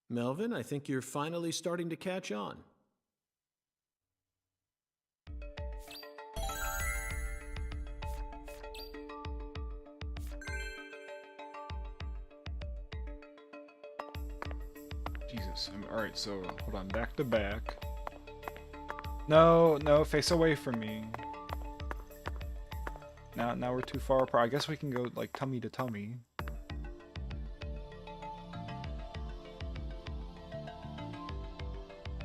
Melvin, I think you're finally starting to catch on. Jesus. Alright, so hold on. Back to back. No, no, face away from me. Now we're too far apart. I guess we can go like tummy to tummy.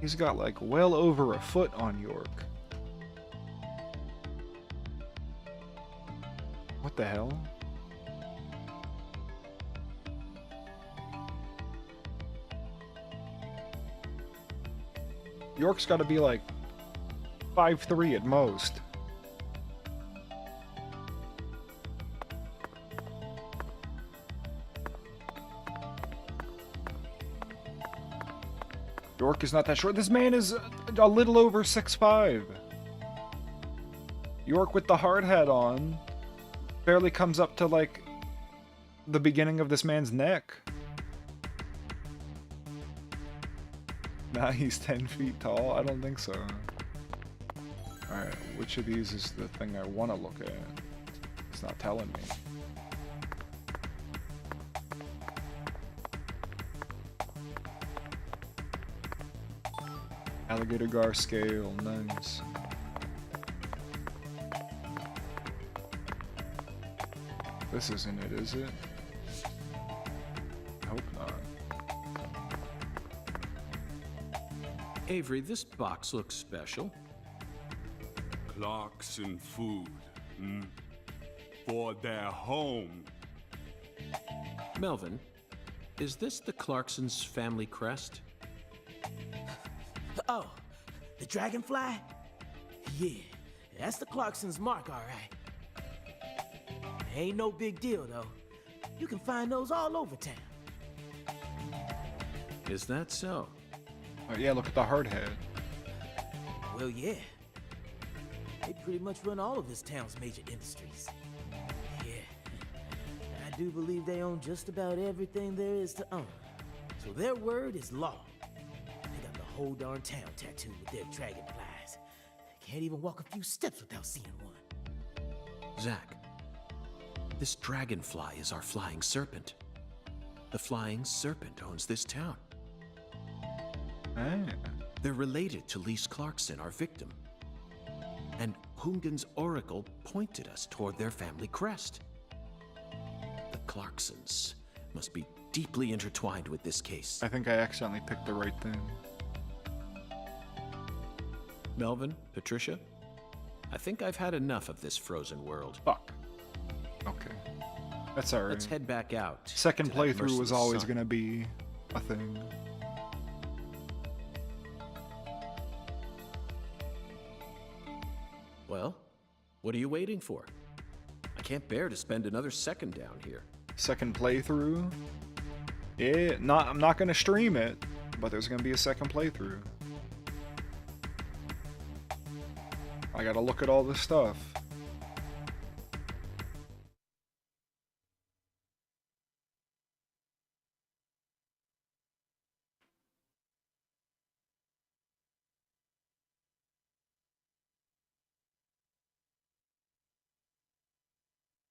He's got like well over a foot on York. What the hell? York's got to be like 5'3" at most. York is not that short. This man is a little over 6'5". York with the hard hat on barely comes up to like the beginning of this man's neck. Nah, he's 10 feet tall? I don't think so. Alright, which of these is the thing I want to look at? It's not telling me. Alligator gar scale, nice. This isn't it, is it? I hope not. Avery, this box looks special. Clarkson food. For their home. Melvin, is this the Clarksons' family crest? Oh, the dragonfly? Yeah, that's the Clarksons' mark, all right. Ain't no big deal, though. You can find those all over town. Is that so? Oh, yeah, look at the hard hat. Well, yeah. They pretty much run all of this town's major industries. Yeah. I do believe they own just about everything there is to own. So their word is law. They got the whole darn town tattooed with their dragonflies. Can't even walk a few steps without seeing one. Zack, this dragonfly is our flying serpent. The flying serpent owns this town. Ah. They're related to Lise Clarkson, our victim. And Hungan's oracle pointed us toward their family crest. The Clarksons must be deeply intertwined with this case. I think I accidentally picked the right thing. Melvin, Patricia, I think I've had enough of this frozen world. Fuck. Okay. That's alright. Let's head back out. Second to that playthrough was merciless always sun. gonna be a thing. Well, what are you waiting for? I can't bear to spend another second down here. Second playthrough? Yeah, I'm not gonna stream it, but there's gonna be a second playthrough. I gotta look at all this stuff.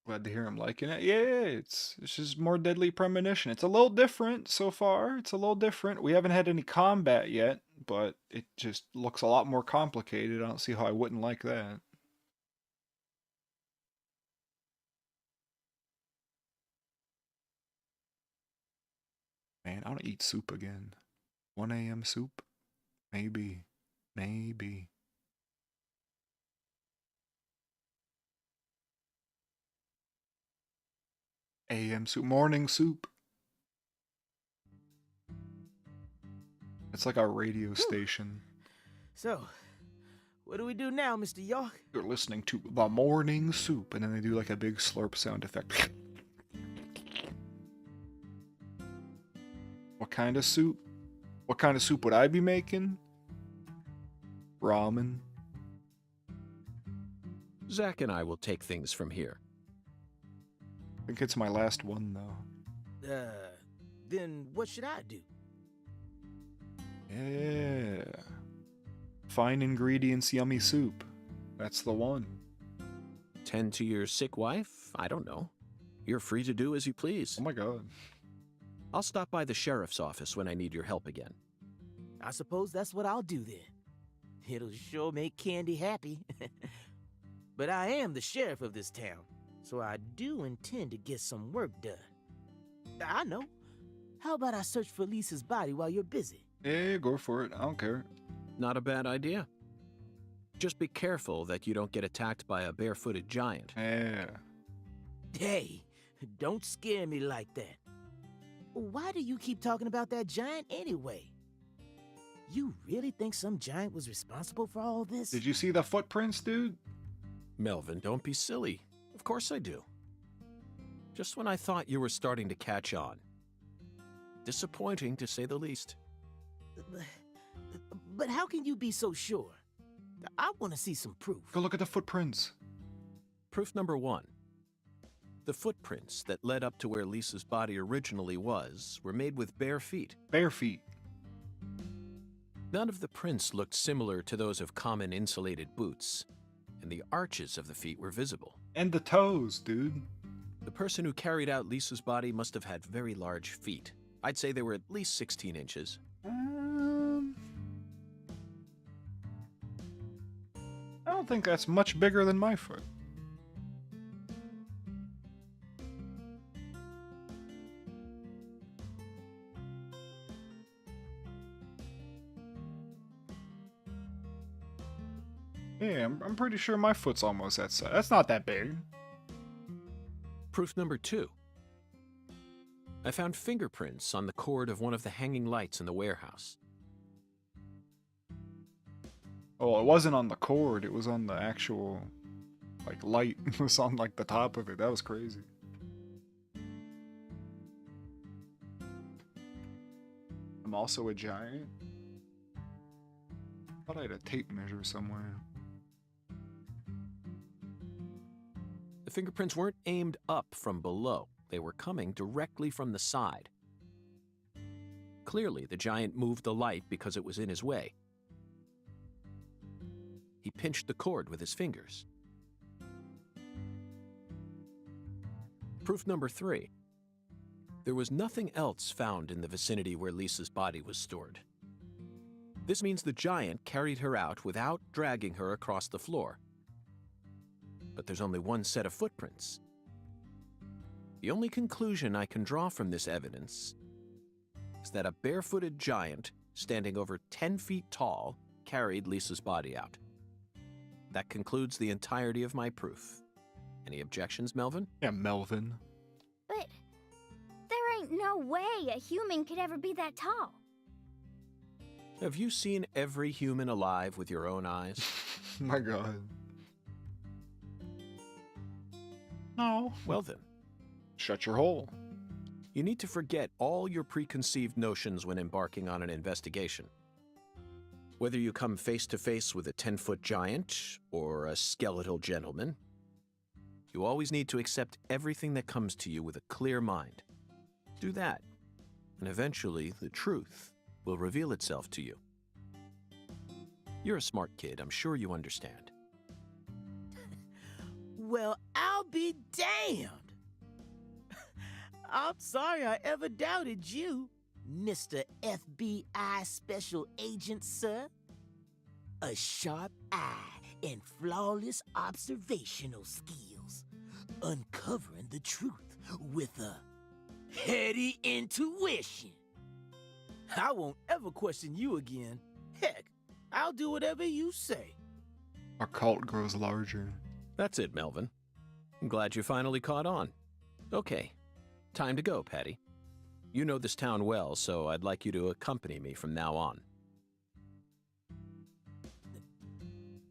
Glad to hear him liking it. Yeah, it's just more Deadly Premonition. It's a little different so far. It's a little different. We haven't had any combat yet, but it just looks a lot more complicated. I don't see how I wouldn't like that. Man, I want to eat soup again. 1 a.m. soup? Maybe. Maybe. AM soup, morning soup. It's like our radio station. So, what do we do now, Mr. York? You're listening to the morning soup, and then they do like a big slurp sound effect. What kind of soup? What kind of soup would I be making? Ramen. Zack and I will take things from here. I think it's my last one, though. Then what should I do? Yeah. Fine ingredients, yummy soup. That's the one. Tend to your sick wife? I don't know. You're free to do as you please. Oh my god. I'll stop by the sheriff's office when I need your help again. I suppose that's what I'll do then. It'll sure make Candy happy. But I am the sheriff of this town, so I do intend to get some work done. I know. How about I search for Lisa's body while you're busy? Yeah, go for it. I don't care. Not a bad idea. Just be careful that you don't get attacked by a barefooted giant. Yeah. Hey, don't scare me like that. Why do you keep talking about that giant anyway? You really think some giant was responsible for all this? Did you see the footprints, dude? Melvin, don't be silly. Of course I do. Just when I thought you were starting to catch on. Disappointing, to say the least. But how can you be so sure? I want to see some proof. Go look at the footprints. Proof number 1. The footprints that led up to where Lisa's body originally was were made with bare feet. Bare feet. None of the prints looked similar to those of common insulated boots, and the arches of the feet were visible. And the toes, dude. The person who carried out Lisa's body must have had very large feet. I'd say they were at least 16 inches. I don't think that's much bigger than my foot. Yeah, I'm pretty sure my foot's almost that size. That's not that big. Proof number 2. I found fingerprints on the cord of one of the hanging lights in the warehouse. Oh, it wasn't on the cord. It was on the actual, like, light. It was on, like, the top of it. That was crazy. I'm also a giant. Thought I had a tape measure somewhere. The fingerprints weren't aimed up from below. They were coming directly from the side. Clearly, the giant moved the light because it was in his way. He pinched the cord with his fingers. Proof number 3. There was nothing else found in the vicinity where Lisa's body was stored. This means the giant carried her out without dragging her across the floor. But there's only one set of footprints. The only conclusion I can draw from this evidence is that a barefooted giant standing over 10 feet tall carried Lisa's body out. That concludes the entirety of my proof. Any objections, Melvin? Yeah, Melvin. But there ain't no way a human could ever be that tall. Have you seen every human alive with your own eyes? My God. No. Well then, Shut your hole. you need to forget all your preconceived notions when embarking on an investigation. Whether you come face to face with a 10-foot giant or a skeletal gentleman, you always need to accept everything that comes to you with a clear mind. Do that, and eventually the truth will reveal itself to you. You're a smart kid, I'm sure you understand. Well, I'll be damned. I'm sorry I ever doubted you, Mr. FBI Special Agent, sir. A sharp eye and flawless observational skills, uncovering the truth with a heady intuition. I won't ever question you again. Heck, I'll do whatever you say. Our cult grows larger. That's it, Melvin. I'm glad you finally caught on. Okay, time to go, Patty. You know this town well, so I'd like you to accompany me from now on.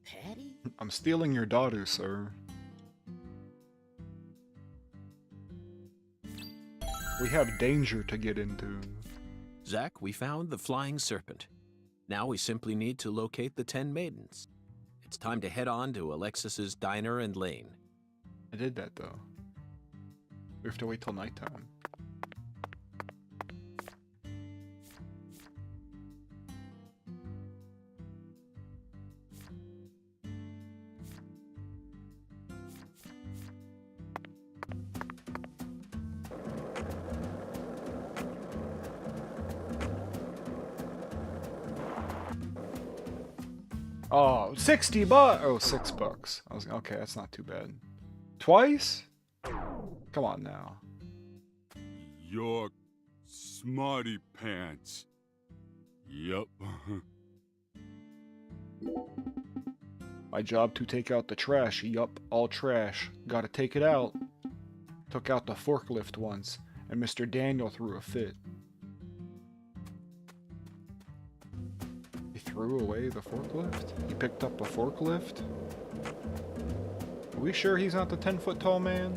Patty? I'm stealing your daughter, sir. We have danger to get into. Zach, we found the flying serpent. Now we simply need to locate the 10 maidens. It's time to head on to Alexis's diner and lane. I did that, though. We have to wait till nighttime. Oh, 60 bucks. Oh, $6. I was okay. That's not too bad. Twice? Come on now. You're smarty pants. Yup. My job to take out the trash. Yup, all trash. Gotta take it out. Took out the forklift once, and Mr. Daniel threw a fit. He threw away the forklift? He picked up a forklift? Are we sure he's not the 10-foot tall man?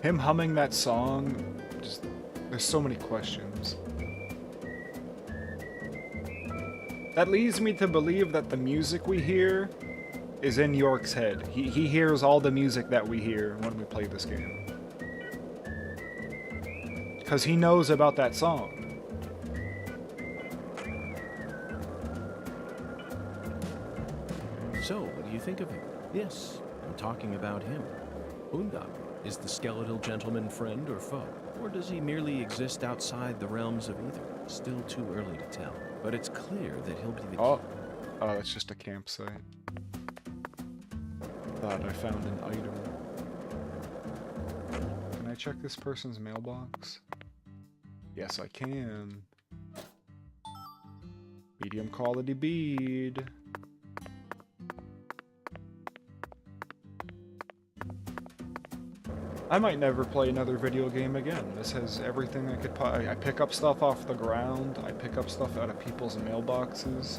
Him humming that song, just, there's so many questions. That leads me to believe that the music we hear is in York's head. He hears all the music that we hear when we play this game. Because he knows about that song. So, what do you think of him? Yes, I'm talking about him. Unda. Is the skeletal gentleman friend or foe? Or does he merely exist outside the realms of either? Still too early to tell. But it's clear that he'll be the Oh, that's just a campsite. Thought I found an item. Can I check this person's mailbox? Yes, I can. Medium quality bead. I might never play another video game again. This has everything I could I pick up stuff off the ground. I pick up stuff out of people's mailboxes.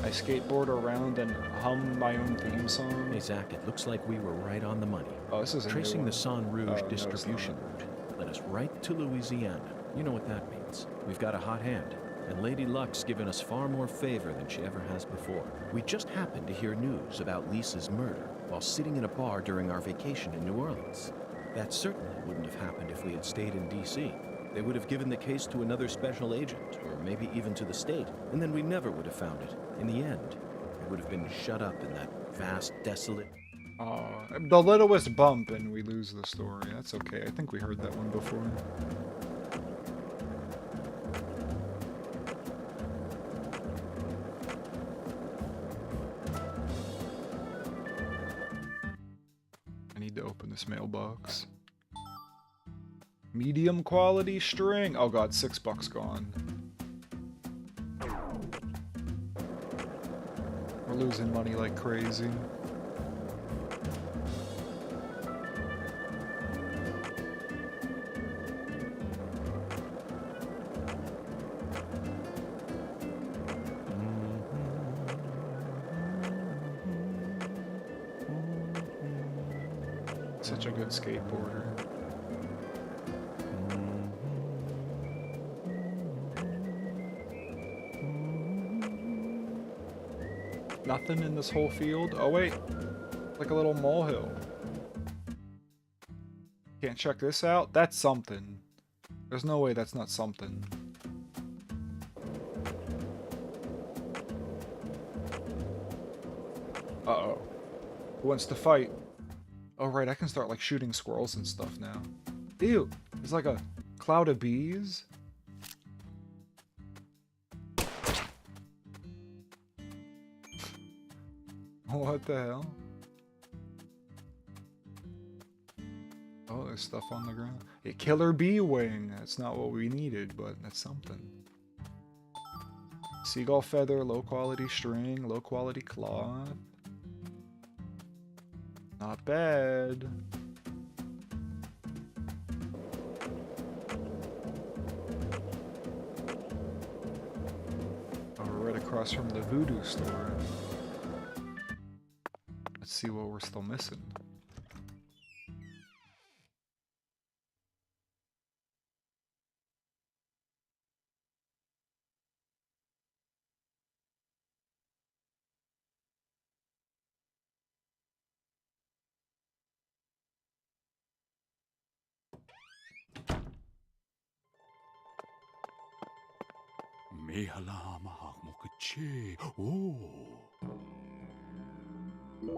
I skateboard around and hum my own theme song. Hey, Zach, it looks like we were right on the money. Oh, this is a Tracing new the one. San Rouge Oh, no, it's distribution not. route led us right to Louisiana. You know what that means. We've got a hot hand, and Lady Luck's given us far more favor than she ever has before. We just happened to hear news about Lisa's murder while sitting in a bar during our vacation in New Orleans. That certainly wouldn't have happened if we had stayed in D.C. They would have given the case to another special agent, or maybe even to the state, and then we never would have found it. In the end, it would have been shut up in that vast, desolate... The littlest bump and we lose the story. That's okay. I think we heard that one before. I need to open this mailbox. Medium quality string. Oh god, $6 gone. We're losing money like crazy. Such a good skateboarder. Nothing in this whole field? Oh wait, like a little molehill. Can't check this out? That's something. There's no way that's not something. Uh-oh. Who wants to fight? Oh right, I can start like shooting squirrels and stuff now. Ew, there's like a cloud of bees. What the hell? Oh, there's stuff on the ground. A killer bee wing. That's not what we needed, but that's something. Seagull feather, low quality string, low quality cloth. Not bad. Oh, we're right across from the voodoo store. Let's see what we're still missing. Oh.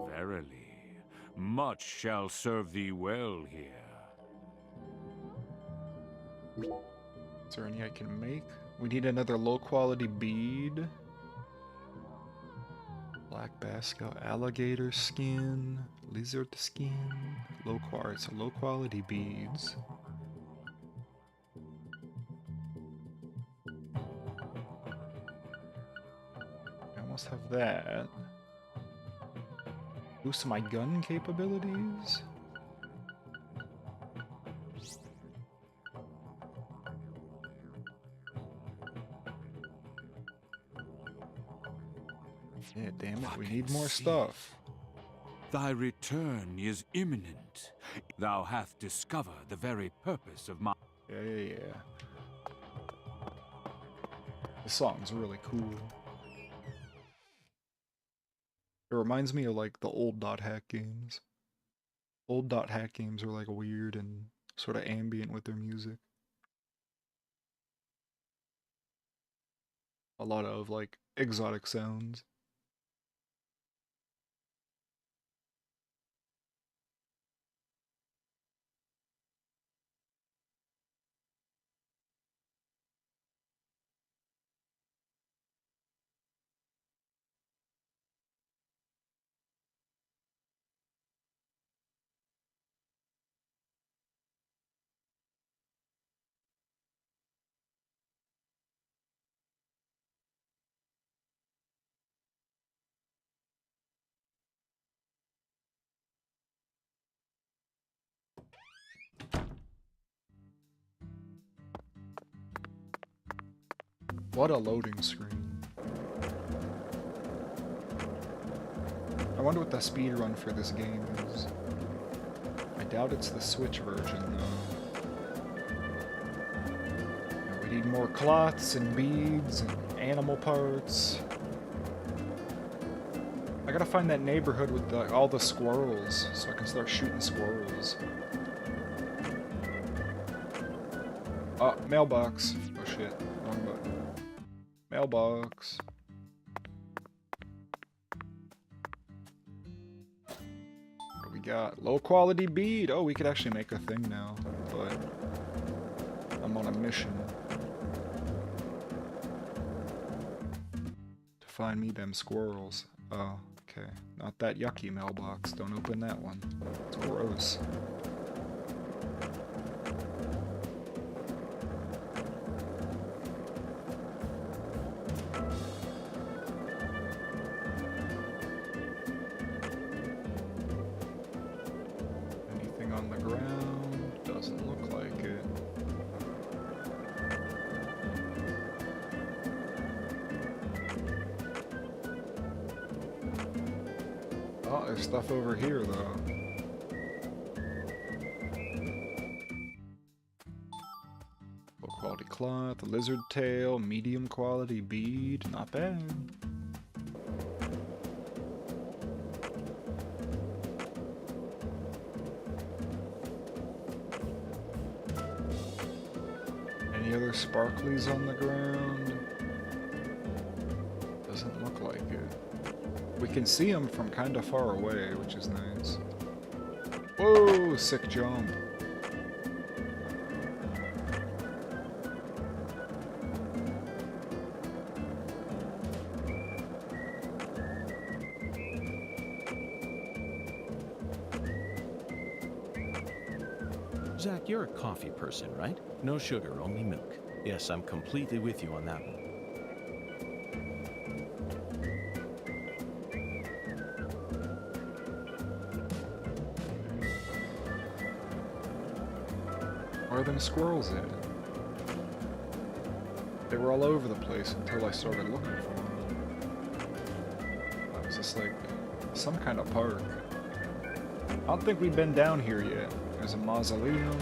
Verily, much shall serve thee well here. Is there any I can make? We need another low quality bead. Black basket, alligator skin, lizard skin, low quartz, so low quality beads. I almost have that. Boost my gun capabilities. Yeah, damn it, we need more stuff. Thy return is imminent. Thou hast discovered the very purpose of my... Yeah. This song's really cool. It reminds me of like the old dot hack games. Old dot hack games are like weird and sort of ambient with their music. A lot of like exotic sounds. What a loading screen. I wonder what the speed run for this game is. I doubt it's the Switch version, though. We need more cloths and beads and animal parts. I gotta find that neighborhood with all the squirrels so I can start shooting squirrels. Oh, mailbox. Oh shit, wrong button. Mailbox. What do we got? Low quality bead. Oh, we could actually make a thing now, but I'm on a mission to find me them squirrels. Oh, okay. Not that yucky mailbox. Don't open that one. It's gross. Anything on the ground? Doesn't look like it. Oh, there's stuff over here, though. Low quality cloth, lizard tail, medium quality bead. Not bad. Any other sparklies on the ground? Doesn't look like it. We can see them from kind of far away, which is nice. Whoa, sick jump. Zach, you're a coffee person, right? No sugar, only milk. Yes, I'm completely with you on that one. Where are them squirrels at? They were all over the place until I started looking for them. That was just like some kind of park. I don't think we've been down here yet. There's a mausoleum.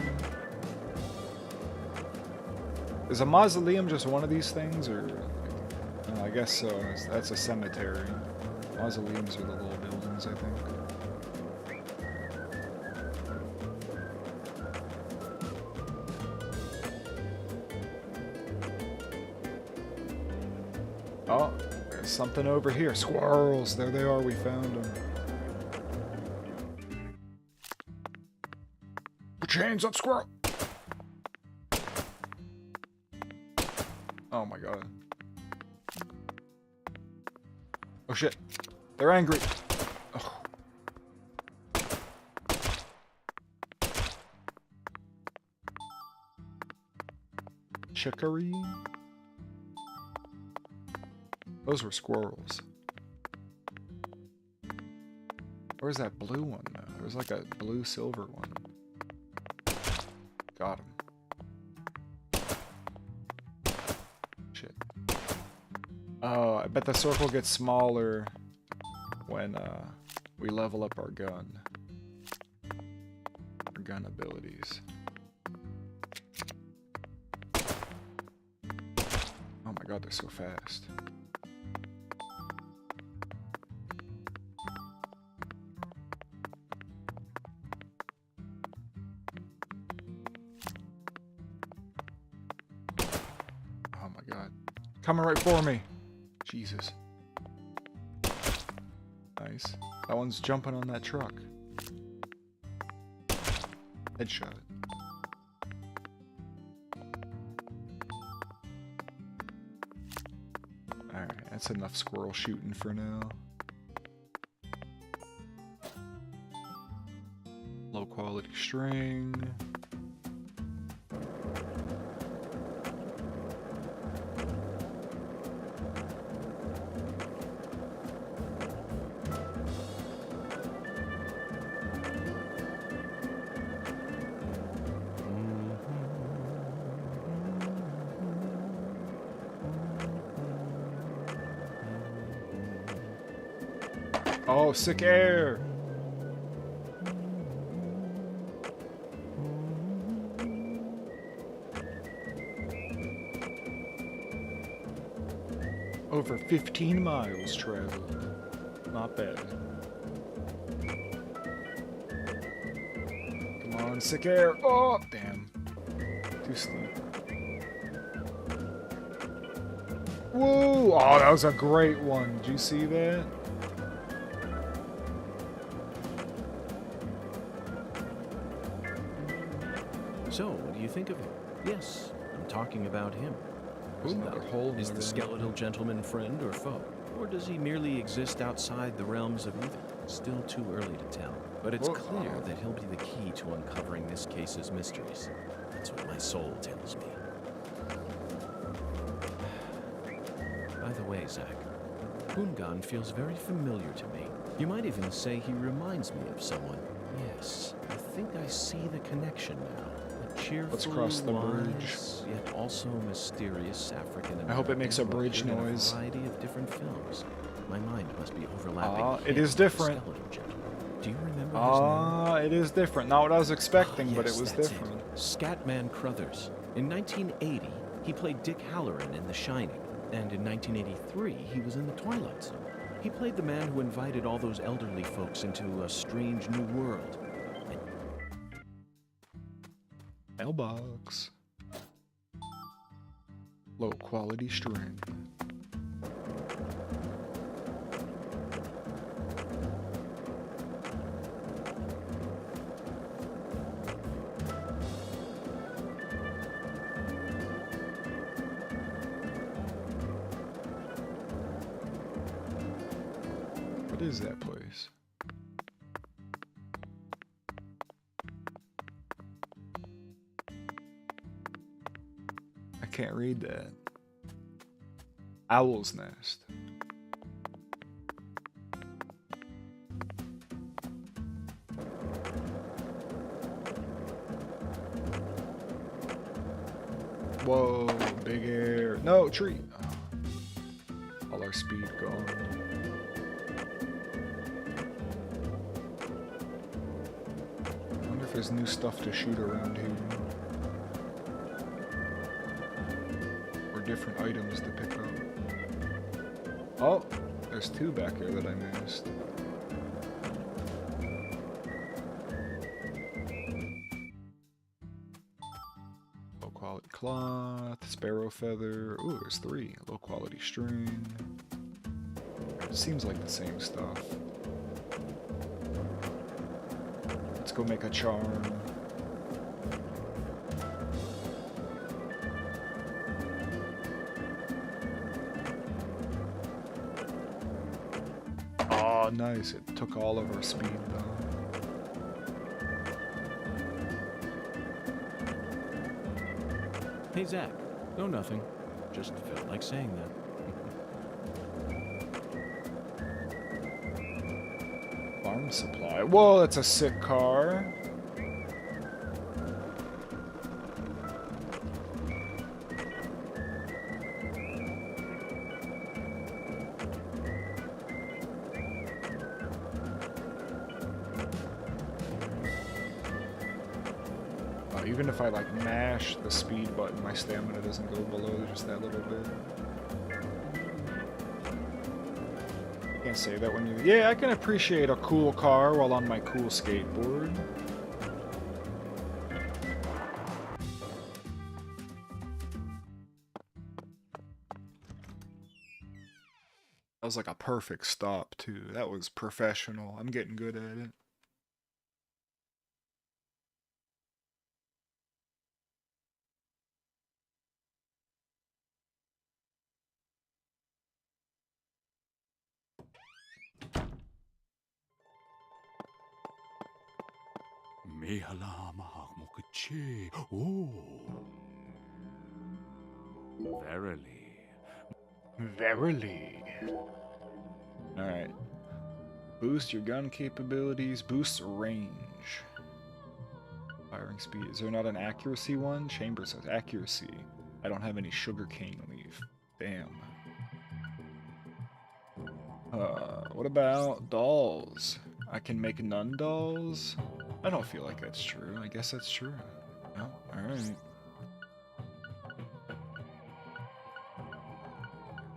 Is a mausoleum just one of these things, or I guess so. That's a cemetery. Mausoleums are the little buildings, I think. Oh, there's something over here. Squirrels! There they are, we found them. Put your hands up, squirrel! Oh my god. Oh shit. They're angry. Oh. Chicory? Those were squirrels. Where's that blue one though? There's like a blue silver one. Got him. Shit. Oh, I bet the circle gets smaller when we level up our gun. Our gun abilities. Oh my god, they're so fast. Coming right for me. Jesus. Nice. That one's jumping on that truck. Headshot. Alright, that's enough squirrel shooting for now. Low quality string. Oh, sick air. Over 15 miles traveled. Not bad. Come on, sick air. Oh, damn. Too steep. Whoa! Oh, that was a great one. Did you see that? So, what do you think of him? Yes, I'm talking about him. There's another hole in Is the the ground. skeletal gentleman friend or foe? Or does he merely exist outside the realms of evil? Still too early to tell. But it's clear that he'll be the key to uncovering this case's mysteries. That's what my soul tells me. By the way, Zach, Hungan feels very familiar to me. You might even say he reminds me of someone. Yes, I think I see the connection now. A cheerful, Let's cross the bridge. wise, yet also mysterious African-American. I hope it makes a who bridge appeared in noise. A variety of different films. My mind must be overlapping. It him is with the different. skeletal gentleman. Do you remember his name? It is different. Not what I was expecting, but Yes, it was that's different. Scatman Crothers. In 1980, he played Dick Halloran in The Shining. And in 1983, he was in The Twilight Zone. He played the man who invited all those elderly folks into a strange new world. Mailbox. Low quality string. What is that place? I can't read that. Owl's Nest. Whoa, big air. No, tree. Oh. All our speed gone. I wonder if there's new stuff to shoot around here. Or different items to pick up. Oh, there's two back there that I missed. Low quality cloth, sparrow feather. Ooh, there's three. Low quality string. It seems like the same stuff. Let's go make a charm. Oh, nice. It took all of our speed though. Hey, Zach. No, nothing. Just felt like saying that. Farm supply. Whoa, that's a sick car. Even if I like mash the speed button, my stamina doesn't go below just that little bit. Can't say that when you... Yeah, I can appreciate a cool car while on my cool skateboard. That was like a perfect stop too. That was professional. I'm getting good at it. Oh. Verily. Verily. Alright. Boost your gun capabilities, boost range. Firing speed. Is there not an accuracy one? Chamber says accuracy. I don't have any sugarcane leaf. Damn. What about dolls? I can make none dolls? I don't feel like that's true. I guess that's true. Oh, alright.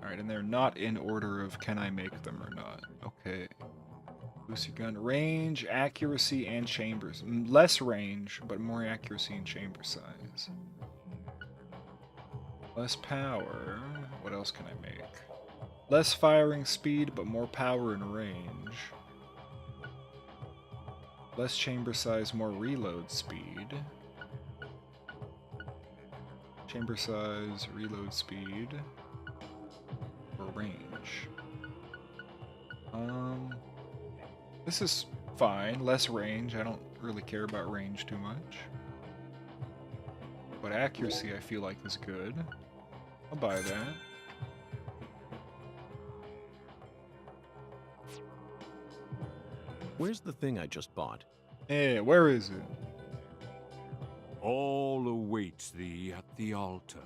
Alright, and they're not in order of can I make them or not. Okay. Booster gun. Range, accuracy, and chambers. Less range, but more accuracy and chamber size. Less power. What else can I make? Less firing speed, but more power and range. Less chamber size, more reload speed. Chamber size, reload speed, or range. This is fine. Less range. I don't really care about range too much. But accuracy I feel like is good. I'll buy that. Where's the thing I just bought? Yeah, where is it? All awaits thee at the altar.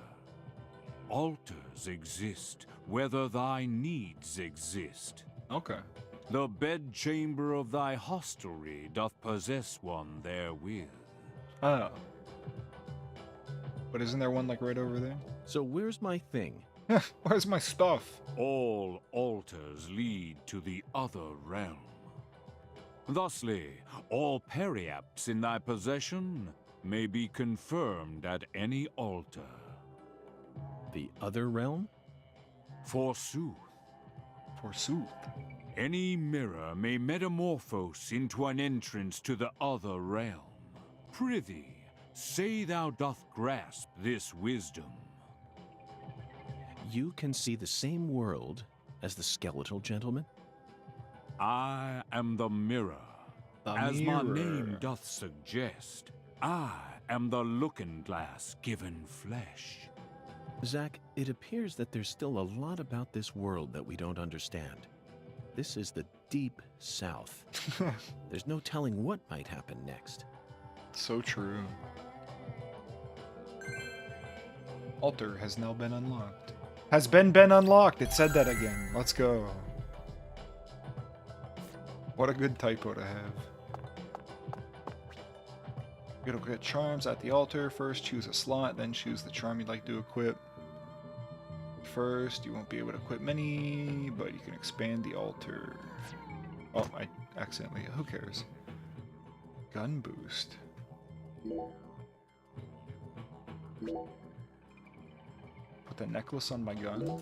Altars exist, whether thy needs exist. Okay. The bedchamber of thy hostelry doth possess one therewith. Oh. But isn't there one like right over there? So where's my thing? Where's my stuff? All altars lead to the other realm. Thusly, all periapts in thy possession may be confirmed at any altar. The other realm? Forsooth, Forsooth. any mirror may metamorphose into an entrance to the other realm. Prithee, say thou doth grasp this wisdom. You can see the same world as the skeletal gentleman? I am the mirror. As my name doth suggest, I am the looking-glass given flesh. Zack, it appears that there's still a lot about this world that we don't understand. This is the deep south. There's no telling what might happen next. So true. Altar has now been unlocked. Has been unlocked. It said that again. Let's go. What a good typo to have. You gotta get charms at the altar. First choose a slot, then choose the charm you'd like to equip. First, you won't be able to equip many, but you can expand the altar. Oh, I accidentally. Who cares? Gun boost. Put the necklace on my gun.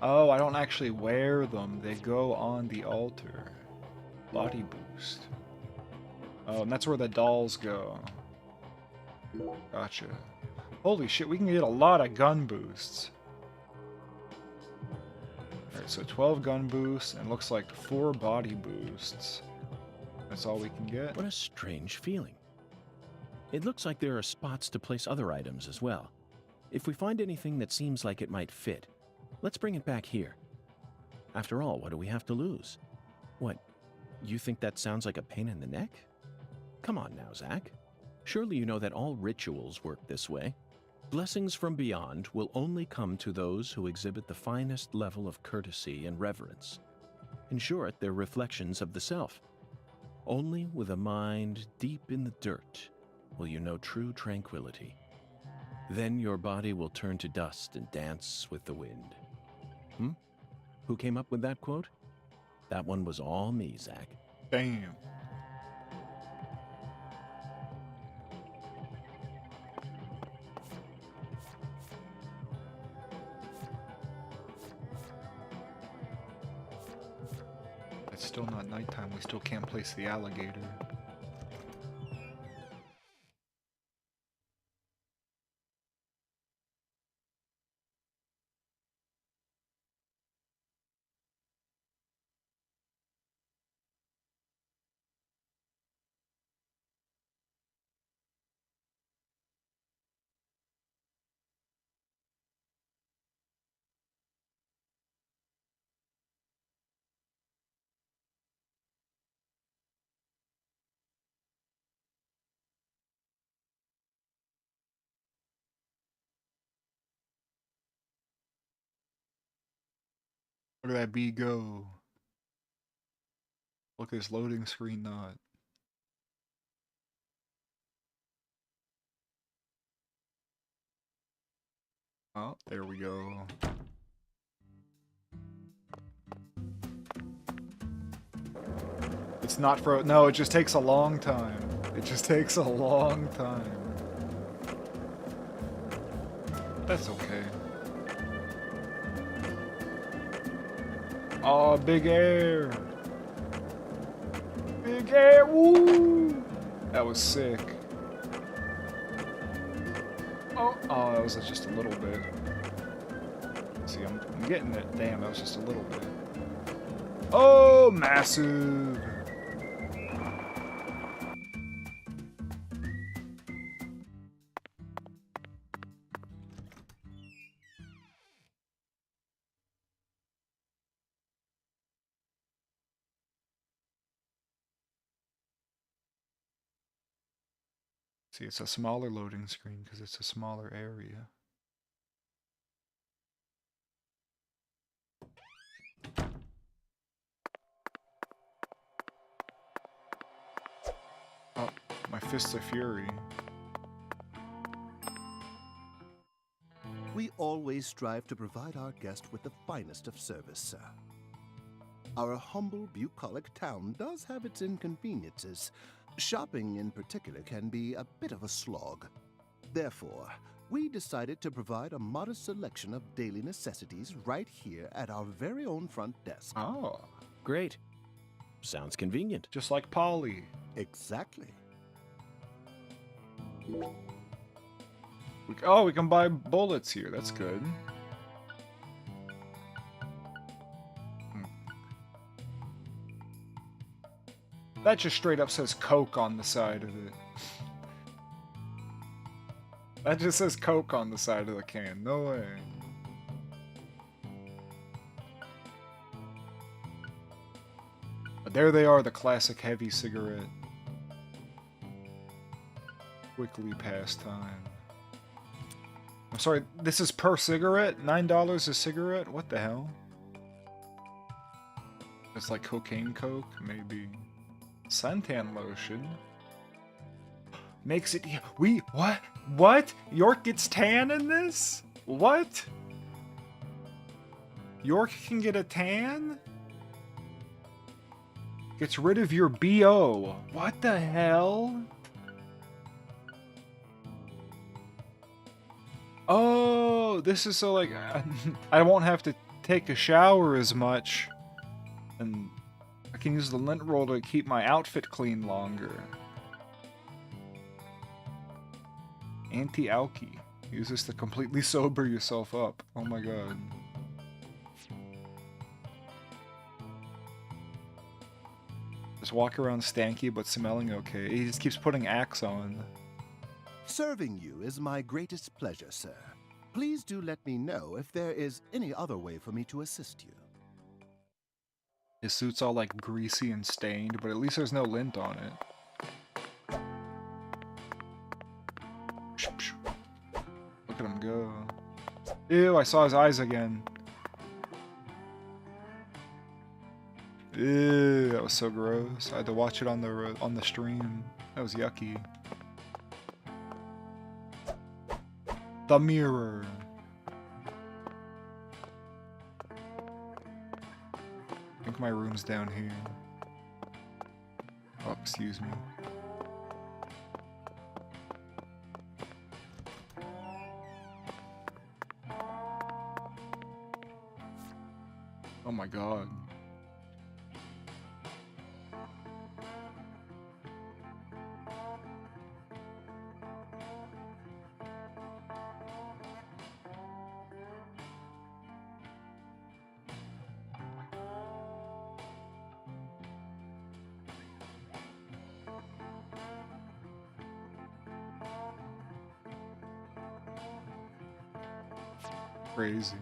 Oh, I don't actually wear them. They go on the altar. Body boost. Oh, and that's where the dolls go. Gotcha. Holy shit, we can get a lot of gun boosts. Alright, so 12 gun boosts, and looks like 4 body boosts. That's all we can get. What a strange feeling. It looks like there are spots to place other items as well. If we find anything that seems like it might fit, let's bring it back here. After all, what do we have to lose? What, you think that sounds like a pain in the neck? Come on now, Zack. Surely you know that all rituals work this way. Blessings from beyond will only come to those who exhibit the finest level of courtesy and reverence. In short, they're reflections of the self. Only with a mind deep in the dirt will you know true tranquility. Then your body will turn to dust and dance with the wind. Who came up with that quote? That one was all me, Zack. Damn. It's still not nighttime. We still can't place the alligator. Look at that bee go. Look at this loading screen not. Oh, there we go. It's not for... No, it just takes a long time. It just takes a long time. That's okay. Oh, big air. Big air, woo! That was sick. Oh, that was just a little bit. See, I'm getting it. Damn, that was just a little bit. Oh, massive. See, it's a smaller loading screen because it's a smaller area. Oh, my fists of fury. We always strive to provide our guest with the finest of service, sir. Our humble, bucolic town does have its inconveniences. Shopping, in particular, can be a bit of a slog. Therefore, we decided to provide a modest selection of daily necessities right here at our very own front desk. Oh, Great. Sounds convenient. just like Polly. Exactly. We can buy bullets here. That's good. That just straight up says Coke on the side of it. That just says Coke on the side of the can. No way. But there they are, the classic heavy cigarette. Quickly past time. I'm sorry, this is per cigarette? $9 a cigarette? What the hell? It's like cocaine coke? Maybe. Suntan lotion. Makes it... What? What? York gets tan in this? What? York can get a tan? Gets rid of your BO. What the hell? Oh, this is so like... I won't have to take a shower as much. And I can use the lint roll to keep my outfit clean longer. Anti-alky. Use this to completely sober yourself up. Oh my god. Just walk around stanky but smelling okay. He just keeps putting Axe on. Serving you is my greatest pleasure, sir. Please do let me know if there is any other way for me to assist you. His suit's all like greasy and stained, but at least there's no lint on it. Look at him go. Ew, I saw his eyes again. Ew, that was so gross. I had to watch it on the stream. That was yucky. The mirror. I think my room's down here. Oh, excuse me. Oh my god. Crazy.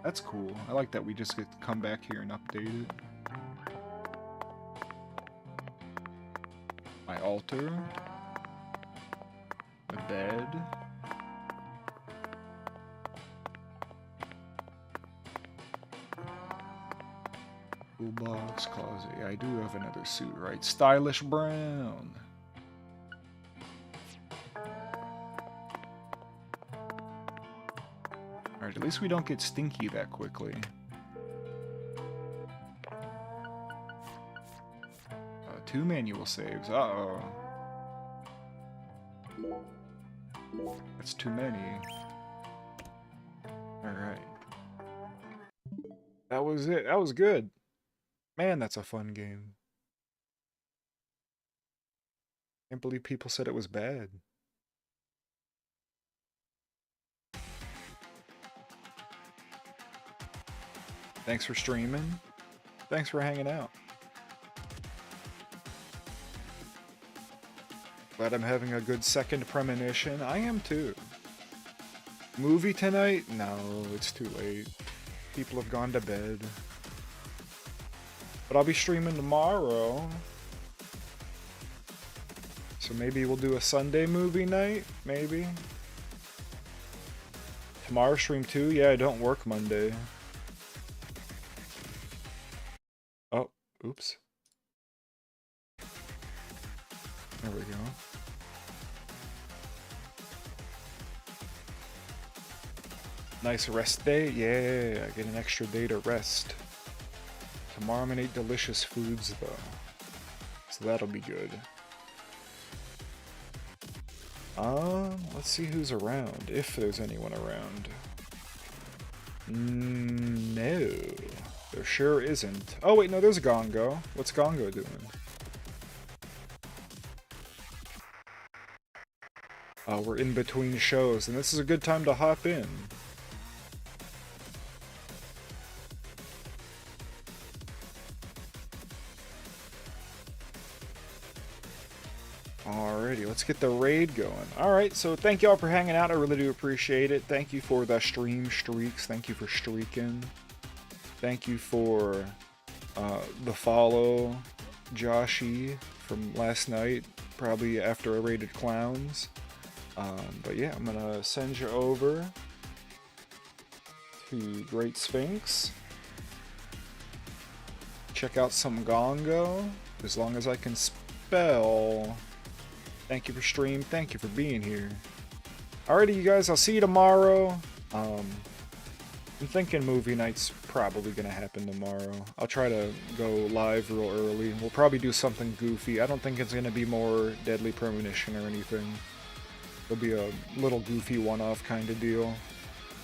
That's cool. I like that we just get to come back here and update it. My altar. The bed. Toolbox, closet. Yeah, I do have another suit, right? Stylish brown. Alright, at least we don't get stinky that quickly. Two manual saves. Uh-oh. That's too many. Alright. That was it. That was good. Man, that's a fun game. Can't believe people said it was bad. Thanks for streaming. Thanks for hanging out. Glad I'm having a good second premonition. I am too. Movie tonight? No, it's too late. People have gone to bed. But I'll be streaming tomorrow. So maybe we'll do a Sunday movie night? Maybe? Tomorrow stream too? Yeah, I don't work Monday. Oh, oops. There we go. Nice rest day? Yeah, I get an extra day to rest. Tomorrow I'm gonna eat delicious foods though. So that'll be good. Let's see who's around, if there's anyone around. No, there sure isn't. Oh wait, no, there's Gongo. What's Gongo doing? Oh, we're in between shows, and this is a good time to hop in. Alrighty, let's get the raid going. Alright, so thank y'all for hanging out. I really do appreciate it. Thank you for the stream streaks. Thank you for streaking. Thank you for the follow, Joshy, from last night, probably after I raided Clowns. But yeah, I'm gonna send you over to Great Sphinx. Check out some Gongo, as long as I can spell. Thank you for stream. Thank you for being here. Alrighty, you guys. I'll see you tomorrow. I'm thinking movie night's probably gonna happen tomorrow. I'll try to go live real early. We'll probably do something goofy. I don't think it's gonna be more Deadly Premonition or anything. It'll be a little goofy one-off kind of deal.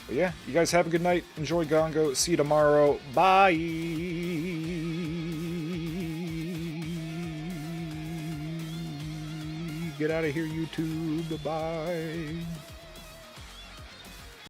But yeah, you guys have a good night. Enjoy Gongo. See you tomorrow. Bye. Get out of here, YouTube. Bye.